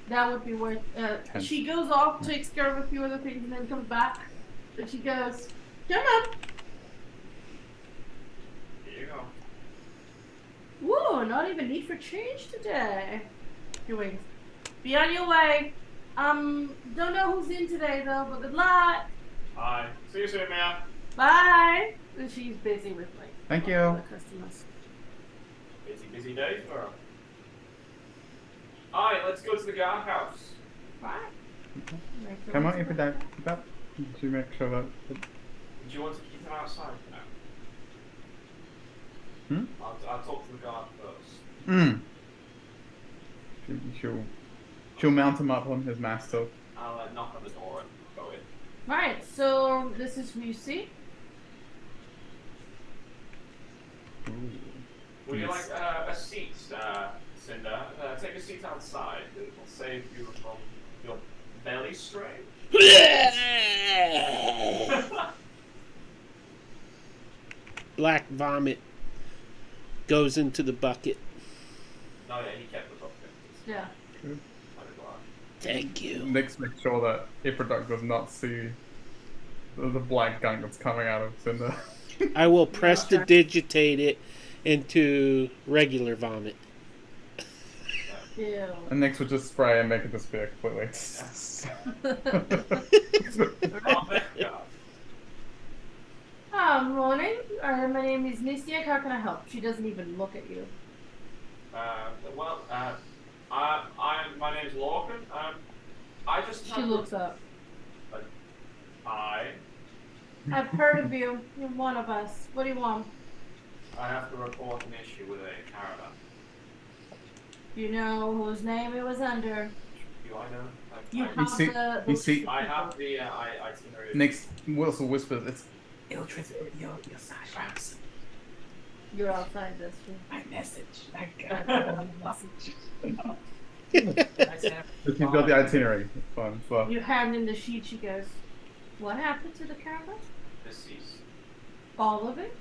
That would be worth. 10. She goes off, takes care of a few other things, and then comes back. And she goes, "Come on." here you go. Whoa, not even need for change today. Your wings. Be on your way. Don't know who's in today though, but good luck. Hi. See you soon, Mia. Bye. And she's busy with like Thank you. other customers. Busy day for her. Alright, let's go to the guardhouse. Right. Come on, if you don't, to make sure that. Do you want to keep him outside now? Hmm? I'll talk to the guard first. Hmm. She'll mount him up on his mast. I'll knock on the door and go in. Right, so this is who you see. Would you Yes. like a seat, Cinder? Take a seat outside. It will save you from your belly strain. Black vomit goes into the bucket. No, yeah, he kept the bucket. Yeah. I'm glad. Thank you. Nyx makes sure that Ifriduck does not see the black gunk that's coming out of Cinder. I will prestidigitate it into regular vomit. Ew. And Nyx would just spray and make it disappear completely. Oh, thank God. Morning. My name is Nistiak. How can I help? She doesn't even look at you. My name's Lorcan. I just She looks up. I I've heard of you. You're one of us. What do you want? have to report an issue with a caravan. You know whose name it was under. Do I know? You I, have see- the. you see- I have the itinerary. Nyx Wilson whispers, "It's your side routes. You're outside this room. My message. I got a message." She's got the itinerary. It's fine. So You hand in the sheet. She goes, "What happened to the caravan? Deceased, All of it?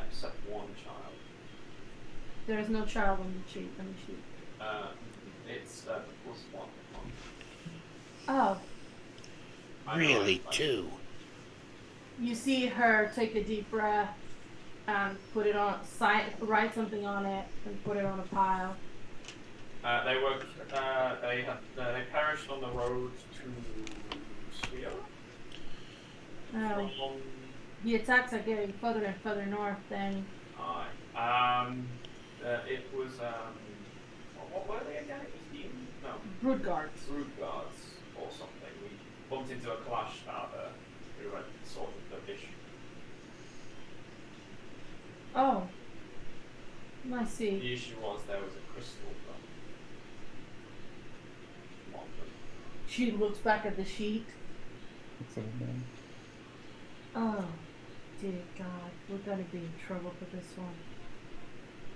except one child. There is no child on the sheet. It's the plus one. Oh, Really, too. you see her take a deep breath and put it on, write something on it and put it on a pile. They perished on the road to Sweden. Oh, the attacks are getting further and further north. Then It was what were they again? It was Demon? No, brood guards. Brood Guards or something. We bumped into a clash starter who had sorted the issue. Oh, I see. The issue was there was a crystal from one of them. She looks back at the sheet. it's sort of, Oh, dear God, we're gonna be in trouble for this one.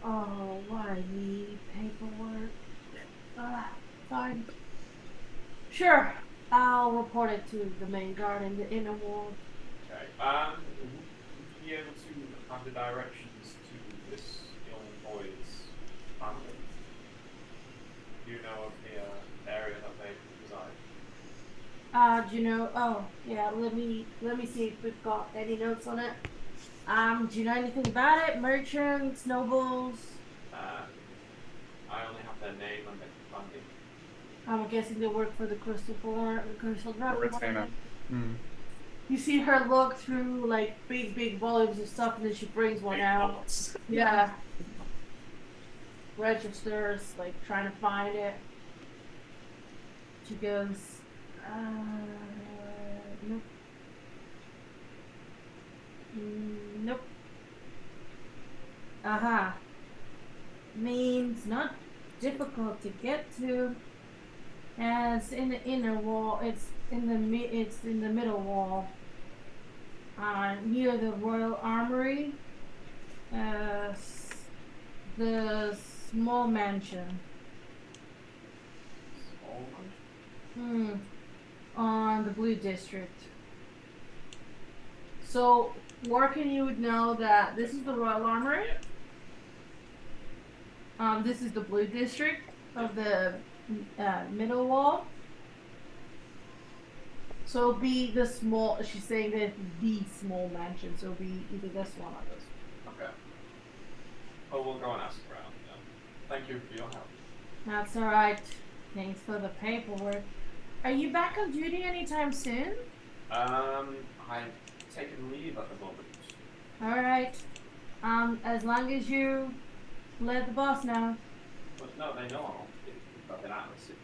Oh, why me? Paperwork. Fine. Sure, I'll report it to the main guard in the inner ward. Okay. Would you be able to have the directions to this young boy's family? Do you know of the area that they reside? Do you know? Oh, yeah. Let me see if we've got any notes on it. Do you know anything about it? Merchants, nobles? I only have their name and their family. I'm guessing they work for the Crystal Dragon. retainer. You see her look through like big volumes of stuff, and then she brings one out. Yeah. Registers, like trying to find it. She goes, nope. Nope. Aha. Means not difficult to get to. As in the inner wall, in the it's in the middle wall. Near the Royal Armory. The small mansion. Small Hmm. On the Blue District. So, working, you would know that this is the Royal Armory. This is the Blue District of the middle wall. So it'll be the small. She's saying that the small mansion. So it'll be either this one or this one. Okay. Well, we'll go and ask around. Yeah. Thank you for your help. That's all right. Thanks for the paperwork. Are you back on duty anytime soon? I'm taking leave at the moment. All right. As long as you let the boss know. But no, they know I've been out of the city.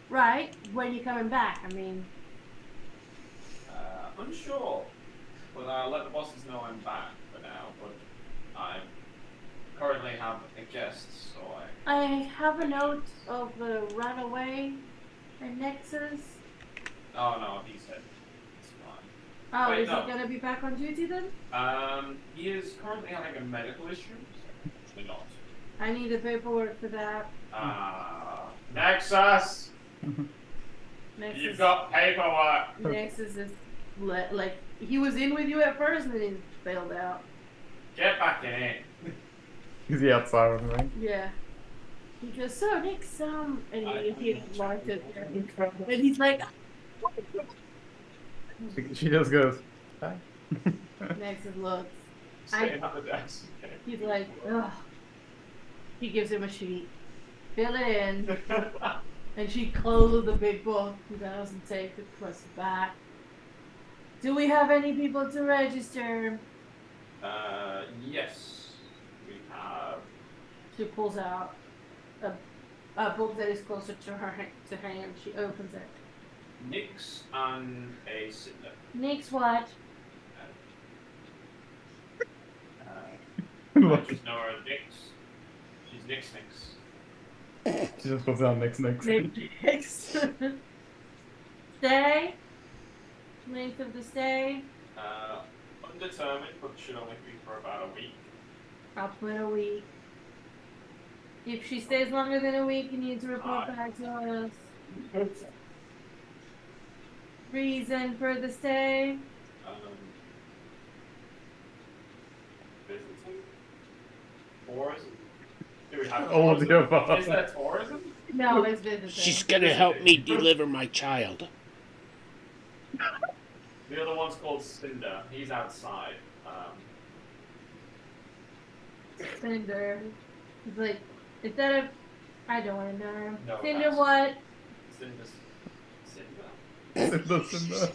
Right. When you coming back? I mean. Unsure. But I'll let the bosses know I'm back for now. But I currently have a guest, so I have a note of the runaway at Nexus. Oh no, he said it's fine. Oh, Wait, is no. he gonna be back on duty then? He is currently having a medical issue. So actually not. I need the paperwork for that. Nexus! Nexus, You've got paperwork! Nexus is like he was in with you at first and then he bailed out. Get back in it! Is he outside with me? Yeah. He goes, so Nick's and he locked it and he's like She just goes, hi. Nexus looks. Staying at the desk. He's like, ugh. He gives him a sheet. Fill it in. And she closes the big book. He doesn't take it, puts it back. Do we have any people to register? Yes. We have She pulls out a book that is closer to her hand. She opens it. Nix and a Cinder. Nick's what? I just know her as Nix. She's Nix. She just puts out next. Nick's. Stay. Length of the stay. Undetermined, but should only be for about a week. I'll put a week. If she stays longer than a week, you need to report back to us. Reason for the stay? Visiting? Tourism? Do we have All of the tourism? above. Is there tourism? No, it's visiting. She's gonna help me deliver my child. The other one's called Cinder. He's outside. Cinder. He's like, is that a... I don't want to know. No, Cinder that's- what? Cinder's... Cinder.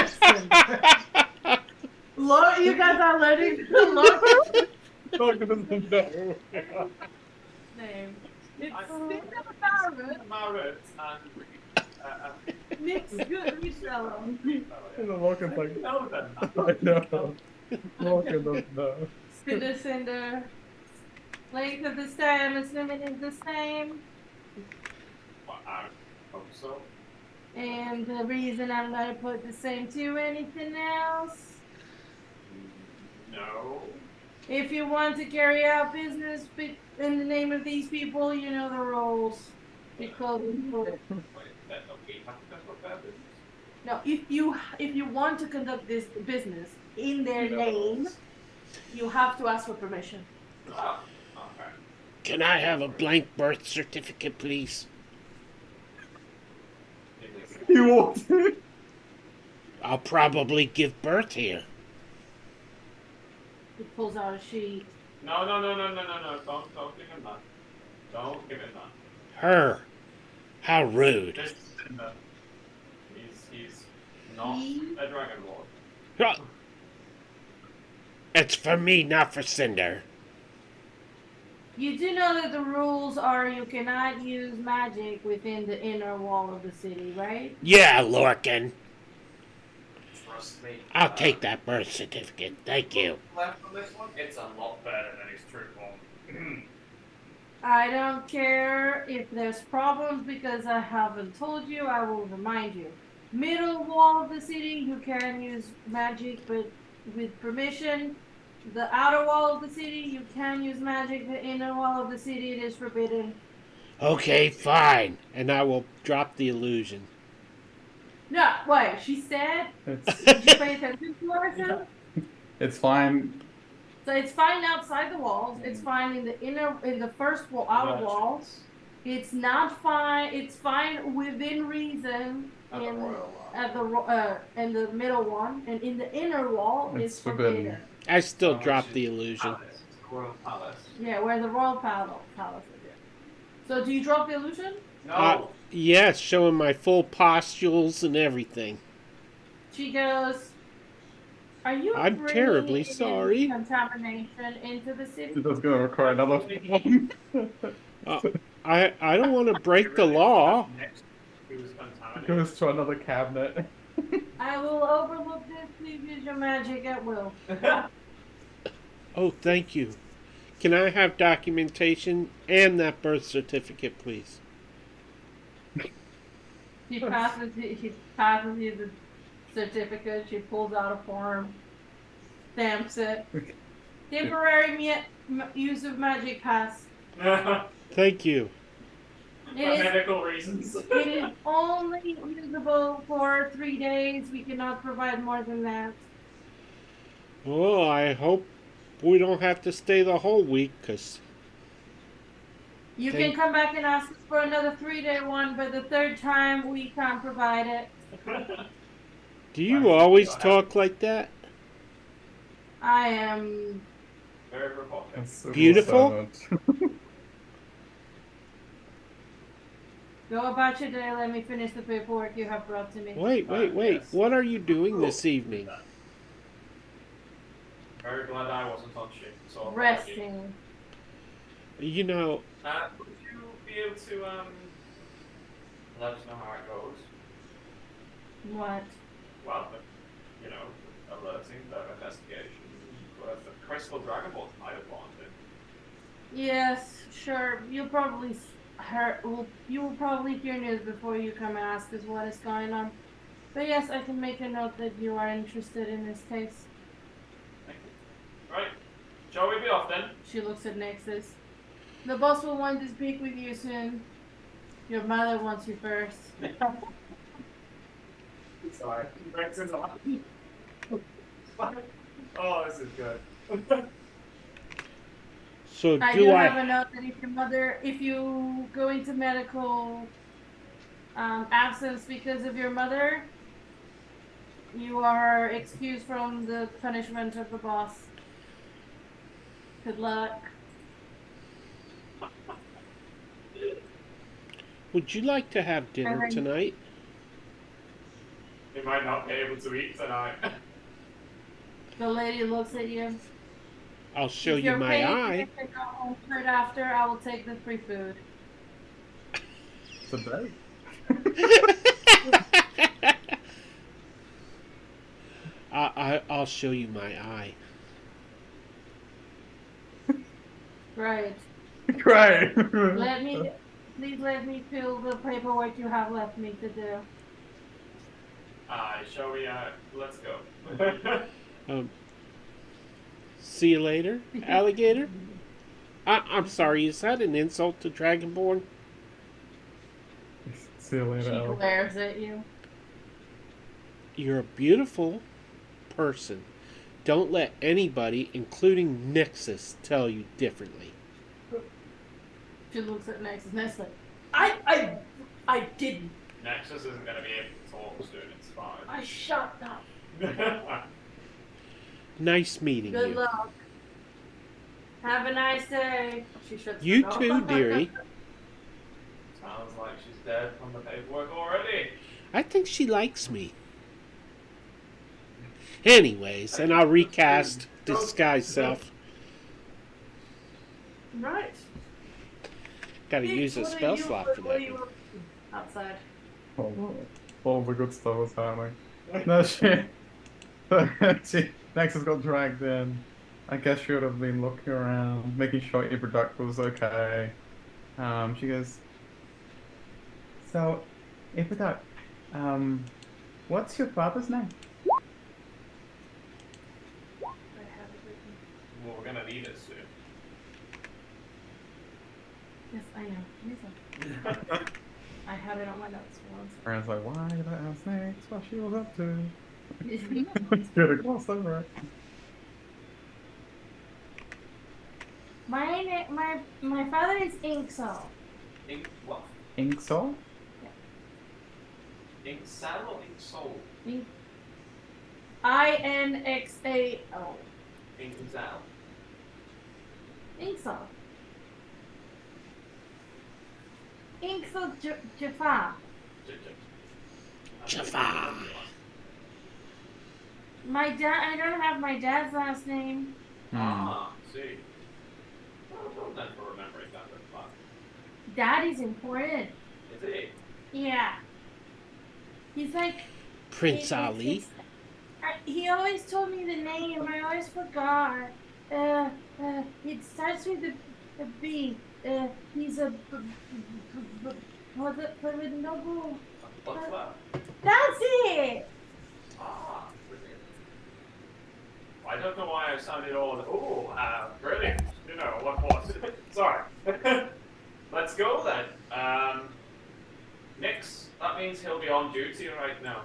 Cinder. Lord, you guys are learning the Lord name. It's Cinder Barrett. Margaret and... Nick's good reseller. Logan's like, No, then. I know. Logan doesn't know. Cinder. Length of the stay, I'm assuming is the same. Well, I hope so. And the reason I'm gonna put the same too. Anything else? No. If you want to carry out business in the name of these people, you know the rules. Because Wait, that okay? Have to conduct that business? no, if you want to conduct this business in their name, you have to ask for permission. Oh, okay. Can I have a blank birth certificate, please? You walked in. I'll probably give birth here. He pulls out a sheet. No. Don't give him that. Don't give him that. Her. How rude. This is Cinder. He's not a dragon lord. Oh. It's for me, not for Cinder. You do know that the rules are you cannot use magic within the inner wall of the city, right? Yeah, Lorcan. Trust me. I'll take that birth certificate. Thank you. Left on this one, it's a lot better than his true form. I don't care if there's problems because I haven't told you. I will remind you. Middle wall of the city, you can use magic, but with permission. The outer wall of the city, you can use magic. The inner wall of the city, it is forbidden. Okay, fine. And I will drop the illusion. No, wait. She said. It's Did you pay attention to her? Sim? it's fine. So it's fine outside the walls. It's fine in the first wall, outer walls. It's not fine. It's fine within reason in the middle one, and in the inner wall, It's it's forbidden. forbidden. I still Oh, drop which the is illusion. Palace. It's the Royal Palace. Yeah, where the royal palace is. Yeah. So do you drop the illusion? No. Yes, showing my full pustules and everything. She goes. Are you I'm bringing terribly in sorry. contamination into the city? That's gonna require another one. I don't want to break the law. He was contaminated. Goes to another cabinet. I will overlook this. Please use your magic at will. Oh, thank you. Can I have documentation and that birth certificate, please? She passes you the certificate. She pulls out a form, stamps it. Temporary use of magic pass. Thank you. For medical reasons. It is only usable for 3 days. We cannot provide more than that. Well, I hope we don't have to stay the whole week, because You can come back and ask us for another 3-day one, but the third time we can't provide it. do you always talk like that? I am. Very provocative. Beautiful. Go about your day. Let me finish the paperwork you have brought to me. Wait. Yes. What are you doing this evening? Very glad I wasn't on shift. So Resting. You know, would you be able to let us know how it goes? What? Well, you know, alerting the investigation where the crystal dragonborn might have wanted. Yes, sure. You will probably hear news before you come and ask us what is going on. But yes, I can make a note that you are interested in this case. Thank you. Right. Shall we be off then? She looks at Nexus. The boss will want to speak with you soon. Your mother wants you first. Sorry. Nexus on. Oh, this is good. so I do do I. have a note that if you go into medical absence because of your mother, you are excused from the punishment of the boss. Good luck. Would you like to have dinner tonight? We might not be able to eat tonight. The lady looks at you. I'll show If you you're my paying eye. to go home straight after, I will take the free food. Today. I'll show you my eye. Right. Great. Please let me fill the paperwork you have left me to do. Shall we, let's go. See you later, alligator. I'm sorry, is that an insult to Dragonborn? See you later. She Al. glares at you. You're a beautiful person. Don't let anybody, including Nexus, tell you differently. She looks at Nexus. Nexus like, I didn't. Nexus isn't going to be able to talk soon, it's fine. I shut up. Nice meeting Good you. luck. Have a nice day. She shuts You the door. too, dearie. Sounds like she's dead from the paperwork already. I think she likes me. Anyways, and I'll recast disguise self. Right. Gotta use a What spell are you- slot for what are that you one. up to outside. All the good stuff was happening. No, Nexus got dragged in. I guess she would have been looking around, making sure your product was okay. She goes, so, Ipodot, what's your father's name? I have it written. Well, we're gonna need it soon. Yes, I know. Lisa. I had it on my notes for once. Aaron's like, why did I ask Snakes what she was up to? Let's get a gloss over it. My father is Inkso. Ink what? Inksol? Ink saddle or ink soul? INXAO. Ink saddle. Inkso. Inkso Jafar. Jafar. My dad. I don't have my dad's last name. Ah, see. Well done for remembering that very far. Dad is important. Is it? Yeah. He's like Prince Ali. he always told me the name. I always forgot. It starts with a B. He's a noble. What's that? That's it. Ah, brilliant. I don't know why I sounded all, brilliant. You know, what was it? Sorry. Let's go then. Nix, that means he'll be on duty right now.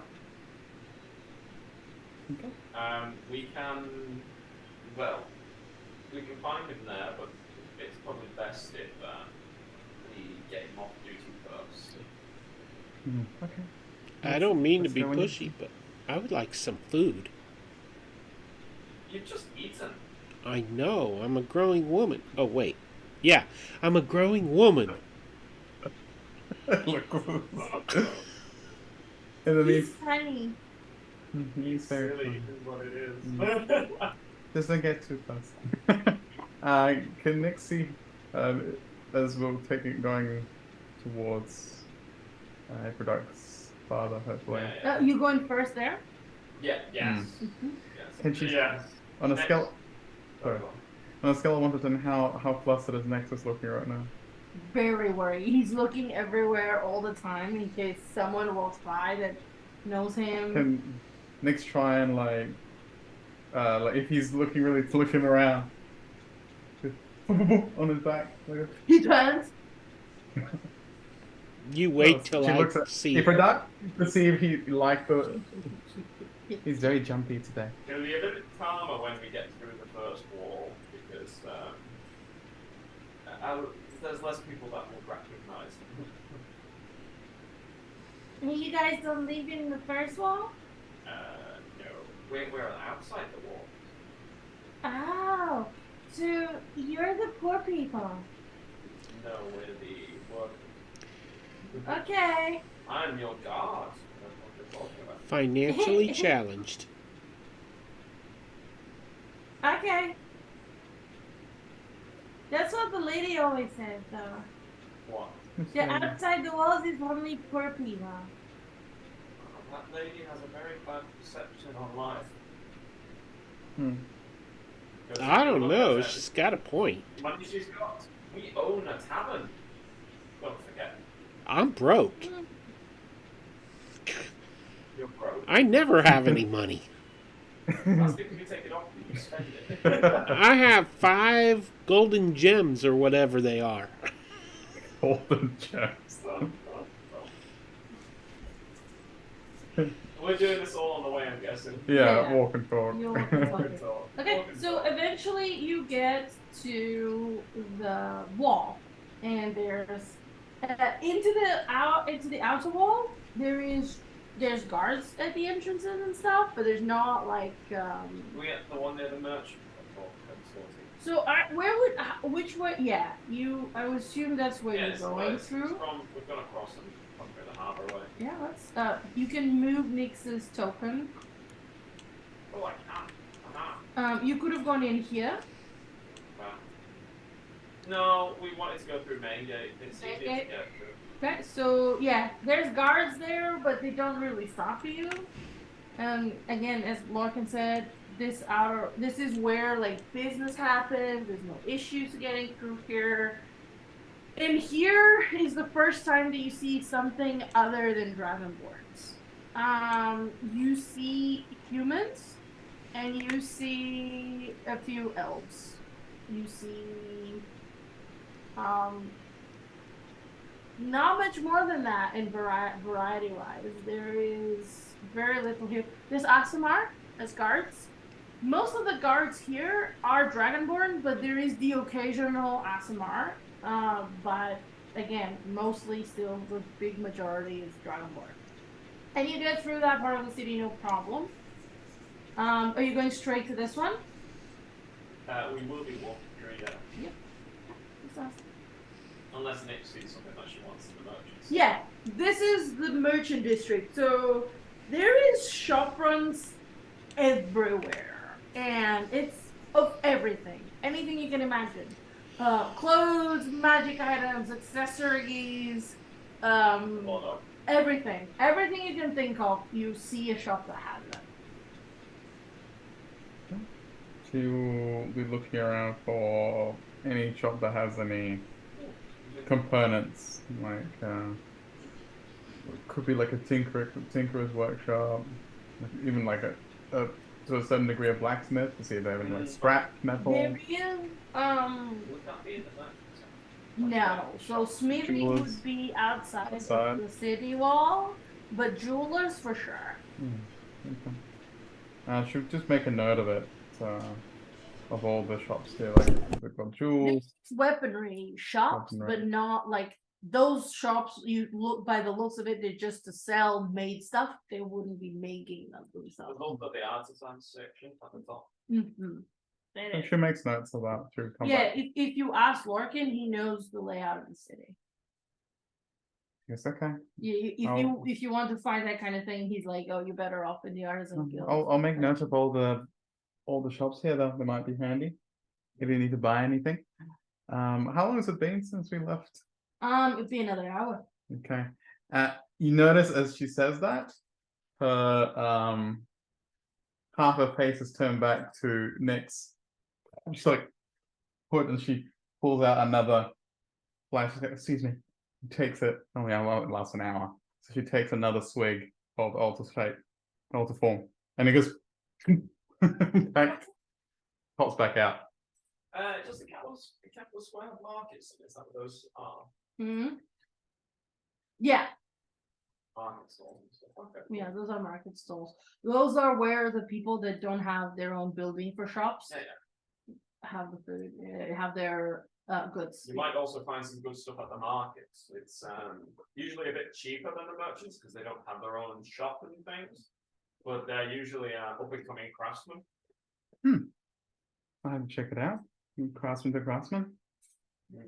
Okay. We can find him there, but it's probably best if we get him off duty first. Okay. I don't mean to Let's be go in. pushy, but I would like some food. You've just eaten. I know, I'm a growing woman. Oh, wait. Yeah, I'm a growing woman. Look. And then He's funny. he's very Silly funny. is what it is. Doesn't get too close. Can Nick see as we're going towards Ipodot's father, hopefully? Yeah. You going first there? Yes. Can Yes. she- Yes. On a Next. scale Sorry. on a scale of 1 to 10, how flustered is Nexus looking right now? Very worried. He's looking everywhere all the time in case someone walks by that knows him. Can Nix try and like if he's looking around on his back? Like, He turns. You wait till she I looks at see. Ipodot to see if he liked the. He's very jumpy today. It'll be a bit calmer when we get through the first wall because there's less people that will recognize him. You guys don't live in the first wall? No. We're outside the wall. Oh, so you're the poor people. No, we're the workers. Okay. I'm your guard. I don't know what you're talking about. Financially challenged. Okay. That's what the lady always said, though. What? The outside the walls is only poor people. That lady has a very bad perception on life. Because I if you don't look know. at her She's got a point. money she's got. We own a tavern. Don't forget. I'm broke. You're broke. I never have any money. That's because you take it off and you spend it. I have 5 golden gems or whatever they are. Golden gems. We're doing this all on the way, I'm guessing. Yeah, Yeah. walk and talk. You'll- Walk and talk. Okay, Walk and so talk. eventually you get to the wall, and there's into the outer wall. There's guards at the entrances and stuff, but there's not like. We at the one near the merchant. So which way? Yeah, I would assume that's where you're going through. We've gone across and come through the harbour way. Yeah, let's. You can move Nix's token. Oh, I can't. You could have gone in here. No, we wanted to go through main gate. It's easier to Main gate? get through. Okay, so yeah, there's guards there, but they don't really stop you. Again, as Larkin said, this is where like business happens. There's no issues getting through here. And here is the first time that you see something other than dragonborns. You see humans, and you see a few elves. You see, not much more than that in variety wise. There is very little here. There's Asimar as guards. Most of the guards here are dragonborn, but there is the occasional Asimar. But again, mostly still the big majority is dragonborn. And you get through that part of the city no problem. Are you going straight to this one? We will be walking through, yeah. Yep. Just ask. Unless Nick sees something that she wants in the merchants. Yeah, this is the merchant district. So there is shop fronts everywhere, and it's of everything, anything you can imagine. Clothes, magic items, accessories, everything you can think of. You see a shop that has them. To be looking around for any shop that has any components, like it could be like a tinkerer's workshop, even like a to a certain degree of blacksmith to see if they have any like scrap metal. There is Would that be in the merchants? no. So smithing Jewelers. would be outside Outside. of the city wall, but jewelers for sure. Okay. Should just make a note of it. Of all the shops here, like they've got jewels. Weaponry shops, Weaponry. but not like those shops. You look by the looks of it, they're just to sell made stuff. They wouldn't be making them I themselves. love that the artisan section at the top. Mm-hmm. So she makes notes of that through combat. Yeah, if you ask Lorcan, he knows the layout of the city. Yes, okay. If you want to find that kind of thing, he's like, oh, you're better off in the artisan guild. I'll make notes of all the shops here though. They might be handy if you need to buy anything. How long has it been since we left? It'd be another hour. Okay. You notice as she says that, her half her face is turned back to Nick's. She's like, put, and she pulls out another flash. Excuse me. Takes it. Oh yeah, well, it lasts an hour. So she takes another swig of alter form, and it goes back, pops back out. Does the capital square have markets? Is that what those are? Hmm. Yeah, Market stalls and stuff. Okay. yeah, those are market stalls. Those are where the people that don't have their own building for shops have the food, have their goods. You might also find some good stuff at the markets. It's usually a bit cheaper than the merchants because they don't have their own shop and things, but they're usually up and coming craftsmen. I'll have to check it out. Craftsman to craftsman.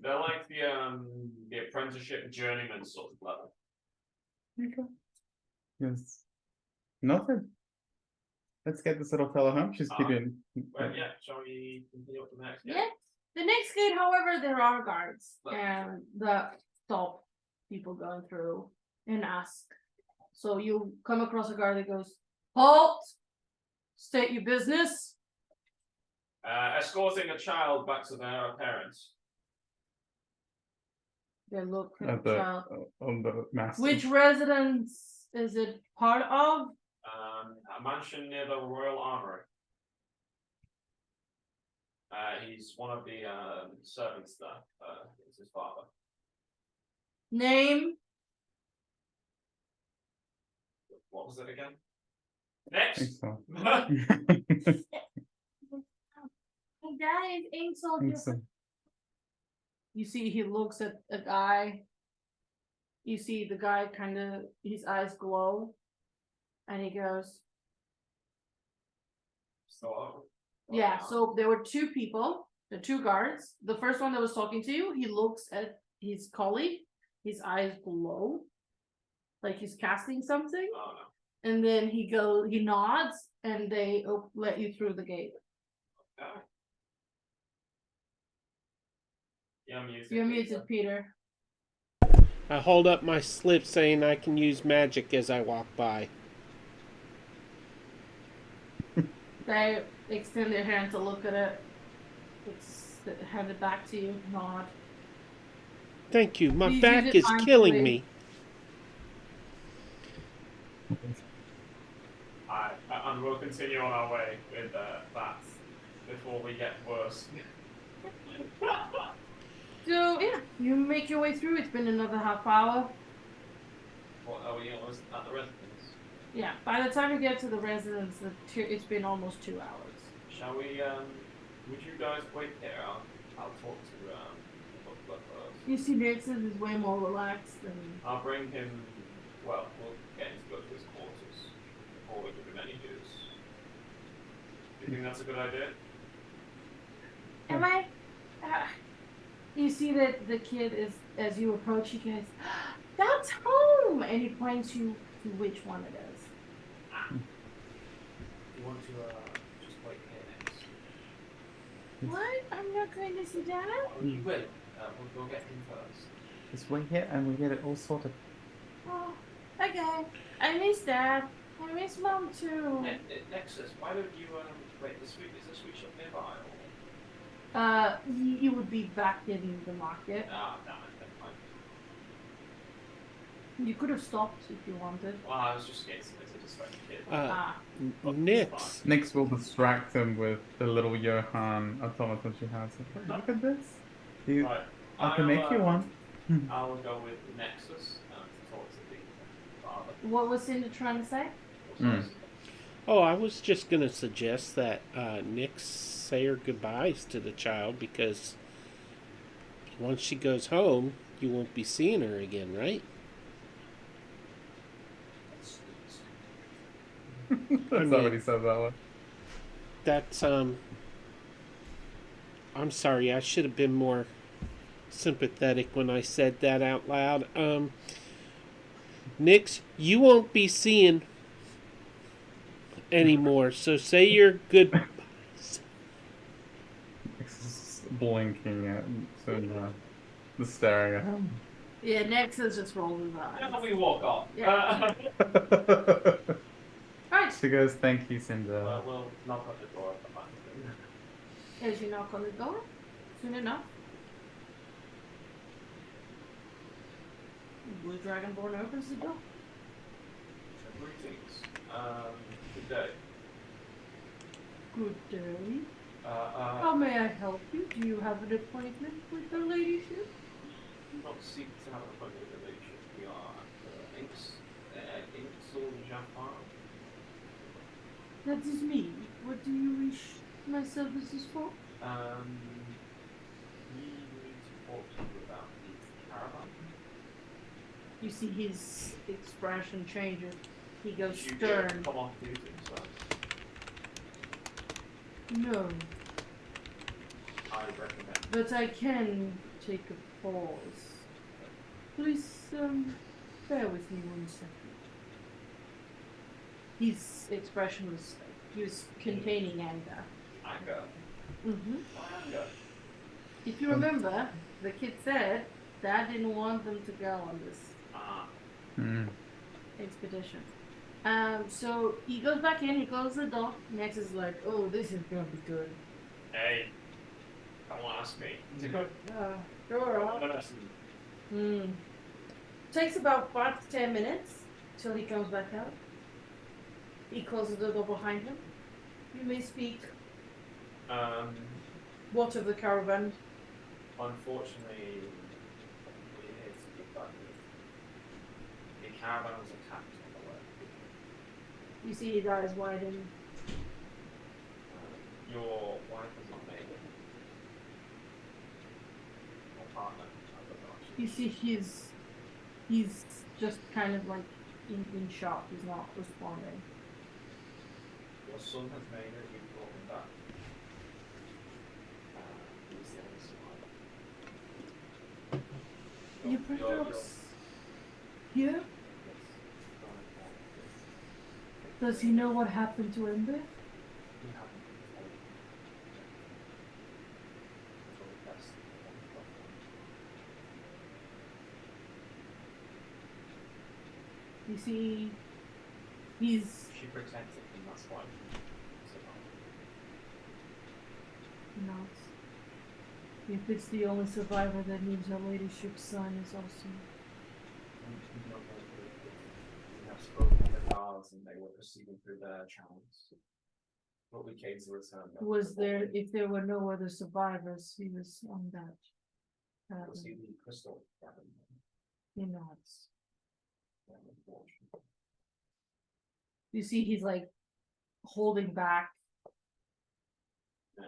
They're like the apprenticeship journeyman sort of level. Okay. Yes. Nothing. Let's get this little fellow home. She's keeping. Well, yeah, shall we continue up to the next gate? Yeah. The next gate, however, there are guards and that stop people going through and ask. So you come across a guard that goes, halt, state your business. Escorting a child back to their parents. They look at At the the child. on the master. Which residence is it part of? A mansion near the Royal Armory. He's one of the servants there. It's his father. Name? What was it again? I think Next. so. My dad is Ansel. I think so. You see, he looks at a guy. You see the guy kind of, his eyes glow. And he goes, So. yeah, so there were two people, the two guards. The first one that was talking to you, he looks at his colleague. His eyes glow. Like he's casting something. Oh no. And then he nods, and they let you through the gate. Okay. You're muted. You're muted, Peter. I hold up my slip saying I can use magic as I walk by. They extend their hand to look at it. Hand it back to you, nod. Thank you. My Please use back it is killing mindfully. me. And we'll continue on our way with that before we get worse. So yeah, you make your way through. It's been another half hour. What are we almost at the residence? Yeah, by the time you get to the residence, it's been almost 2 hours. Shall we? Would you guys wait here? I'll talk to the butler first. You see, Nixon is way more relaxed and. I'll bring him. Well, we'll get him to go to his quarters before we give him any news. Do you think that's a good idea? Am I? You see that the kid is, as you approach, he goes, "That's home," and he points you to which one it is. Do you want to just wait here next? What? I'm not going to see Dad. Oh, you will. We'll get him first. Just wait here and we'll get it all sorted. Oh, okay. I miss Dad. I miss Mom too. Nexus, why don't you wait? Is the sweet shop nearby? Or? You would be back in the market. Ah, damn it, never mind. You could have stopped if you wanted. Well, I was just getting something to distract the kid. Nix. Nix will distract him with the little Johann automaton she has. Look at this. Right. I can make you one. I'll go with Nexus to talk to the father. What was Cindy trying to say? Oh, I was just going to suggest that Nix say her goodbyes to the child because once she goes home, you won't be seeing her again, right? That's not what he said that one. That's, I'm sorry, I should have been more sympathetic when I said that out loud. Nix, you won't be seeing anymore, so say your goodbyes. Nix is blinking at Sunra, just staring at him. Yeah, Nexus just rolled his eyes. Yeah, we walk off. Yeah. Right. She goes, "Thank you, Cinder." We'll knock on the door at the back. As you knock on the door, soon enough. Blue Dragonborn opens the door. Greetings. Good day. Good day. How How may I help you? Do you have an appointment with her ladyship? not seek to have an appointment with the leadership. We are at Inxel Japan. That is me. What do you wish my services for? We need to talk to you about the caravan. You see his expression changes. He goes You stern. come off duty, so No, I recommend. but I can take a pause. Please, bear with me 1 second. His expression was, he was containing anger. Anger. Mm-hmm. Anger. If you remember, the kid said Dad didn't want them to go on this expedition. So he goes back in, he closes the door. Next is like, oh, this is gonna be good. Hey, don't ask me. Sure. Takes about 5 to 10 minutes till he comes back out. He closes the door behind him. You may speak. What of the caravan? Unfortunately, we're here to give back. The caravan was attacked on the way. You see his eyes widen. Your wife is not made it. Or partner, I don't know. You see he's just kind of like in shock. He's not responding. Your son has made it, you brought him back. He's the only son. You perhaps here? Does he know what happened to Ember? We haven't been told. It's all best. You see, he's She protected him, that's why. nods. If it's the only survivor, that means her ladyship's son is also. We have spoken to the guards and they were proceeding through their channels. But we came to return them. Was there, if there were no other survivors, he was on that. Was he the crystal cabin? He nods. Yeah, unfortunately. You see, he's like holding back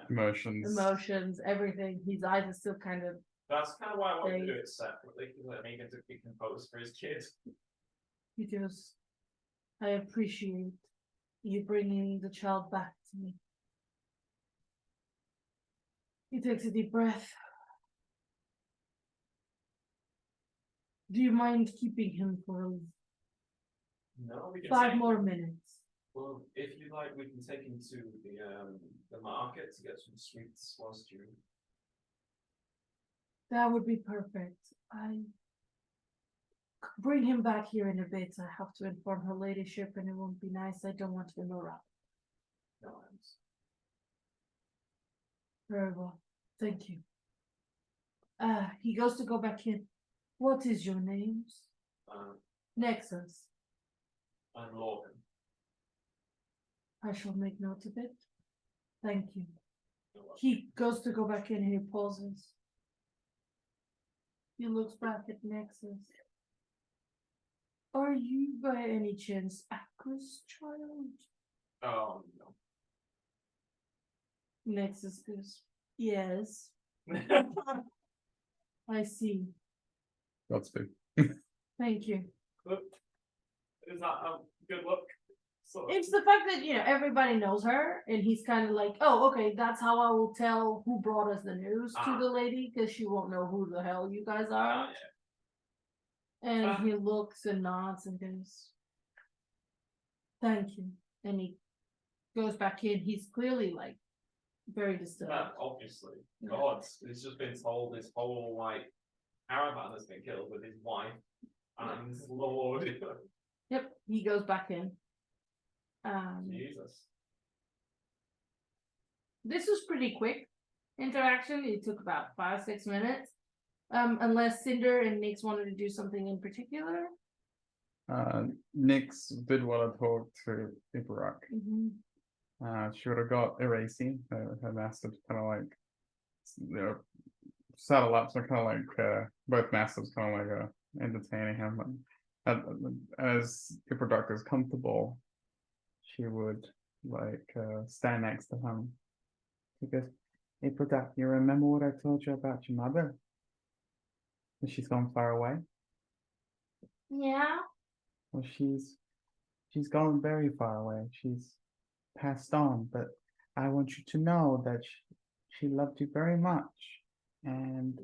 emotions, everything. His eyes are still kind of. That's kind of why I wanted to do it separately, because I need him to be composed for his kids. He goes, I appreciate you bringing the child back to me. He takes a deep breath. Do you mind keeping him for No, we can 5 take more him- minutes? Well, if you like, we can take him to the market to get some sweets whilst you. That would be perfect. I bring him back here in a bit. I have to inform her ladyship and it won't be nice. I don't want him around. No, Very well. Thank you. He goes to go back in. What is your names? Nexus. I'm Logan. I shall make note of it. Thank you. You're welcome. He goes to go back in and he pauses. He looks back at Nexus. Are you by any chance Akra's child? Oh no. Nexus goes, yes, I see. Godspeed. Thank you. Is that a good look? So, It's the fact that, everybody knows her and he's kind of like, oh, okay, that's how I will tell who brought us the news to the lady because she won't know who the hell you guys are. And he looks and nods and goes, thank you. And he goes back in. He's clearly like very disturbed. obviously, Yeah. God, he's just been told this whole caravan has been killed with his wife and his lord. Yep, he goes back in. Jesus. This was pretty quick interaction. It took about 5-6 minutes. Unless Cinder and Nix wanted to do something in particular. Nyx did want to talk to Ibarak. She would have got Eracy, her master, kind of saddle up, so kind of both masters kind of entertaining him. And as Ibarak is comfortable, she would stand next to him. She goes, Ibarak, you remember what I told you about your mother? She's gone far away. Yeah. Well, she's gone very far away. She's passed on, but I want you to know that she loved you very much, and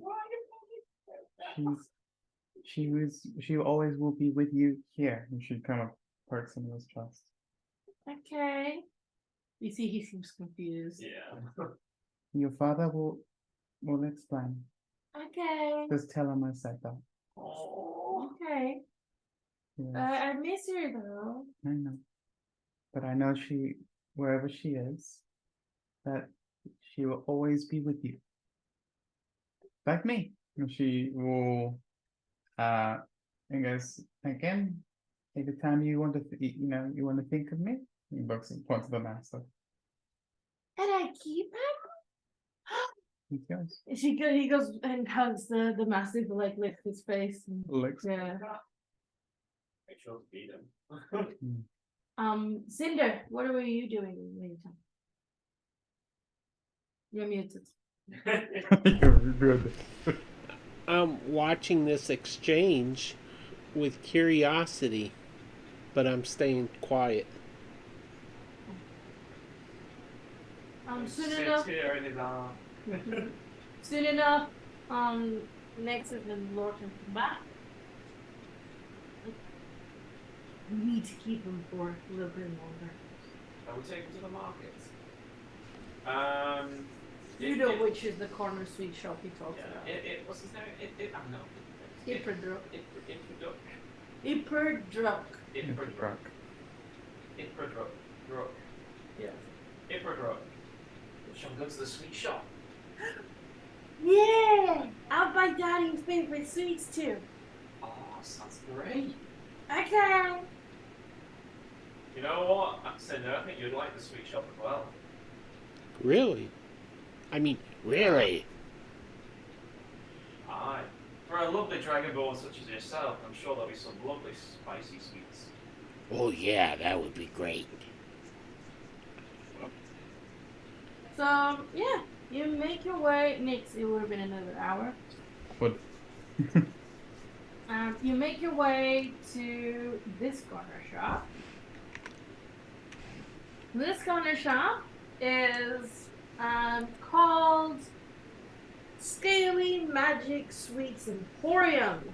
she always will be with you here. And she kind of perks in his chest. Okay. You see, he seems confused. Yeah. Your father will explain. Okay. Just tell him I said that. Oh. Okay. Yes, I miss her though. I know, but I know wherever she is, that she will always be with you. Like me. And she will I guess again, every time you want to you want to think of me, he looks and points to the master. And I keep him? He goes. He goes and hugs the master to lick his face. And, Licks. yeah. Make sure to beat him. Cinder, what were you doing in the meantime? You're muted. You're good. I'm watching this exchange with curiosity, but I'm staying quiet. Soon Sits enough. here in his arm. Soon enough, Nexus and Lord can come back. We need to keep him for a little bit longer. I will take him to the market. You know which is the corner sweet shop he talks Yeah, about. what's his name? I don't know. Iperdruk. Iperdruk. Iperdruk. Iperdruk. Yeah. Iperdruk. Shall we go to the sweet shop? Yeah! Yeah, I'll buy Daddy's favorite sweets too. Oh, sounds great. Okay. You know what, Cinder, I think you'd like the sweet shop as well. Really? I mean, really? Aye. For a lovely dragonborn such as yourself, I'm sure there'll be some lovely spicy sweets. Oh, yeah, that would be great. So yeah, you make your way. Next, it would have been another hour. Would. You make your way to this corner shop. This corner shop is called Scaly Magic Sweets Emporium.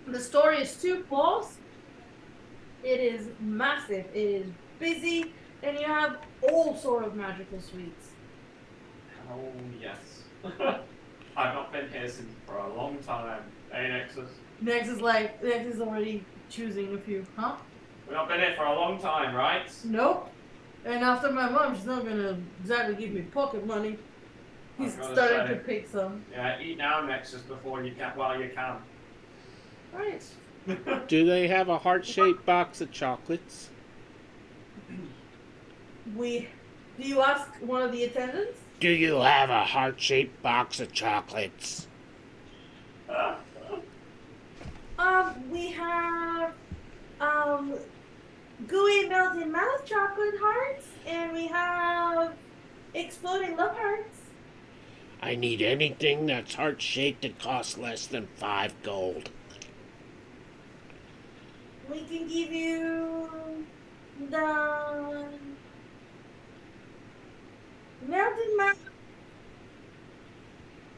The store is two floors. It is massive. It is busy, and you have all sort of magical sweets. Oh, yes. I've not been here since for a long time. Hey, Nexus. Next is already choosing a few, huh? We've not been here for a long time, right? Nope. And after my mom, she's not gonna exactly give me pocket money. He's I was gonna starting say. to pick some. Yeah, eat now, Nexus, before you can, while you can. Right. Do they have a heart-shaped box of chocolates? Do you ask one of the attendants? Do you have a heart-shaped box of chocolates? We have gooey melted mouth chocolate hearts, and we have exploding love hearts. I need anything that's heart-shaped that costs less than 5 gold. We can give you the melted mouth.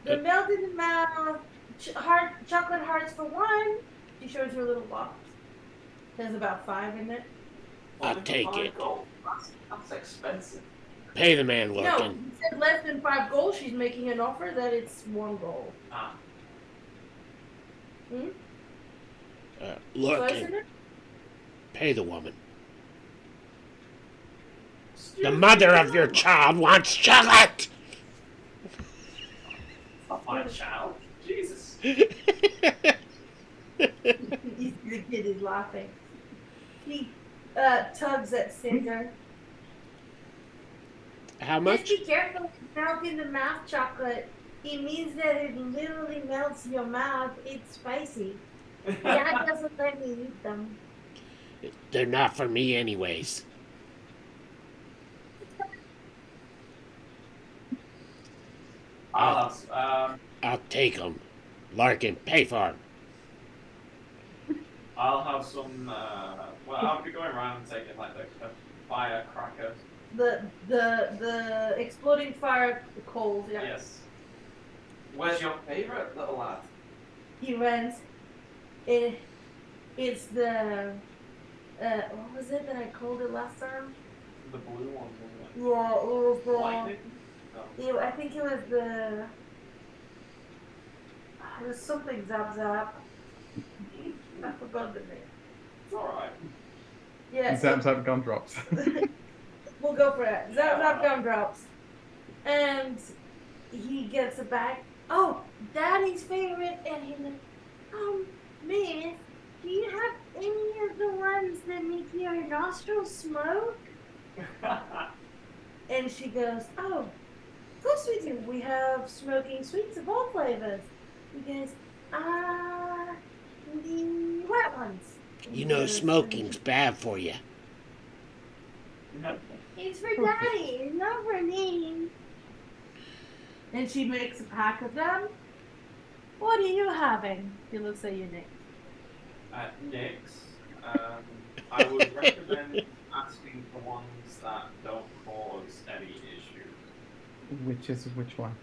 The melted mouth chocolate hearts for one. She shows you a little box. There's about 5 in it. I'll Only for take 5 it. gold. That's expensive. Pay the man No, looking. you said less than 5 gold. She's making an offer that it's 1 gold. Ah. Hmm? Looking. it? Pay the woman. Excuse The mother of your child wants chocolate! Not my child. Jesus. The kid is laughing. He tugs at Cinder. How Just much? be careful with melting the mouth chocolate. It means that it literally melts your mouth. It's spicy. Dad doesn't let me eat them. They're not for me anyways. I'll take them. Larkin, pay for them. I'll have some. Well, I'll be going around and taking like the firecracker. The exploding fire coals. Yeah. Yes. Where's your favorite, little lad? He runs. It's the what was it that I called it last time? The blue one, wasn't it? Yeah, it was the. Lightning. No. I think it was the. It was something zap zap. I forgot the name. It's alright. Yeah. Zap zap gumdrops. We'll go for it. Zap zap gumdrops. And he gets it back. Oh, Daddy's favorite. And he's like, Miss, do you have any of the ones that make your nostrils smoke? And she goes, oh, of course we do. We have smoking sweets of all flavors. He goes, the wet ones. You know smoking's bad for you. It's for Daddy, it's not for me. And she makes a pack of them. What are you having? He looks at you, Nick. Nyx, I would recommend asking for ones that don't cause any issue. Which is which one?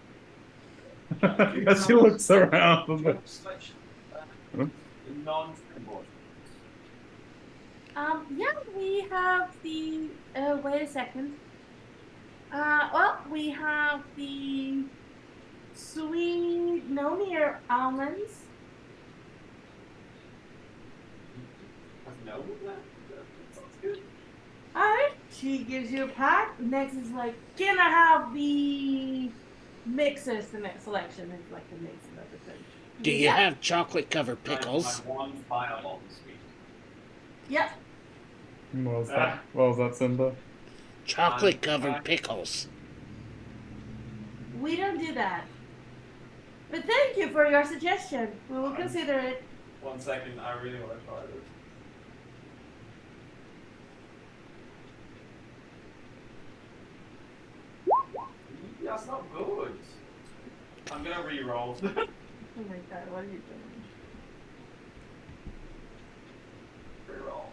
As she looks around. Non-dragonborn. Yeah, we have the. Wait a second. Well, we have the sweet Nomir almonds. No, that sounds good. Alright, she gives you a pack. Next is like, can I have the mixes the next selection. It's like the mix of everything. Do you have chocolate covered pickles? I one fireball sweet. Yep. What was that? What was that, Simba? Chocolate covered pickles. We don't do that. But thank you for your suggestion. We will consider it. 1 second, I really want to try this. That's not good. I'm gonna re-roll. Oh my god, what are you doing? Re-roll.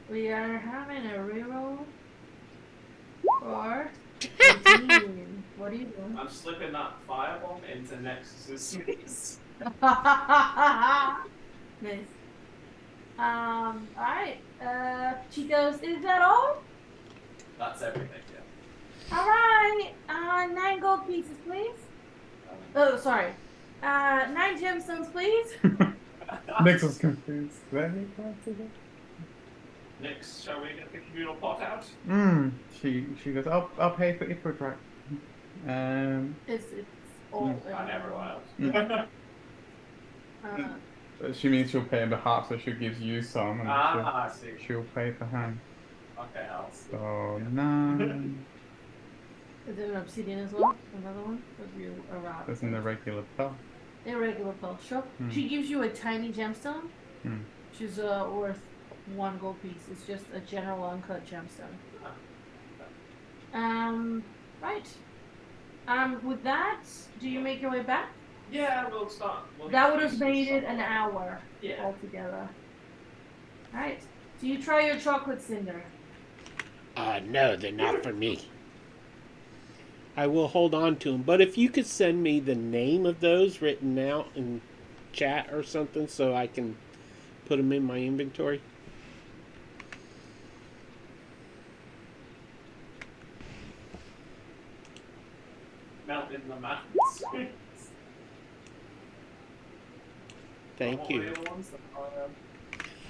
We are having a reroll for 18. What are you doing? I'm slipping that firebomb into Nexus's space. Nice. Alright. She goes, is that all? That's everything, yeah. Alright. 9 gold pieces, please. Oh, sorry. 9 gemstones, please. Nix was confused. Very possible. Nix, shall we get the communal pot out? She goes, I'll pay for it for track. It's all. I never will. She means she'll pay on behalf, so she gives you some, and I see. she'll pay for him. Okay, I'll see. So 9. Is there an obsidian as well? Another one? Or you around? That's in the regular pill. Irregular pearl. Sure. She gives you a tiny gemstone, which is worth 1 gold piece. It's just a general uncut gemstone. Right. With that, do you make your way back? Yeah, we'll start. That would have made it an hour Yeah. altogether. Right. Do you try your chocolate cinder? No, they're not for me. I will hold on to them, but if you could send me the name of those written out in chat or something so I can put them in my inventory. Melt in the mountains. Thank you.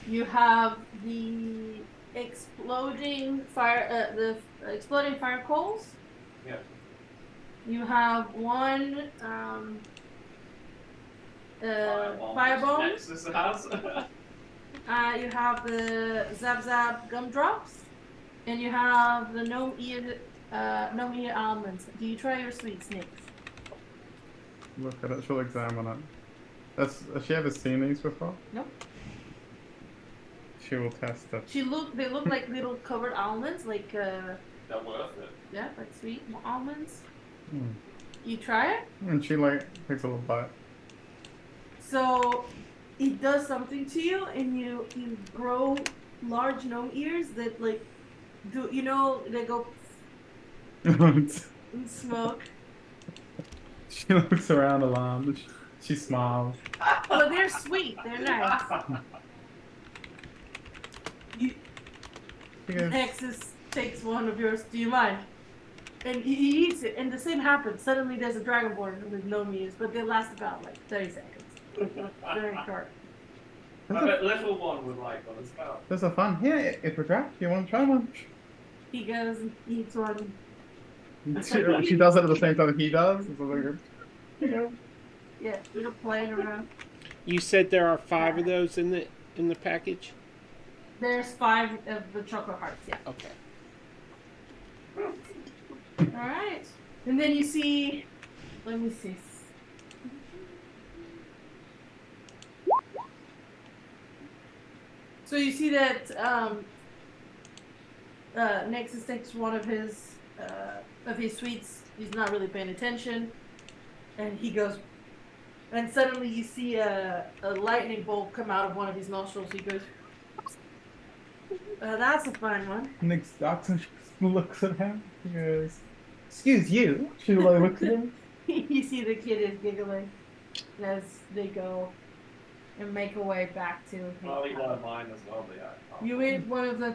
You have the exploding fire, exploding fire coals. Yeah. You have 1 firebomb. Nexus has. You have the Zap Zap gumdrops, and you have the gnome ear almonds. Do you try your sweet snakes? Look at it, she'll examine it. Has she ever seen these before? Nope. She will test it. They look like little covered almonds, like They're worth it. yeah, like sweet almonds. Mm. You try it. And she like takes a little bite. So it does something to you, and you grow large gnome ears that like do they go and smoke. She looks around alarmed. She smiles. But they're sweet. They're nice. She goes, Nexus takes one of yours. Do you mind? And he eats it, and the same happens. Suddenly, there's a dragonborn with no ears, but they last about like 30 seconds. Very short. I bet little one would like one as well. There's a fun here. If we're draft, you want to try one? He goes and eats one. She does it at the same time that he does. It's like, Yeah, they're playing around. You said there are 5 of those in the package? There's 5 of the chocolate hearts. Yeah. Okay. All right. And then you see. Let me see. So you see that Nexus takes one of his sweets. He's not really paying attention, and he goes. And suddenly you see a lightning bolt come out of one of his nostrils. He goes. That's a fun one. Nick doctor looks at him. He goes, "Excuse you." She like looks at him. You see the kid is giggling as they go and make a way back to his I'll eat one house. of mine as well, but yeah. You eat one of the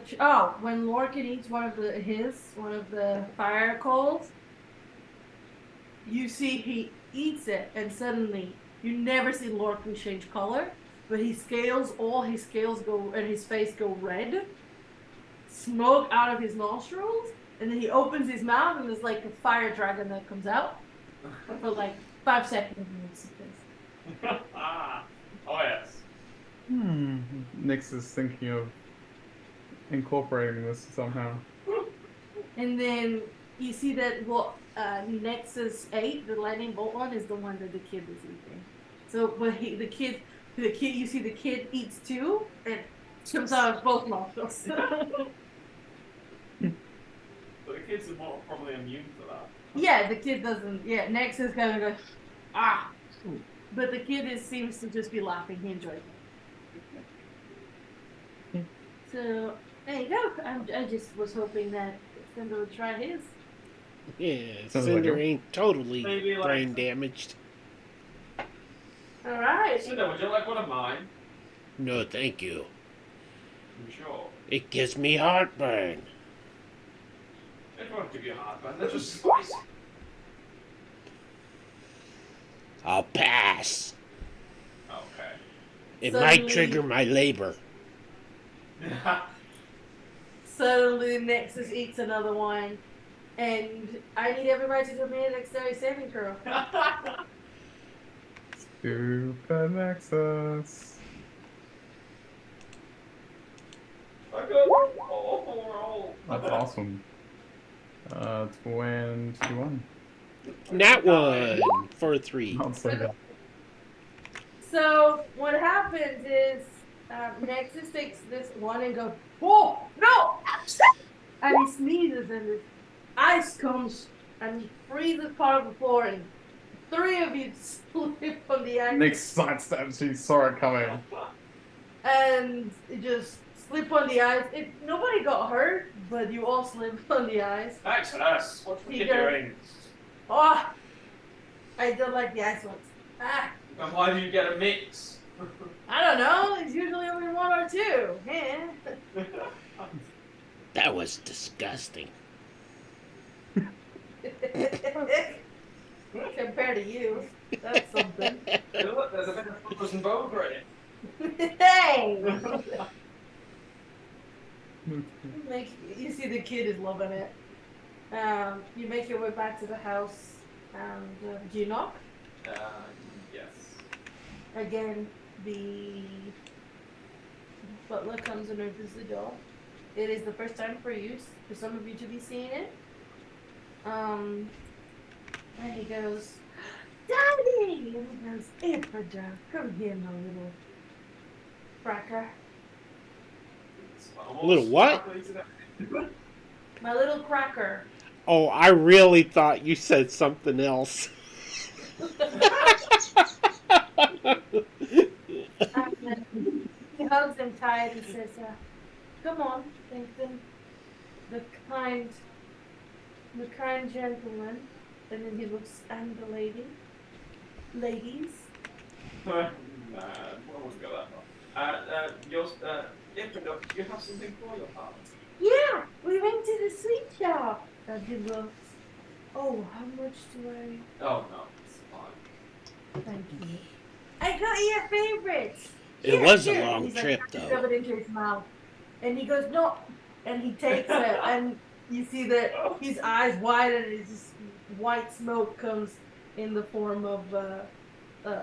when Lorcan eats one of the fire coals, you see he eats it, and suddenly you never see Lorcan change color, but all his scales go and his face go red. Smoke out of his nostrils, and then he opens his mouth, and there's like a fire dragon that comes out for like 5 seconds. And it's this. Oh yes. Nix is thinking of incorporating this somehow. And then you see that Nexus 8, the lightning bolt one, is the one that the kid is eating. So, but the kid, you see the kid eats too, and comes out of both nostrils. But the kids are more probably immune to that. Yeah, the kid doesn't. Yeah, Nexus kind of goes, ah. But the kid seems to just be laughing. He enjoys it. So there you go. I just was hoping that Cinder would try his. Yeah, Sounds Cinder like ain't totally Maybe like- brain damaged. All right. Cinder, would you like one of mine? No, thank you. I'm sure. It gives me heartburn. It won't give you heartburn. They're just spicy. I'll pass. Okay. It might Suddenly- trigger my labor. Suddenly, Nexus eats another one, and I need everybody to do me a dexterity saving throw. Super Nexus. I got roll. That's awesome. 21. Nat 1 for a 3. I'll say that. So what happens is Nexus takes this one and goes, "Whoa, no!" And he sneezes, and his ice comes and he freezes part of the floor, and 3 of you slip on the ice, Nix sidesteps, she saw it coming. and it just slip on the ice. Nobody got hurt, but you all slip on the ice. Exodus, what are you He goes- doing? Oh, I don't like the ice ones. Ah, And why do you get a mix? I don't know. It's usually only 1 or 2. Yeah. That was disgusting. Compared to you, that's something. Look, there's a bit of fuzz and boba in it. Hey! You see the kid is loving it. You make your way back to the house, and do you knock? Yes. Again, the butler comes and opens the door. It is the first time for some of you to be seeing it. And he goes, "Daddy!" And he goes, "Ifrida, come here, my little cracker. It's almost Little what? exactly to that. My little cracker." Oh, I really thought you said something else. He hugs him tight and says, "Come on, Nathan. The kind gentleman." And then he looks at the ladies. Nah, I won't go that far. Infidel, do you have something for your father? Yeah, we went to the sweet shop. He looks. Oh, how much do I? Oh no, it's fine. Thank you. I got your favorites. It was a Here. long He's like, trip, "Shove though. it into his mouth," and he goes, "No," and he takes it, and you see that his eyes widen, and it's just white smoke comes in the form of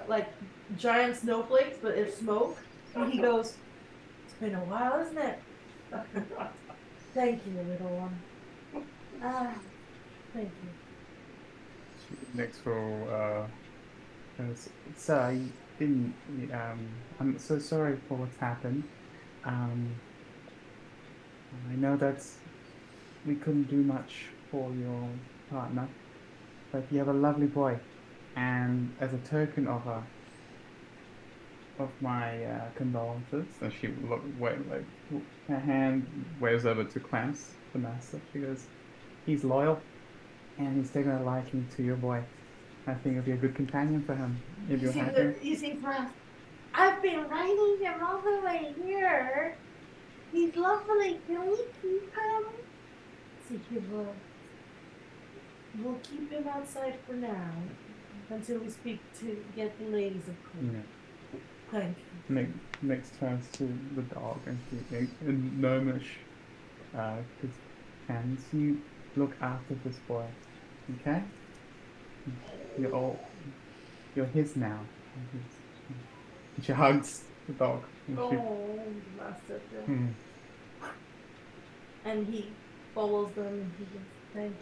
like giant snowflakes, but it's smoke. And he goes, "It's been a while, isn't it?" "Thank you, little one." Thank you. Nix will, sir, I didn't, I'm so sorry for what's happened. I know that we couldn't do much for your partner, but you have a lovely boy, and as a token of my condolences, and she her hand waves over to Clamps, the master. She goes, "He's loyal, and he's taken a liking to your boy. I think it'll be a good companion for him if you're happy." You see, Franz, "I've been riding him all the way here. He's lovely. Can we keep him?" So we'll keep him outside for now until we get the ladies approved. Yeah. Thank you. Nix turns to the dog and gnomish, his hands. look after this boy. Okay? You're his now. She hugs the dog. And she, Oh, master. Hmm. And he follows them and he goes, thank you.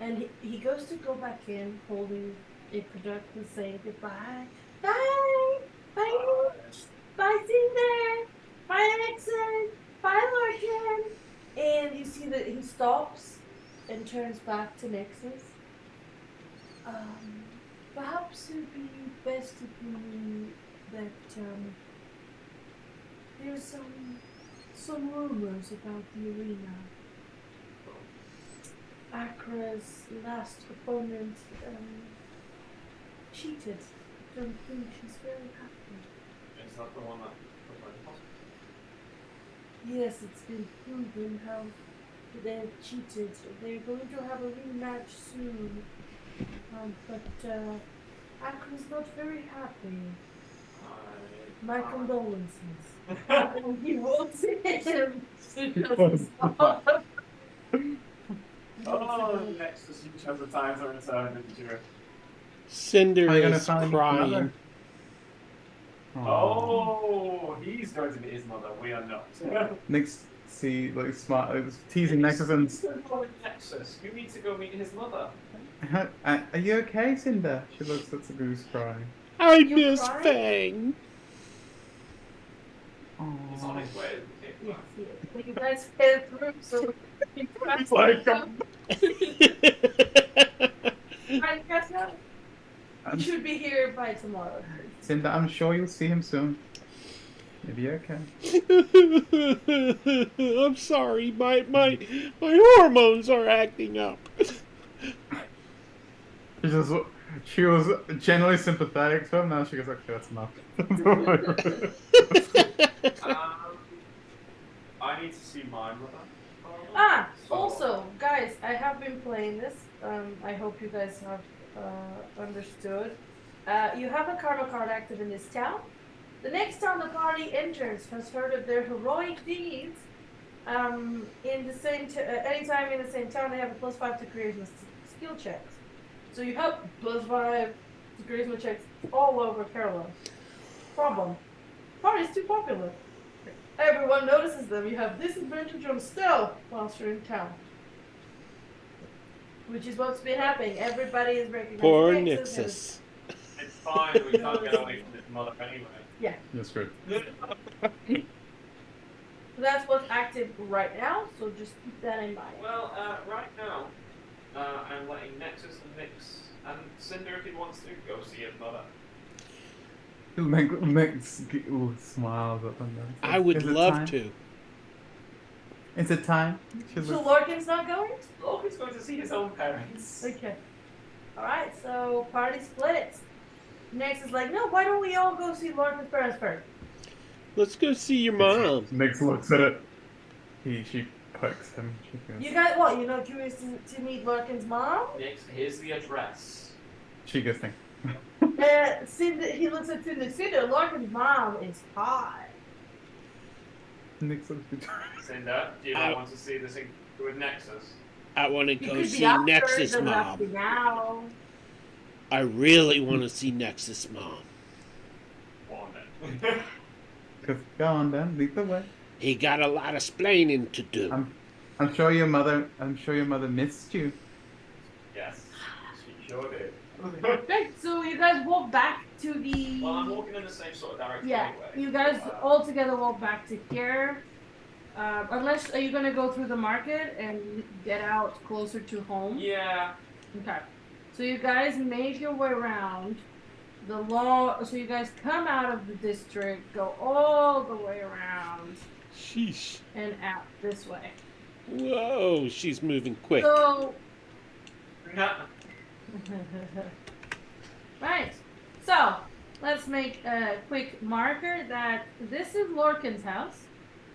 And he goes to go back in holding a projector saying goodbye. Bye! Bye, Mooch! Bye, Cinder! Bye, Nixon! Bye, Lorcan! And you see that he stops and turns back to Nixus. Perhaps it would be best if you knew that there's some rumors about the arena. Akra's last opponent cheated. I don't think she's very happy. Is that the one that was like the hospital? Yes, it's been proven how they've cheated. They're going to have a rematch soon. But Akra's not very happy. My condolences. He wants him. Oh, Nexus, you chose the time to return, didn't you? Cinder Are you gonna is find crying. another? Oh, he's going to be his mother. We are not. Next, see, like smart, teasing Nexus and. Nexus, you need to go meet his mother. Are you okay, Cinder? She looks at the goose crying. I You miss crying? Fang. He's on his way. Yes, yes. You guys fed through, so He's like, I guess not. He should be here by tomorrow. Cinder, I'm sure you'll see him soon. You'll be okay. I'm sorry, my hormones are acting up. She was generally sympathetic to him. Now she goes, okay, that's enough. I need to see my mother. Also, guys, I have been playing this. I hope you guys have understood. You have a karma card active in this town. The next town the party enters has heard of their heroic deeds. In the same anytime in the same town, they have a +5 to charisma skill checks. So you have +5 to charisma checks all over Carolina. Problem: party's too popular. Everyone notices them. You have disadvantage on stealth whilst you're in town. Which is what's been happening. Everybody is recognizing Poor Nexus. Nixus. It's fine, we can't get away from his mother anyway. Yeah. That's good. So that's what's active right now, so just keep that in mind. Well, right now, I'm letting Nexus and Nix and Cinder, if he wants to, go see his mother. Makes smiles at them. I would Is it love time? to. Is it time? So Lorcan's not going? Lorcan's going to see his own parents. Okay. Alright, so party splits. Next is like, no, why don't we all go see Lorcan's parents first? Let's go see your mom. Nix looks at it. She pokes him. She goes, You guys, what, you're not curious to meet Lorcan's mom? Nix, here's the address. she goes, think. Cinder, he looks at Cinder. Cinder, Lorcan's mom is hot. Nix looks good. Cinder, do you not want to see this with Nexus? I want to You go could be see after, Nexus doesn't have to mom. be now. I really want to see Nexus mom. Go on then. Go on then, lead the way. He got a lot of splaining to do. I'm sure your mother missed you. Yes, she sure did. Okay, so you guys walk back to the... Well, I'm walking in the same sort of direction Yeah, anyway. you guys all together walk back to here. Unless, are you gonna go through the market and get out closer to home? Yeah. Okay. So you guys make your way around so you guys come out of the district, go all the way around Sheesh. and out this way. Whoa, she's moving quick. So, No. right. So, let's make a quick marker that this is Lorcan's house.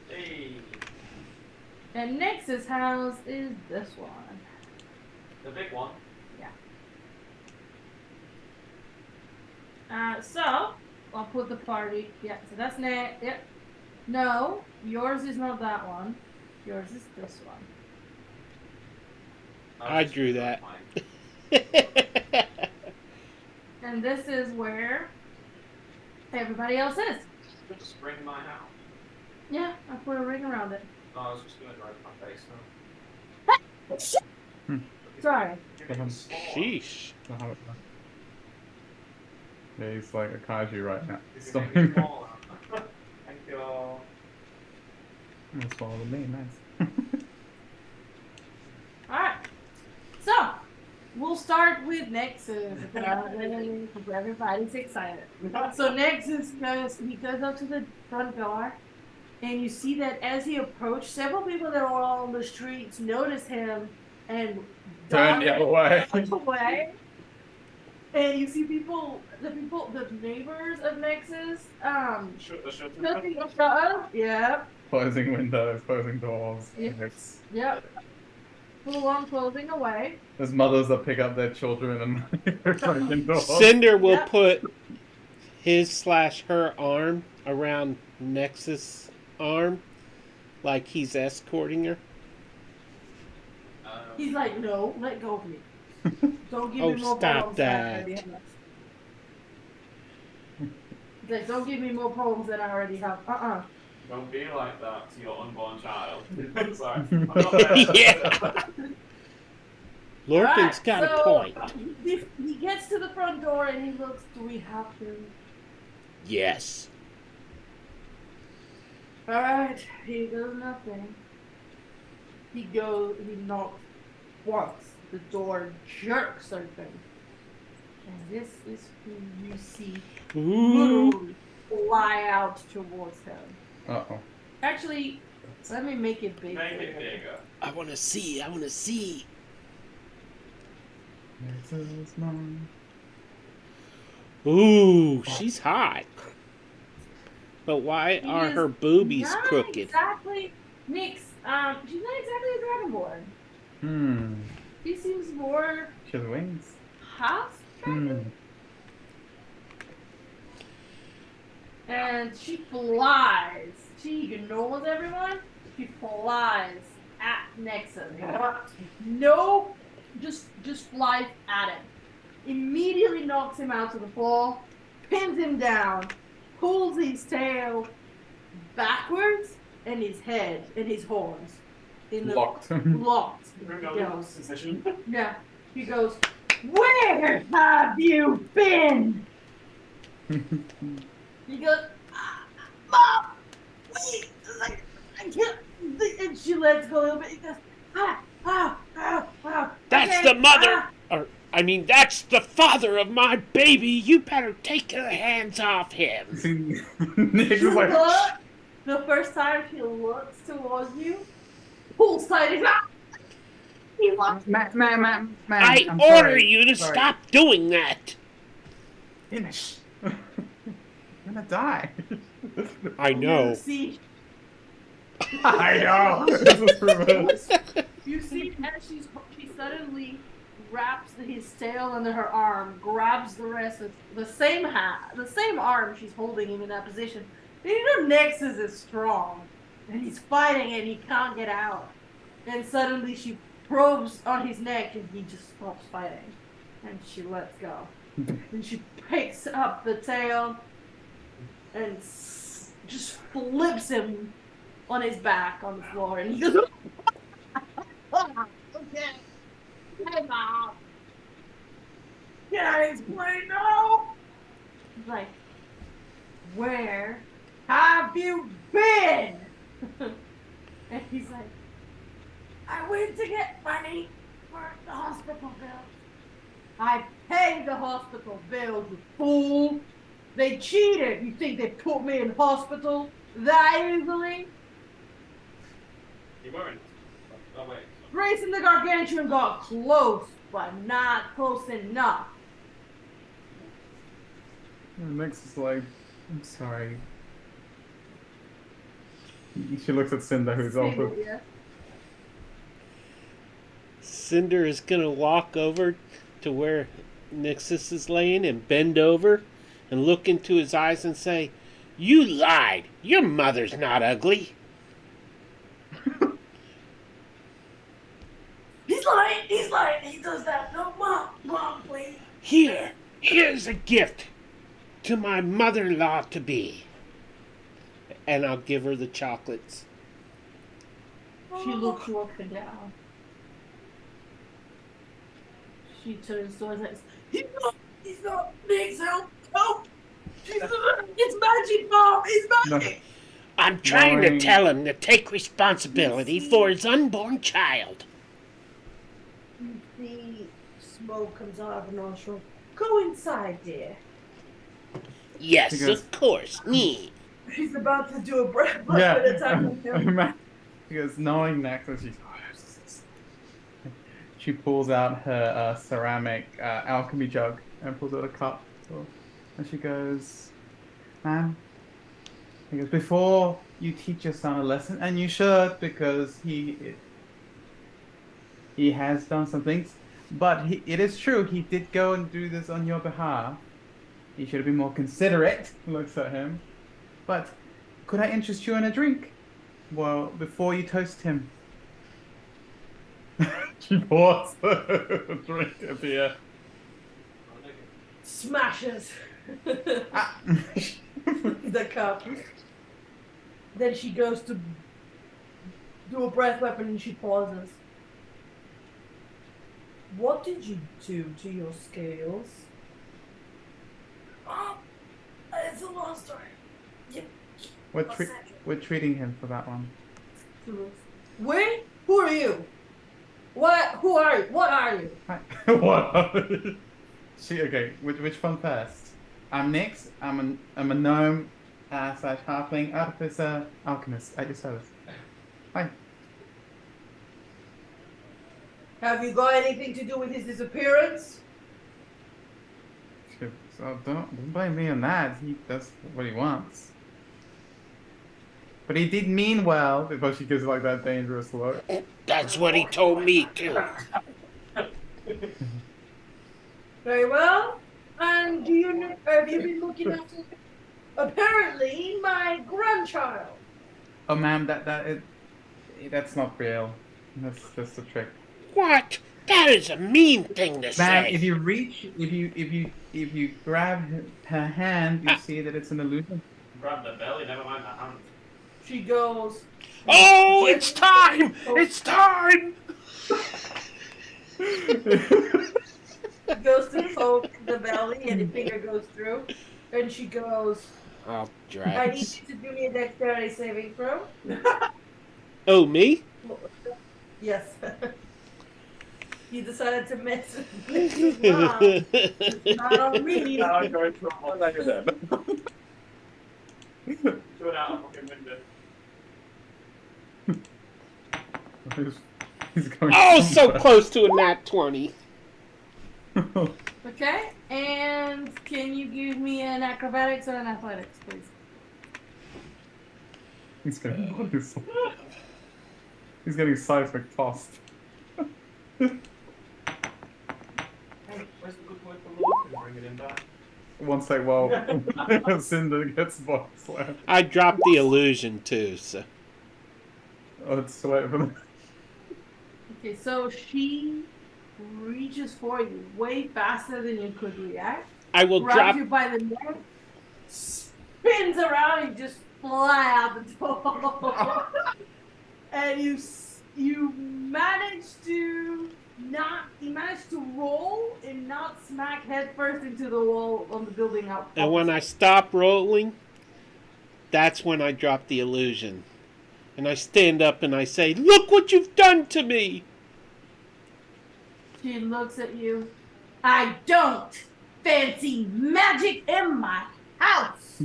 Hey, And Nexus' house is this one. the big one. So, I'll put the party. Yeah, so that's net. Yep. No, yours is not that one. Yours is this one. I drew that. And this is where everybody else is. Just ring my house. Yeah, I put a ring around it. No, I was just gonna drive my face now. Sorry. Sheesh. Yeah, he's like a kaiju right now. Thank you. That's smaller than me, nice. Alright. So we'll start with Nexus. Everybody's excited. So Nexus he goes up to the front door, and you see that as he approached, several people that were on the streets notice him and Turn the other way. away. And you see the neighbors of Nexus, shutting the shutters. Yep. Closing windows, closing doors. Yep. Yep. Full on closing away. There's mothers that pick up their children and closing doors. Cinder will Yep. put his/her arm around Nexus' arm, like he's escorting her. He's like, no, let go of me. Don't give Oh, me more stop problems than I that. already have. He's like, don't give me more problems than I already have. Don't be like that to your unborn child. Sorry. I'm not there. Yeah. Lorcan's got a point. He gets to the front door and he looks, do we have to? Yes. Alright, he does nothing. He knocks once. The door jerks open. And this is who you see Ooh. literally fly out towards him. Uh-oh. Actually, let me make it big. Make it bigger. I want to see. I want to see. Nexus mom. Ooh, she's hot. But why are her boobies Not crooked? exactly. Nix, she's not exactly a dragonborn. She seems more She has wings. half dragon. And she flies. She ignores everyone. She flies at Nexus. No, just flies at him. Immediately knocks him out to the floor, pins him down, pulls his tail backwards, and his head and his horns in the Locked. locked. Yeah. He goes, where have you been? He goes, Mom, wait, I can't. And she lets go a little bit. He goes, That's okay, the mother. That's the father of my baby. You better take your hands off him. Nick is like, the first time she looks towards you, pulls tight his mouth. He looks. ma'am, I I'm order sorry. you to Sorry. stop doing that. Finish. I'm gonna die. I know. You see, I know. This is reverse. you see, as she suddenly wraps his tail under her arm, grabs the rest of the same arm she's holding him in that position. And you know Nexus is strong, and he's fighting and he can't get out. And suddenly she probes on his neck and he just stops fighting. And she lets go. And she picks up the tail and just flips him on his back on the floor. And he goes, okay. Hey, Mom. Can I explain now? He's like, where have you been? And he's like, I went to get money for the hospital bill. I paid the hospital bill, you fool. They cheated. You think they put me in hospital that easily? You weren't. Oh, wait. Grace and the Gargantuan got close, but not close enough. Nick's is like, I'm sorry. She looks at Cinder, who's also. Yeah. Cinder is gonna walk over to where Nixus is laying and bend over and look into his eyes and say, "You lied. Your mother's not ugly." He's lying. He's lying. He does that. No, mom, please. Here's a gift to my mother-in-law to be. And I'll give her the chocolates. She looks you up and down. She turns towards us. He's not. Please help. Help. It's magic, Mom. It's No, magic. I'm trying to Knowing- tell him to take responsibility for his unborn child. You see smoke comes out of the nostril. Go inside, dear. Yes, Because- of course. Me. She's about to do a breath yeah. attack on him. Because knowing Nexus, she pulls out her ceramic alchemy jug and pulls out a cup. And she goes, "Ma'am," he goes, "before you teach your son a lesson, and you should, because he has done some things, but it is true, he did go and do this on your behalf. He should have been more considerate." Looks at him. "But could I interest you in a drink? Well, before you toast him." She pours a drink of beer. Smashes Ah. the cup. Then she goes to do a breath weapon and she pauses. What did you do to your scales? Oh, it's a long story. We're treating him for that one. Wait, who are you? What? Who are you? What are you? What? Okay. Which one first? I'm Nix. I'm a gnome slash halfling artificer alchemist at your service. Hi. Have you got anything to do with his disappearance? So don't blame me on that. He does what he wants. But he did mean well, because she gives like that dangerous look. That's what he told me, too. Very well. And have you been looking after apparently my grandchild? Oh, ma'am, that's not real. That's just a trick. What? That is a mean thing to Ma'am, say. if you grab her hand, you see that it's an illusion. Grab the belly, never mind the hand. She goes. Oh, it's time! It's time! Goes to poke the belly and the finger goes through. And she goes, Oh, I need drugs. you to do me a dexterity saving throw. Oh, me? Yes. You decided to mess with his mom. Not on me. Now I'm going through one leg of them. Throw it out a fucking window. He's going Oh, so somewhere. close to a nat 20. Okay, and can you give me an acrobatics or an athletics, please? He's getting seismic tossed. Where's the good word for love? Can bring it in back. One sec while Cinder gets body slammed. I dropped the illusion, too, so. Oh, it's so wait for them. Okay, so she reaches for you way faster than you could react. I will Grabs drop. you by the neck, spins around, and just fly out the door. And you manage to roll and not smack head first into the wall on the building up. And when I stop rolling, that's when I drop the illusion. And I stand up and I say, "Look what you've done to me!" She looks at you. I don't fancy magic in my house.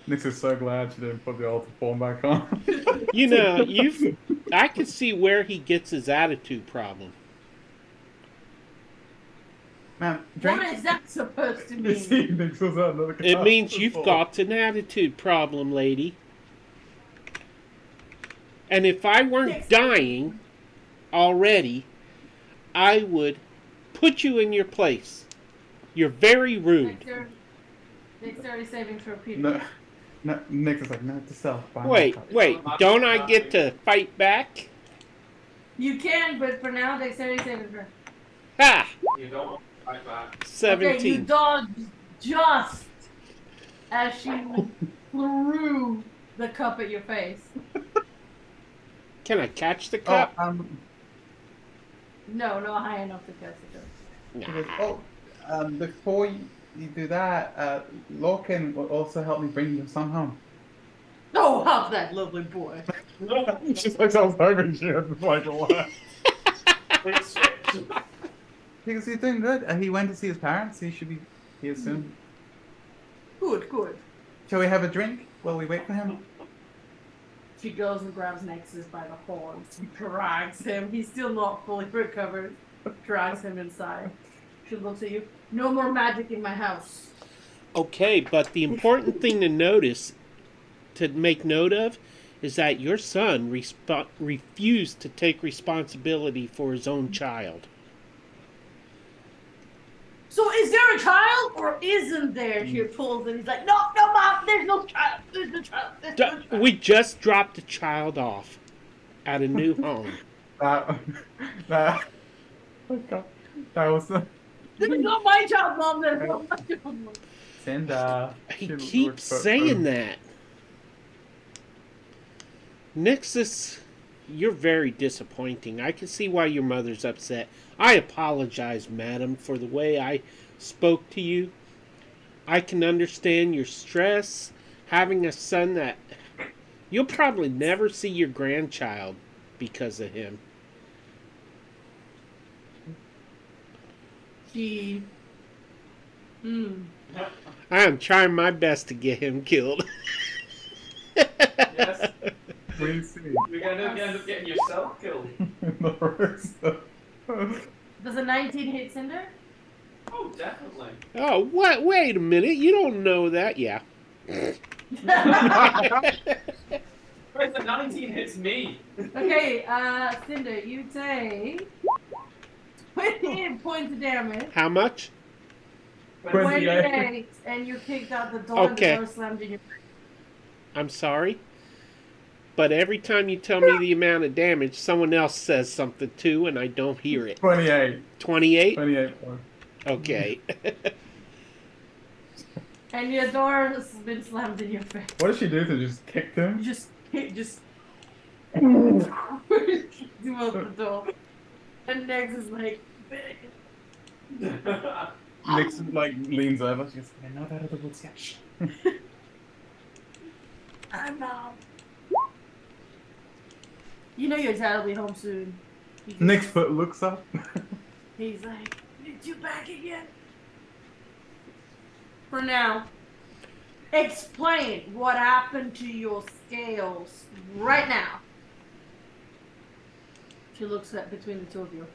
Nix is so glad she didn't put the altar form back on. You know, I can see where he gets his attitude problem. Man, drink. What is that supposed to You see, mean? Nix was out another It card means you've before. got an attitude problem, lady. And if I weren't dying already, I would put you in your place. You're very rude. Dexterity saving throw, Peter. No, Nix is like, note to self. buy my Wait, cup." don't I get to fight back? You can, but for now, dexterity saving throw. Ha! You don't want to fight back. Okay, you 17. dodged just as she threw the cup at your face. Can I catch the Oh, cup? No, not high enough to catch the cup. he goes, Nah. before you do that, Lorcan will also help me bring your son home. Oh, how's that lovely boy? She's like, I was hoping she had like a laugh. It's shit. Because he's doing good. He went to see his parents. He should be here soon. Good, good. Shall we have a drink while we wait for him? She goes and grabs Nexus by the horns, drags him. He's still not fully recovered. Drags him inside. She looks at you. No more magic in my house. Okay, but the important thing to make note of, is that your son refused to take responsibility for his own child. So is there a child or isn't there? She pulls and he's like, no, mom, there's no child. There's no child. There's no child. We just dropped a child off at a new home. Oh God, that was This is not my child, mom. There's not my child, mom. Cinder. He She keeps looks so- saying that. Nixus, you're very disappointing. I can see why your mother's upset. I apologize, madam, for the way I spoke to you. I can understand your stress, having a son that you'll probably never see your grandchild because of him. She. I am trying my best to get him killed. Yes. We see. You're gonna end up getting yourself killed. The rest of- Does a 19 hit Cinder? Oh, definitely. Oh, what? Wait a minute. You don't know that? Yeah. Where's the 19 hits me? Okay, Cinder, you take 28 points of damage. How much? 28, and you kicked out the door and Okay. the door slammed in your face. I'm sorry. But every time you tell me the amount of damage, someone else says something too, and I don't hear it. 28. 28? 28 points. Okay. And your door has been slammed in your face. What did she do to just kick You him? just do out the door. And Nex is like, Nixon like leans over. She goes, "They're not out of the woods yet." Shh." I'm out. You know your dad will be home soon. Nick's foot looks up. He's like, "Did you back again?" For now, explain what happened to your scales right now. She looks at between the two of you.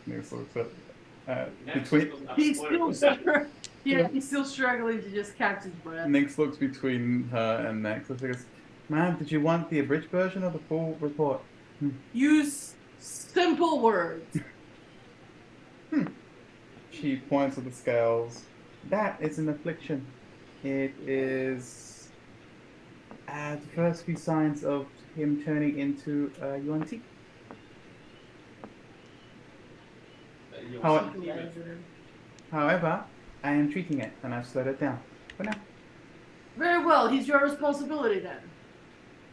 Nick looks up. Next Between doesn't have He's to still worry. struggling. Yeah, he's still struggling to just catch his breath. Nix looks between her and Nex. She goes, "Ma'am, did you want the abridged version or the full report?" Use simple words. She points at the scales. That is an affliction. It is the first few signs of him turning into UNT. You'll How- see it. However, I am treating it and I've slowed it down. For now. Very well, he's your responsibility then.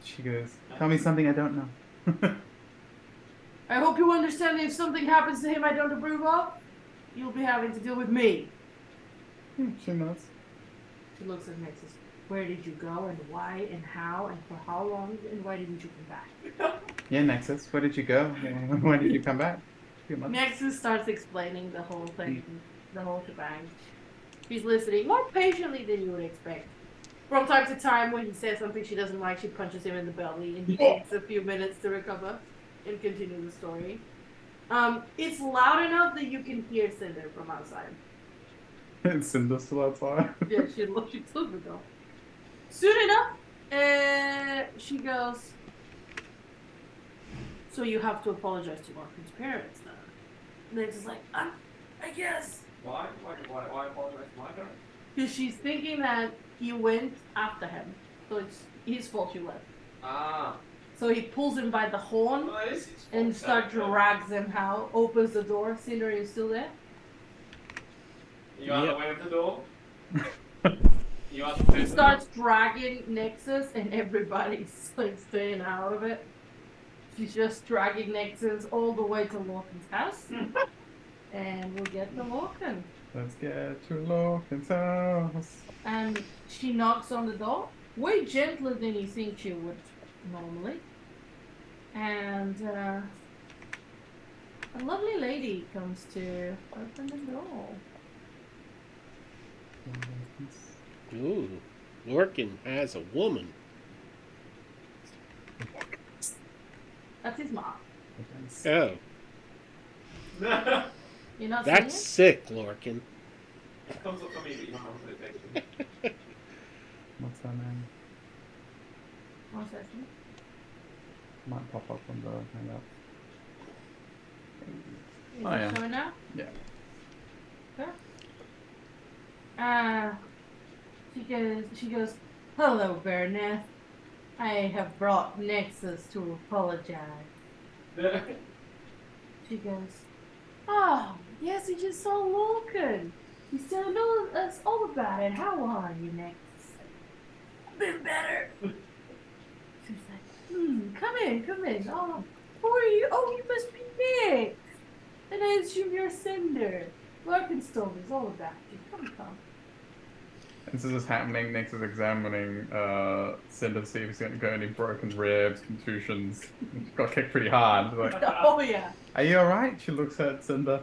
She goes, "Tell me something I don't know." I hope you understand that if something happens to him I don't approve of, you'll be having to deal with me. She nods. She looks at Nexus. Where did you go and why and how and for how long and why didn't you come back? Yeah, Nexus, where did you go? When did you come back? A few months. Nexus starts explaining the whole thing, the whole shebang. She's listening more patiently than you would expect. From time to time, when he says something she doesn't like, she punches him in the belly, and he takes a few minutes to recover and continue the story. It's loud enough that you can hear Cinder from outside. It's Cinder still outside. Yeah, she told the door. Soon enough, she goes, "So you have to apologize to Larkin's parents now." And they're just like, I guess. Why apologize to my parents? Because she's thinking that you went after him. So it's his fault you left. Ah. So he pulls him by the horn Well, this is and fun, drags him out. Opens the door. Cinder, are you still there? You out Yep. the way of the door? You out the way He of the door? starts dragging Nexus, and everybody's like staying out of it. She's just dragging Nexus all the way to Lorcan's house. And we'll get to Lorcan. Let's get to Logan's house. And she knocks on the door, way gentler than you think she would normally. And a lovely lady comes to open the door. Ooh, Lorcan has a woman. That's his mom. Oh, You're not that's seeing sick, Lorcan. It comes up for me, but you don't know what it takes. What's her name? it? One second. Might pop up on the hangout. Is Oh, it yeah. showing now? Yeah. She goes, hello, Baroness. I have brought Nexus to apologize. She goes, oh, yes, we just saw Lorcan. He's telling us all about it. How are you, Nexus? Been better. She's like, come in. Oh, who are you? Oh, you must be Nick. And I assume you're Cinder. Lorcan told us all about you. Come. This is just happening. Nix is examining Cinder to see if he's got any broken ribs, contusions. She got kicked pretty hard. Like, Oh, yeah. are you alright? She looks at Cinder.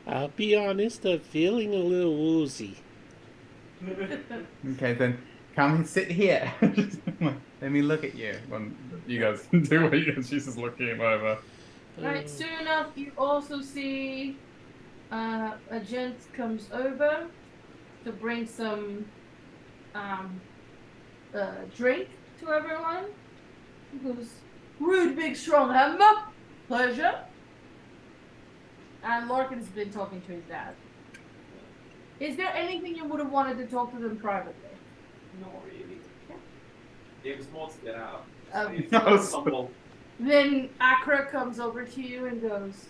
I'll be honest, I'm feeling a little woozy. Okay, then come and sit here. Let me look at you. When you guys do what you guys, she's just looking him over. Right, soon enough, you also see a gent comes over to bring some drink to everyone. He goes, rude, big, strong hammer. Pleasure. And Lorcan's been talking to his dad. Is there anything you would have wanted to talk to them privately? Not really. It was more to get out. Um, Humble. Then Akra comes over to you and goes,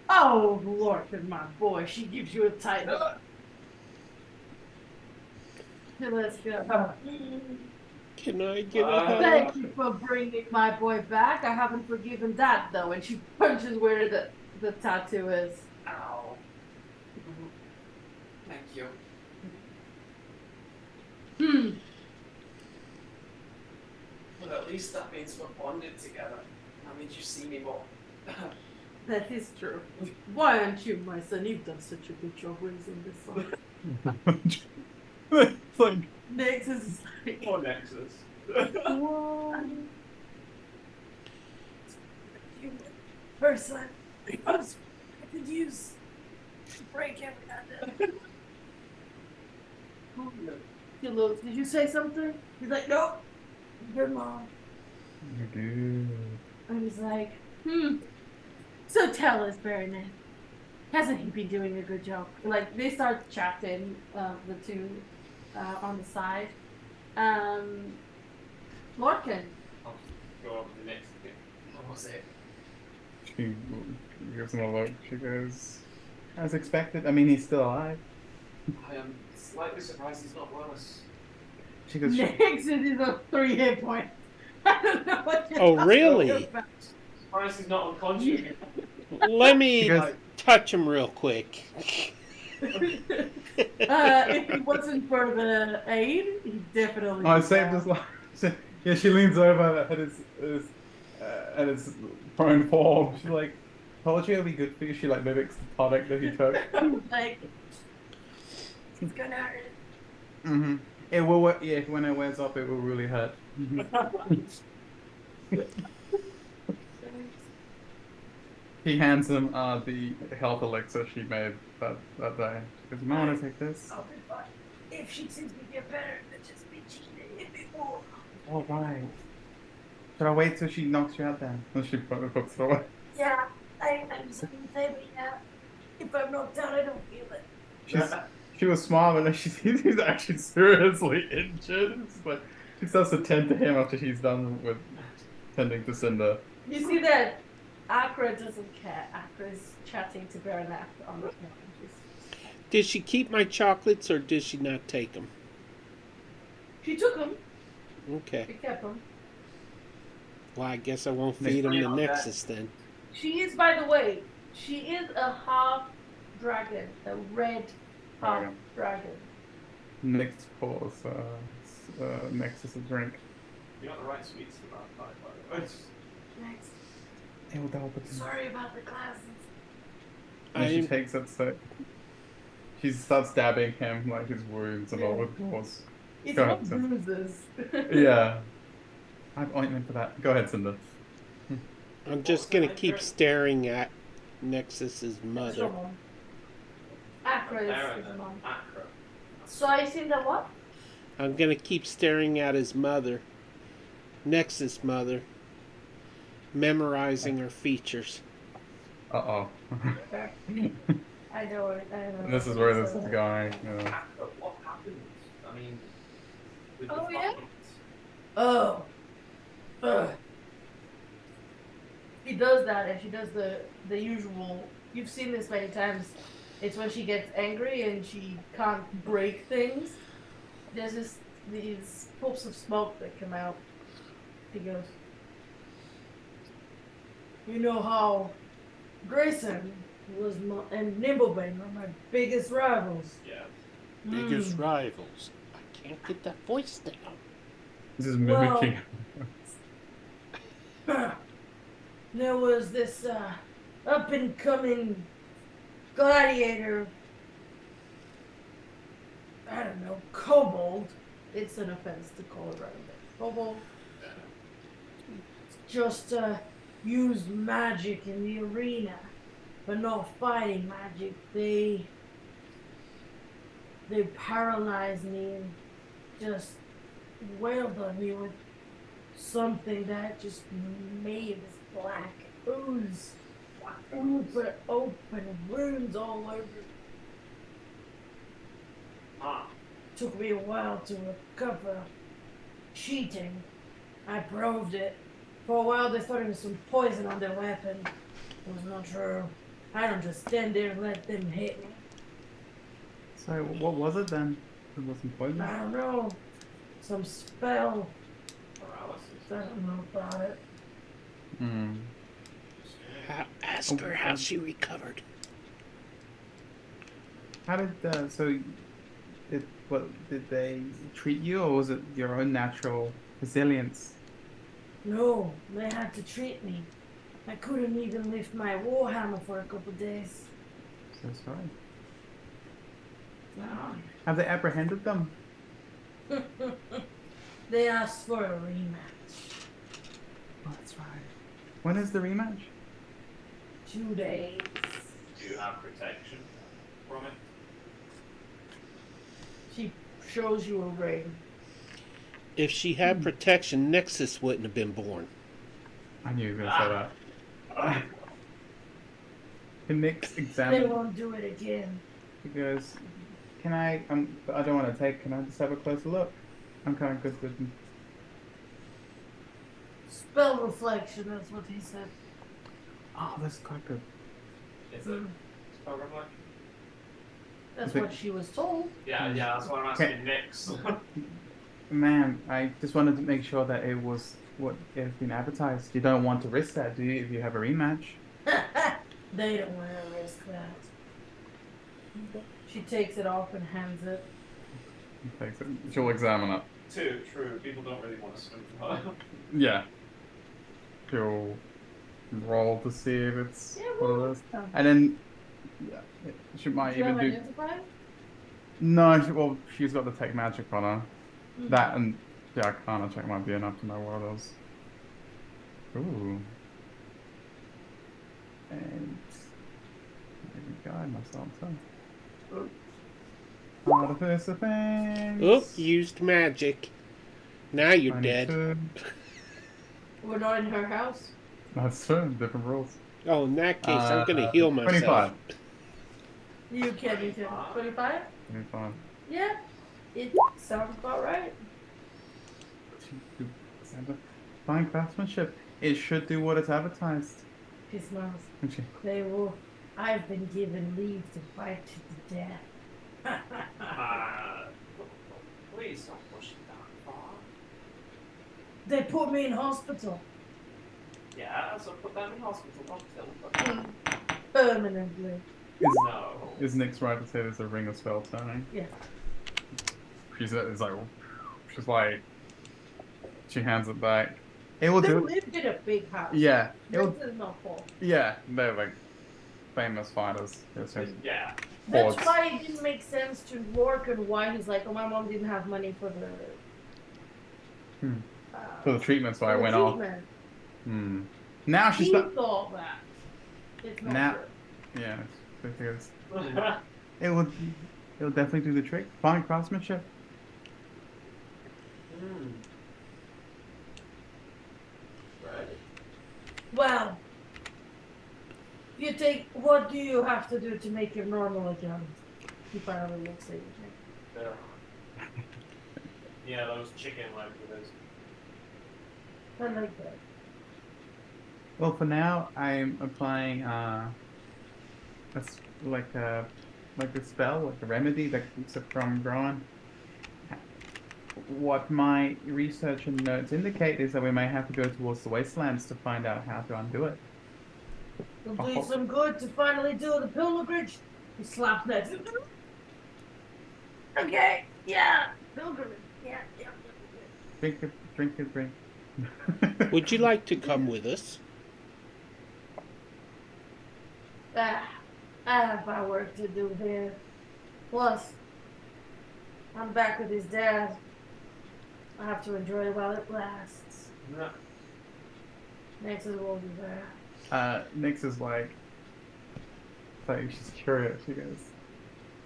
oh, Lorcan, my boy, she gives you a title. So let's go. Can I get a hug? Thank you for bringing my boy back. I haven't forgiven that, though. And she punches where the tattoo is. Ow. Thank you. Well, at least that means we're bonded together. That means you see me more. That is true. Why aren't you, my son? You've done such a good job raising this son. It's like, Next is like, Or Nexus. whoa. You person, because I could use to break every He looks, did you say something? He's like, nope. Good mom. you're good. And he's like, so tell us, Baronet, hasn't he been doing a good job? Like, they start chatting, the two, on the side. Lorcan. I'll go over to the next thing. What was it? She gives him a look. She goes, as expected. I mean, he's still alive. I am slightly surprised he's not worse. She goes, Next, it is a 3 hit point. I don't know what you're Oh, talking really? about. Surprised he's not unconscious. Let me She goes, touch him real quick. If he wasn't for the aid, he definitely. oh, I would saved die. his life. Yeah, she leans over at his prone form. She's like, told you it'll be good for you. She like mimics the tonic that he took. Like, it's gonna hurt. Mm-hmm. It will. Yeah, when it wears off, it will really hurt. He hands him the health elixir she made that day. She goes, you might want to take this. I'll be fine. If she seems to get better, then just be cheating it before. All right. Should I wait till she knocks you out then? And she puts it away. Yeah, I'm saying yeah. If I'm knocked out, I don't feel it. She was smart, but like he's actually seriously injured. It's like she starts to tend to him after she's done with tending to Cinder. You see that Akra doesn't care. Akra is chatting to Beranak on the phone. Did she keep my chocolates or did she not take them? She took them. Okay. She kept them. Well, I guess I won't feed them to Okay. Nexus then. She is, by the way, she is a half dragon, a red half dragon. Nix pours Nexus a drink. You got the right sweets to that, by the way. Next. Sorry about the glasses. And she takes it, so she starts stabbing him, like his wounds and all with gauze. It's Go all ahead, Cinder. bruises. Yeah. I have ointment for that. Go ahead, Cinder. I'm just gonna keep staring at Nexus's mother. Akra is There his then. mom. Acro. So I seen the what? I'm gonna keep staring at his mother, Nexus' mother, memorizing her features. Uh-oh. I know it. I know. This is where this is going. Yeah. Acro, what happens? I mean, with Oh, the yeah? fights? Oh. Ugh. She does that, and she does the usual. You've seen this many times. It's when she gets angry and she can't break things. There's these puffs of smoke that come out. She goes, "You know how Grayson and Nimblebane are my biggest rivals. Yeah. Biggest rivals. I can't get that voice down. This is Well- mimicking. There was this up and coming gladiator. I don't know, kobold. It's an offense to call it right away. Kobold. Just use magic in the arena, but not fighting magic. They paralyzed me and just wailed on me with something that just made this black ooze. Open wounds all over. Ah. Took me a while to recover. Cheating. I proved it. For a while they thought it was some poison on their weapon. It was not true. I don't just stand there and let them hit me. So what was it then? It wasn't poison? I don't know. Some spell. Paralysis. I don't know about it. Hmm. Ask her how she recovered. How did did they treat you, or was it your own natural resilience? No, they had to treat me. I couldn't even lift my warhammer for a couple days. So sorry. No. Have they apprehended them? They asked for a rematch. Oh, that's right. When is the rematch? 2 days. Do you have protection from it? She shows you a ring. If she had protection, Nexus wouldn't have been born. I knew you were gonna say that. Can Nix They examine? won't do it again. He goes, "Can I? I don't want to take. Can I just have a closer look? I'm kind of good with them." Spell reflection, that's what he said. Oh, that's quite good. Is it spell reflection? That's Okay. what she was told. Yeah, that's why I'm asking Nix. Man, I just wanted to make sure that it was what it has been advertised. You don't want to risk that, do you? If you have a rematch. They don't want to risk that. She takes it off and hands it. Takes it. She'll examine it. True. People don't really want to swim for her. Yeah. She'll roll to see if it's Yeah, what roll. it is, and then yeah, she might Do you even have do. identify? No, well, she's got the tech magic on her. Mhm. That and the Arcana check might be enough to know what it is. Ooh. And maybe guide myself so. Artificer things. Oop, used magic. Now you're dead. 22. We're not in her house. That's true. Different rules. Oh, in that case, I'm gonna heal myself. 25. You can. 25? 25. Yeah. It sounds about right. Fine craftsmanship. it should do what it's advertised. She smiles. And she- They will. I've been given leave to fight to the death. Please don't push it that far. They put me in hospital Yeah, so put them in hospital, don't kill them. permanently. No. Is Nick's right to say there's a ring of spell turning? Yeah. She's like, she hands it back. It will They do. lived in a big house. Yeah, it'll. This is not fault. Yeah, they're like famous fighters. Yeah. That's Hordes. why it didn't make sense to work and why he's like, oh, my mom didn't have money for the For the treatment, so I for the went off. treatment. Now she's He not. thought that. It's not Now- true. Yeah, because it will definitely do the trick. Fine craftsmanship. Right. Well, you take. What do you have to do to make your normal again? He finally looks at you. Yeah, those chicken legs with those. I like that. Well, for now, I'm applying like a spell, like a remedy that keeps it from growing. What my research and notes indicate is that we may have to go towards the wastelands to find out how to undo it. It'll do you some good to finally do the pilgrimage. He slaps next. Okay, yeah, pilgrimage. Yeah. Drink it, drink. Would you like to come with us? I have my work to do here. Plus, I'm back with his dad. I have to enjoy it while it lasts. No. Next is will be there. Nyx is like she's curious. She goes,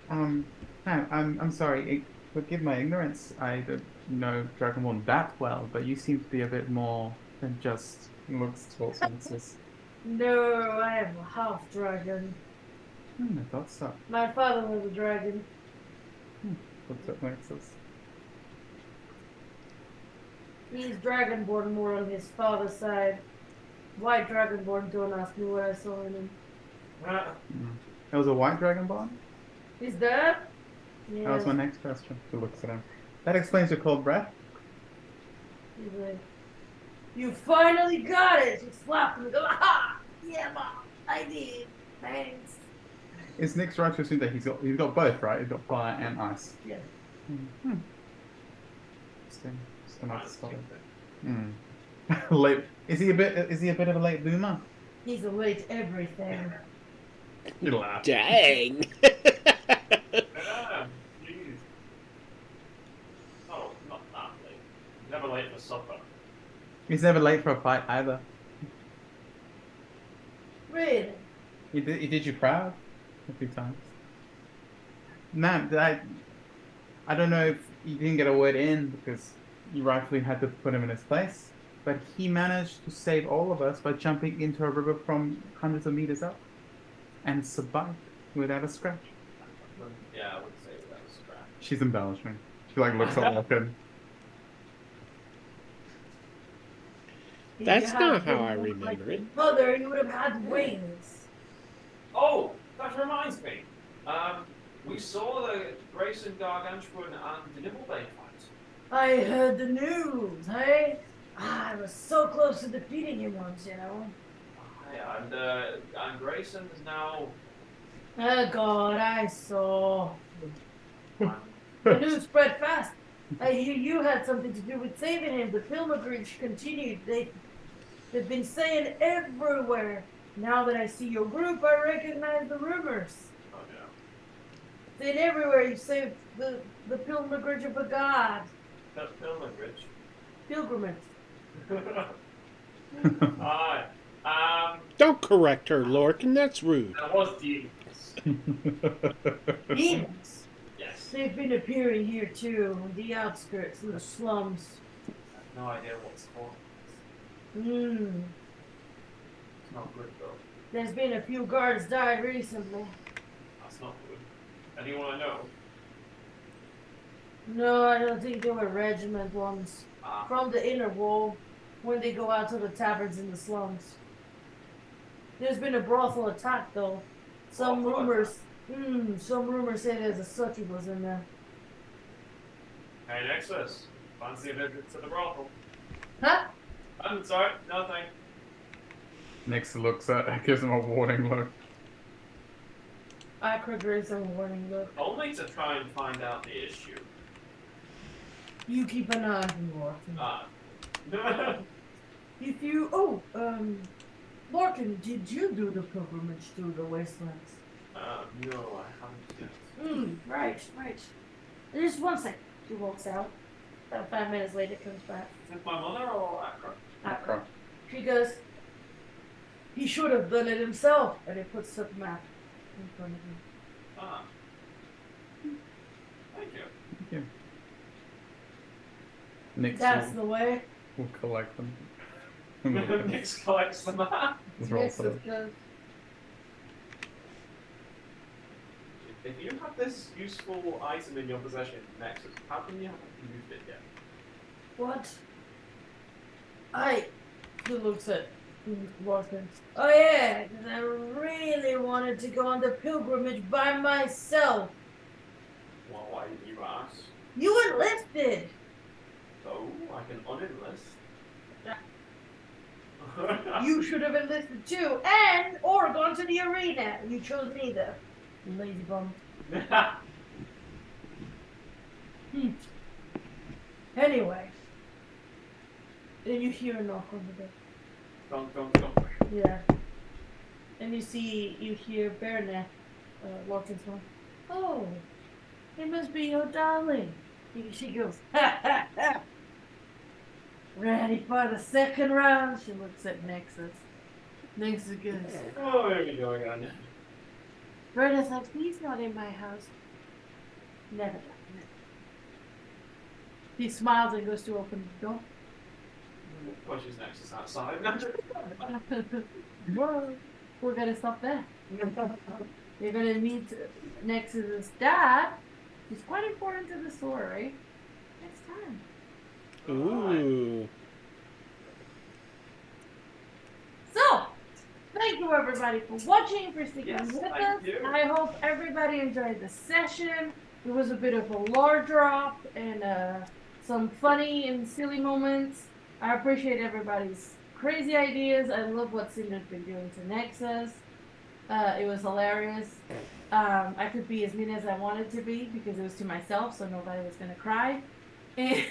I'm sorry. Forgive my ignorance. I don't know Dragonborn that well, but you seem to be a bit more than just looks towards Nyx's. No, I am a half dragon. I thought so. My father was a dragon. Looked at Nyx's. He's dragonborn more on his father's side. White dragonborn, don't ask me what I saw in him. It was a white Dragonborn? His dad? Yeah. That was my next question. She looks at him. That explains your cold breath. He's like, you finally got it! You slapped him and go, aha! Yeah, mom, I did. Thanks. Is Nyx right to assume that he's got both, right? He's got fire and ice. Yeah. Interesting. Just another solid. Late. Is he a bit of a late bloomer? He's a late everything. You laugh. Dang. Yeah, jeez. Oh, not that late. Never late for supper. He's never late for a fight either. Really? He did you proud a few times. Man, I don't know if you didn't get a word in because you rightfully had to put him in his place, but he managed to save all of us by jumping into a river from hundreds of meters up and survived without a scratch. Yeah, I would say that was scratch. She's embellishing. She like looks at Lorcan. If That's you not had how I been remember like it. your mother, you would have had wings. Oh, that reminds me. We saw the Grayson Gargantuan and the Nibblebane fight. I heard the news, hey? I was so close to defeating him once, you know. Yeah, and Grayson is now. Oh God, I saw. The news spread fast. I hear you had something to do with saving him. The pilgrimage continued. They've been saying everywhere. Now that I see your group, I recognize the rumors. Oh yeah. Saying everywhere you saved the pilgrimage of a god. Pilgrimage. Pilgrimage. Alright. Don't correct her, Lorcan. That's rude. That was demons. Demons. Yes. They've been appearing here too, on the outskirts, in the slums. I have no idea what's for. Hmm. It's not good though. There's been a few guards died recently. That's not good. Anyone I know? No, I don't think they were regiment ones. Ah. From the inner wall. when they go out to the taverns in the slums. There's been a brothel attack, though. Some rumors say there's a succubus in there. Hey, Nexus. Fancy a visit to the brothel? Huh? I'm sorry, nothing. Nix looks at, gives him a warning look. I could raise a warning look. Only to try and find out the issue. You keep an eye on him, Lorcan. If you, Lorcan, did you do the pilgrimage through the wastelands? No, I haven't yet. Right. Just one second. She walks out. About 5 minutes later, comes back. Is it my mother or Akra? Okay. She goes, he should have done it himself. And he puts the map in front of him. Ah. Thank you. Thank you. Nix That's the way. will collect them. Nix collects the map. Let's roll Yes, for it them. does. If you have this useful item in your possession, Nexus, how come you haven't used it yet? What? He looks at Lorcan. Oh yeah, 'cause I really wanted to go on the pilgrimage by myself. Well, why didn't you ask? You enlisted. Oh, I can unenlist. You should have enlisted too, or gone to the arena. You chose neither. You lazy bum. Anyway, then you hear a knock on the door. Don't. Yeah. And you hear Baronet, Lorcan's mom. Oh, it must be your darling. She goes, ha ha ha. Ready for the second round? She looks at Nexus. Nexus goes, Oh, here we go again. Baronet's like, he's not in my house. Never done. He smiles and goes to open the door. Pushes Nexus outside. Whoa, we're gonna stop there. You're gonna meet Nexus's dad. He's quite important to the story. Next time. Ooh. So, thank you everybody for watching, for sticking Yes, with thank us. you. I hope everybody enjoyed the session. It was a bit of a lore drop and some funny and silly moments. I appreciate everybody's crazy ideas. I love what Cinder's been doing to Nexus. It was hilarious. I could be as mean as I wanted to be because it was to myself, so nobody was gonna cry. And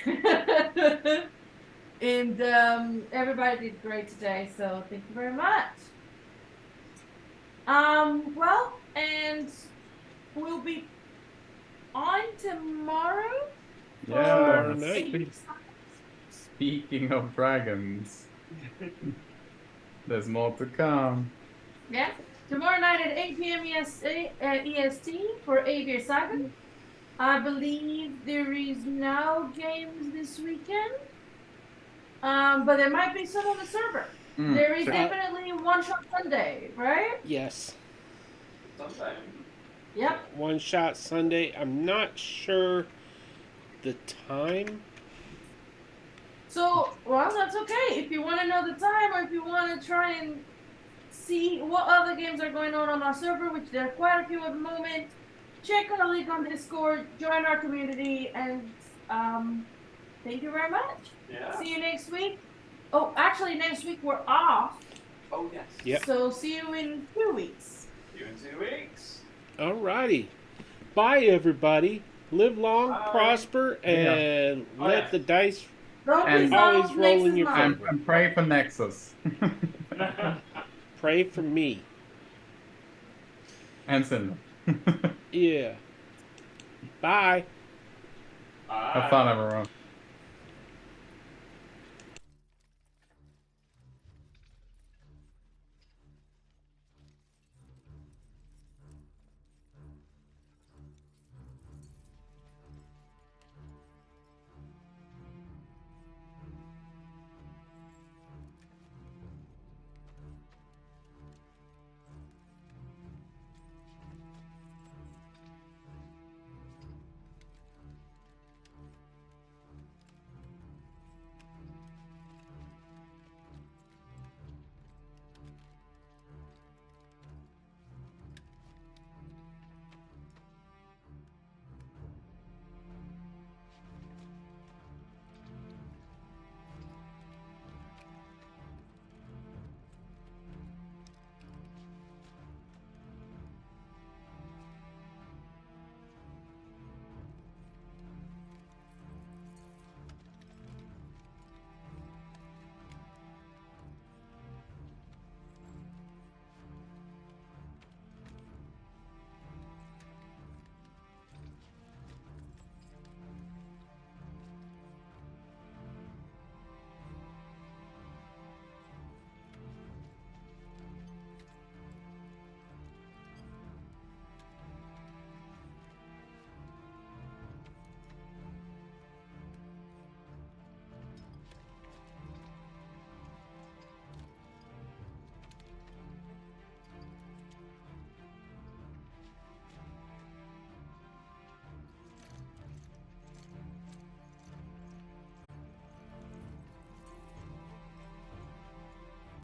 everybody did great today, so thank you very much. Well, and we'll be on tomorrow. Tomorrow Yeah. night. Speaking of dragons, there's more to come. Yeah, tomorrow night at 8 p.m. EST for Aviar Saga. I believe there is no games this weekend. But there might be some on the server. There is Sure. definitely One Shot Sunday, right? Yes. Sometime. Yep. One Shot Sunday. I'm not sure the time. So, well, that's okay. If you want to know the time, or if you want to try and see what other games are going on our server, which there are quite a few at the moment, check our link on Discord, join our community, and thank you very much. Yeah. See you next week. Oh, actually, next week we're off. Oh, yes. Yep. So see you in 2 weeks. See you in 2 weeks. Alrighty. Bye, everybody. Live long, Bye. prosper, and Oh, let yeah. the dice. Don't And be always soft, roll in Nexus your mine. favor. And pray for Nexus. Pray for me. And Cinder. Yeah. Bye. Have fun, everyone.